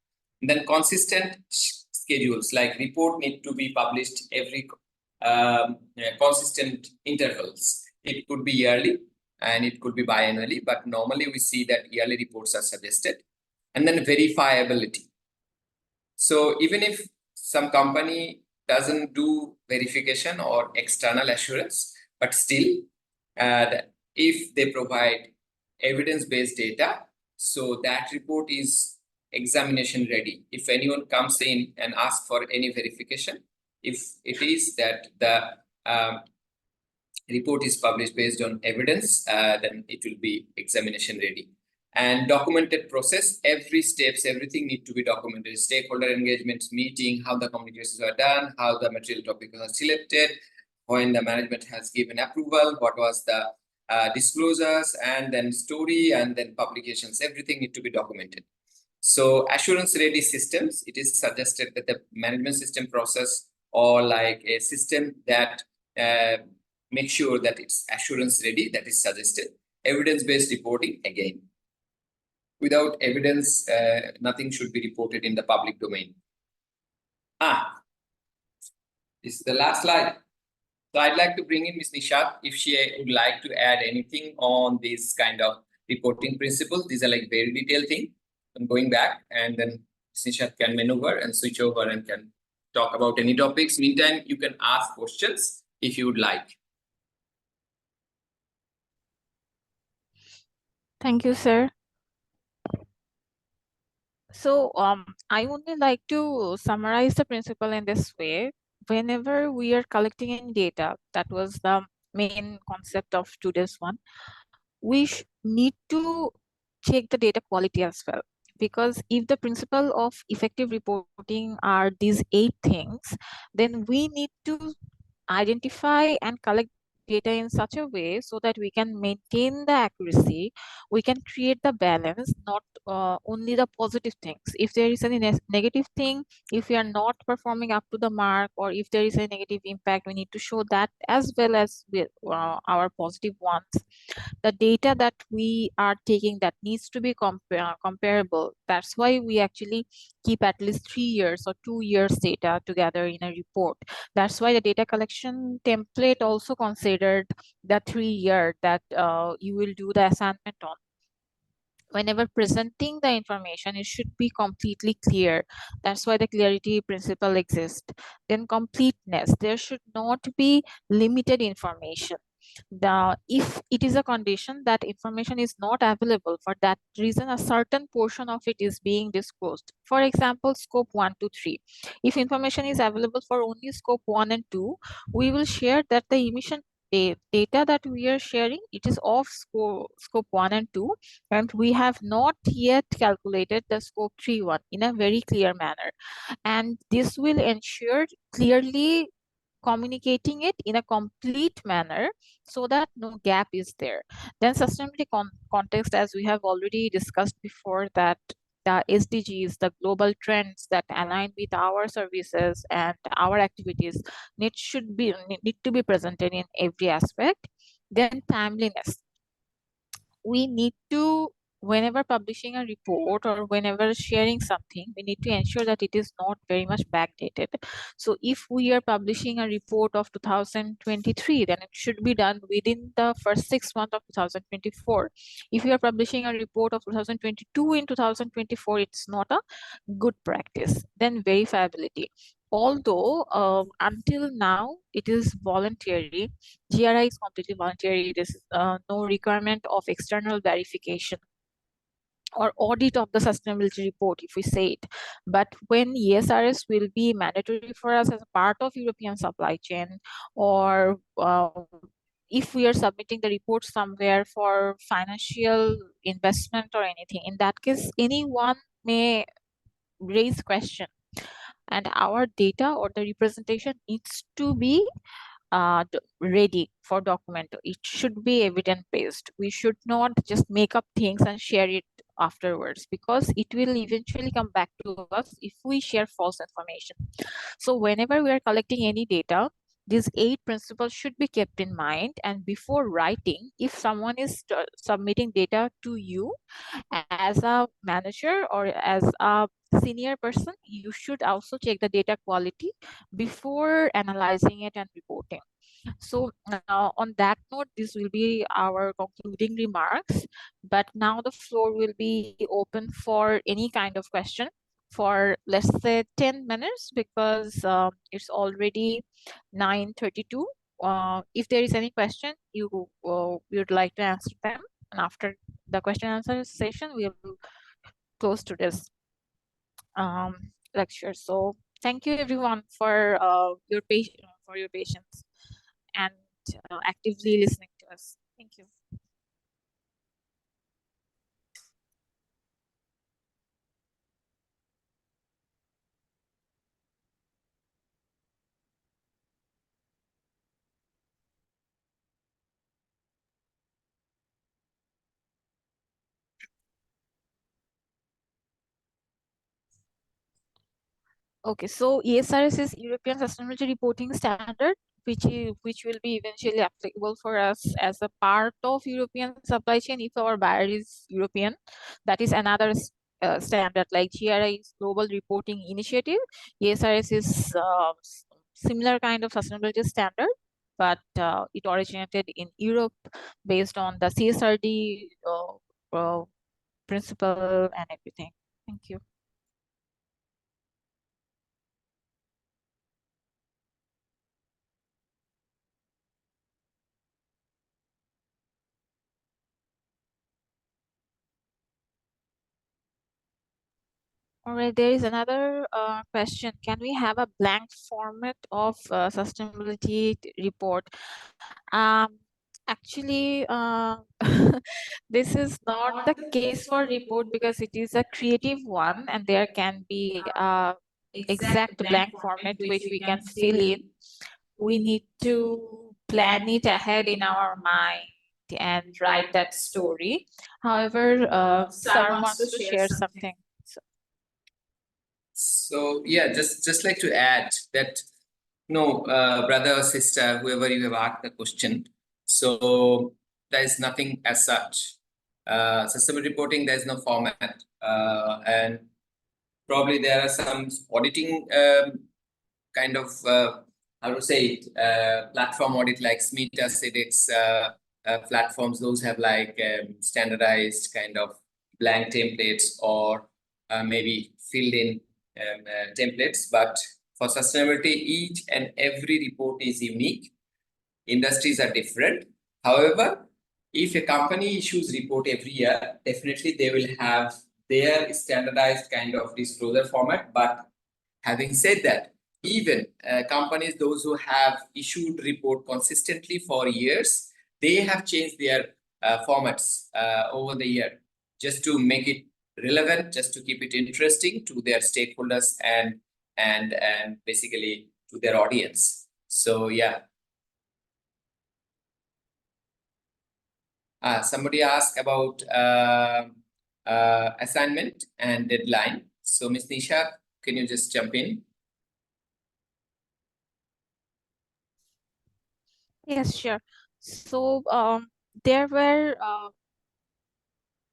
And then consistent schedules, like report need to be published every consistent intervals. It could be yearly and it could be biannually, but normally we see that yearly reports are suggested. And then verifiability. So even if some company doesn't do verification or external assurance, but still, if they provide evidence-based data, so that report is examination ready. If anyone comes in and asks for any verification, if it is that the report is published based on evidence, then it will be examination ready. And documented process, every steps, everything need to be documented. Stakeholder engagements, meeting, how the communications are done, how the material topics are selected, when the management has given approval, what was the disclosures, and then story, and then publications, everything need to be documented. So assurance ready systems, it is suggested that the management system process, or like a system that make sure that it's assurance ready, that is suggested. Evidence-based reporting, again, without evidence, nothing should be reported in the public domain. This is the last slide. So I'd like to bring in Ms. Nishat if she would like to add anything on this kind of reporting principles. These are like very detailed things. I'm going back, and then Ms. Nishat can maneuver and switch over and can talk about any topics. Meantime, you can ask questions if you would like.
Thank you, sir. So I only like to summarize the principle in this way. Whenever we are collecting any data, that was the main concept of today's one. We need to check the data quality as well, because if the principle of effective reporting are these 8 things, then we need to identify and collect data in such a way so that we can maintain the accuracy, we can create the balance, not only the positive things. If there is any negative thing, if we are not performing up to the mark, or if there is a negative impact, we need to show that as well as with our positive ones. The data that we are taking, that needs to be comparable. That's why we actually keep at least 3 years or 2 years data together in a report. That's why the data collection template also considered the 3 year that you will do the assignment on. Whenever presenting the information, it should be completely clear. That's why the clarity principle exists. Then completeness, there should not be limited information. If it is a condition that information is not available, for that reason a certain portion of it is being disclosed. For example, scope 1 to 3. If information is available for only scope 1 and 2, we will share that the emission data that we are sharing, it is of scope 1 and 2, and we have not yet calculated the scope 3 one in a very clear manner. And this will ensure clearly communicating it in a complete manner so that no gap is there. Then sustainability context, as we have already discussed before, that the SDGs, the global trends that align with our services and our activities need to be presented in every aspect. Then timeliness, we need to, whenever publishing a report or whenever sharing something, we need to ensure that it is not very much backdated. So if we are publishing a report of 2023, then it should be done within the first 6 months of 2024. If you are publishing a report of 2022 in 2024, it's not a good practice. Then verifiability, although until now it is voluntary, GRI is completely voluntary. There is no requirement of external verification or audit of the sustainability report, if we say it. But when ESRS will be mandatory for us as a part of European supply chain, or if we are submitting the report somewhere for financial investment or anything, in that case, anyone may raise question, and our data or the representation needs to be ready for document. It should be evidence based. We should not just make up things and share it afterwards, because it will eventually come back to us if we share false information. So whenever we are collecting any data, these 8 principles should be kept in mind. And before writing, if someone is submitting data to you as a manager or as a senior person, you should also check the data quality before analyzing it and reporting. So on that note, this will be our concluding remarks. But now the floor will be open for any kind of question for, let's say, 10 minutes, because it's already 9:32. If there is any question you would like to answer them, and after the question answer session, we will close to this lecture. So thank you everyone for your patience and actively listening to us. Thank you. Okay, so ESRS is European Sustainability Reporting Standard, which will be eventually applicable for us as a part of European supply chain if our buyer is European. That is another standard, like GRI is Global Reporting Initiative. ESRS is similar kind of sustainability standard, but it originated in Europe based on the CSRD principle and everything. Thank you. All right, there is another question. Can we have a blank format of sustainability report? Actually, this is not the case for report because it is a creative one and there can be a exact blank format which we can fill in. We need to plan it ahead in our mind and write that story. However, sir wants to share something.
So yeah, just like to add that no, brother or sister, whoever you have asked the question. So there is nothing as such. System reporting, there is no format, and probably there are some auditing kind of how to say it, platform audit like SMETA, CIDEX platforms. Those have like standardized kind of blank templates or maybe filled in templates. But for sustainability, each and every report is unique. Industries are different. However, if a company issues report every year, definitely they will have their standardized kind of disclosure format. But having said that, even companies, those who have issued report consistently for years, they have changed their formats over the year just to make it relevant, just to keep it interesting to their stakeholders and basically to their audience. So yeah. Somebody asked about assignment and deadline. So Ms. Nisha, can you just jump in?
Yes, sure. So there were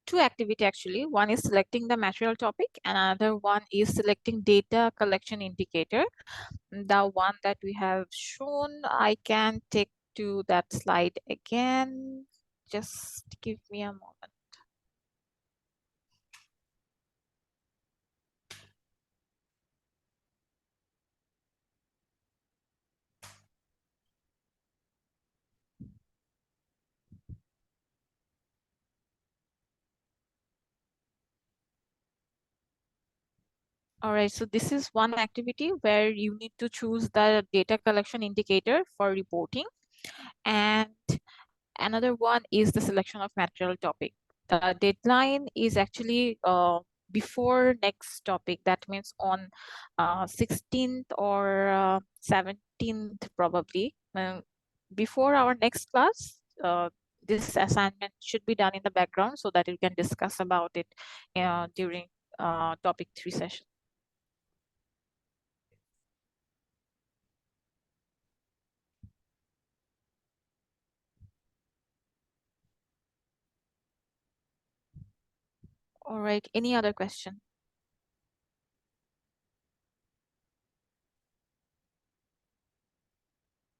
two activity actually. One is selecting the material topic and another one is selecting data collection indicator. The one that we have shown, I can take to that slide again. Just give me a moment. All right, so this is one activity where you need to choose the data collection indicator for reporting. And another one is the selection of material topic. The deadline is actually before next topic. That means on 16th or 17th probably. Before our next class, this assignment should be done in the background so that you can discuss about it during topic 3 session. All right, any other question?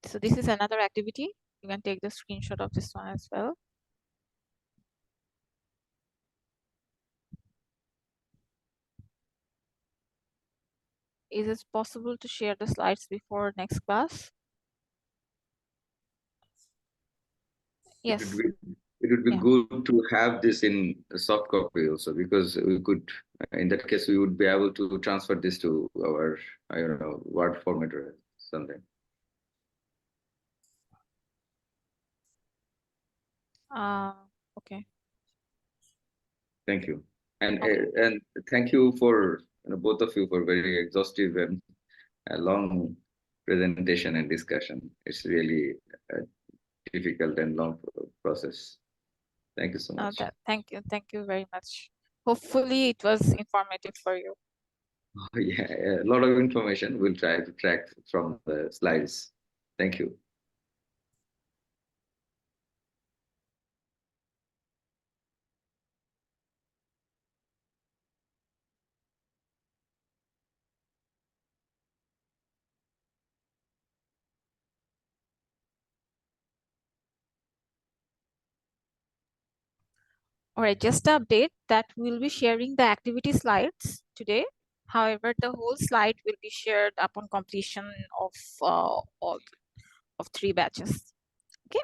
So this is another activity. You can take the screenshot of this one as well. Is it possible to share the slides before next class? Yes.
It would be
Yeah.
good to have this in a soft copy also, because we could, in that case, we would be able to transfer this to our, I don't know, Word format or something.
Okay.
Thank you. And
Okay.
and thank you for both of you for very exhaustive and long presentation and discussion. It's really a difficult and long process. Thank you so much.
Thank you very much. Hopefully it was informative for you.
Yeah, a lot of information. We'll try to track from the slides. Thank you.
All right, just to update that we'll be sharing the activity slides today. However, the whole slide will be shared upon completion of all of 3 batches. Okay.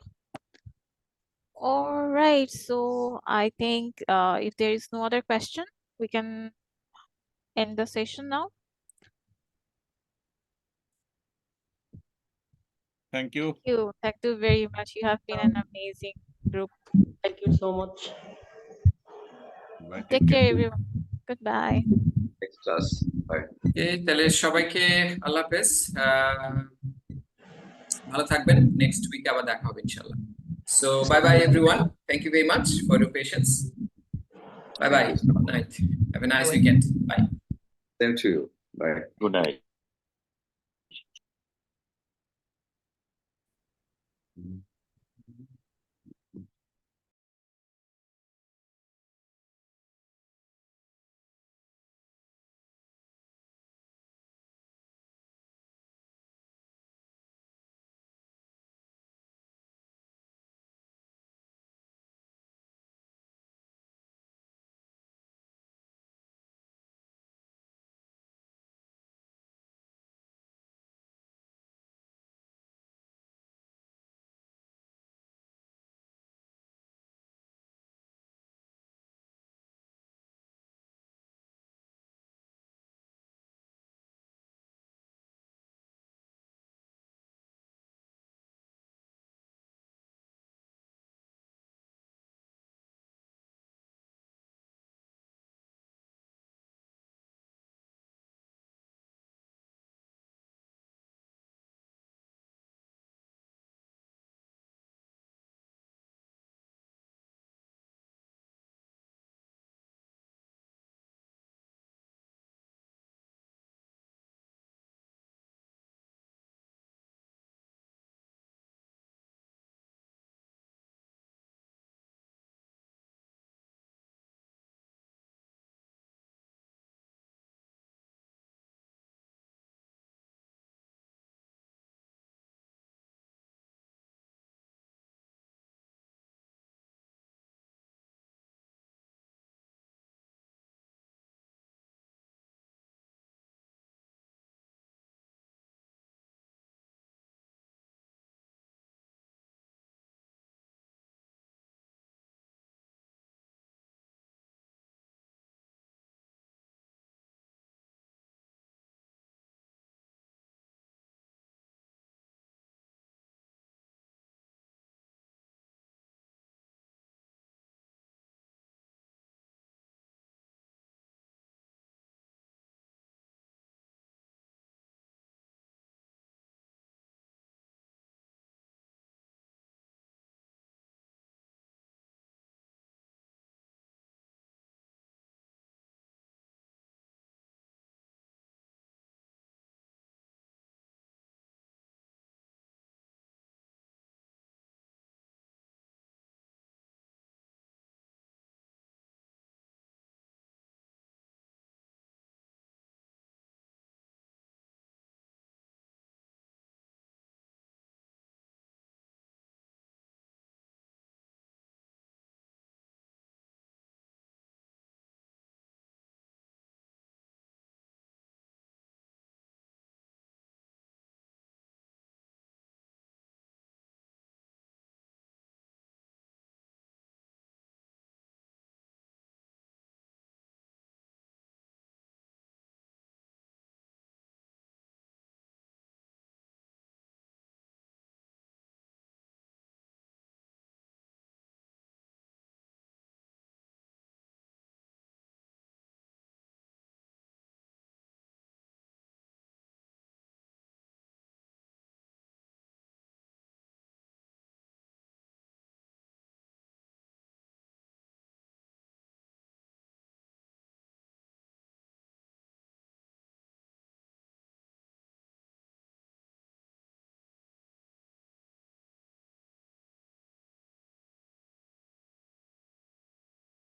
All right, so I think if there is no other question, we can end the session now.
Thank you.
Thank you very much. You have been an amazing group.
Thank you so much.
Bye.
Take care, everyone. Goodbye.
Next class. Bye.
Okay, তাহলে সবাইকে আল্লাহ হাফেজ। ভালো থাকবেন, next week আবার দেখা হবে ইনশাআল্লাহ। So bye bye everyone. Thank you very much for your patience. Bye bye. Good night. Have a nice weekend. Bye.
Same to you. Bye.
Good night.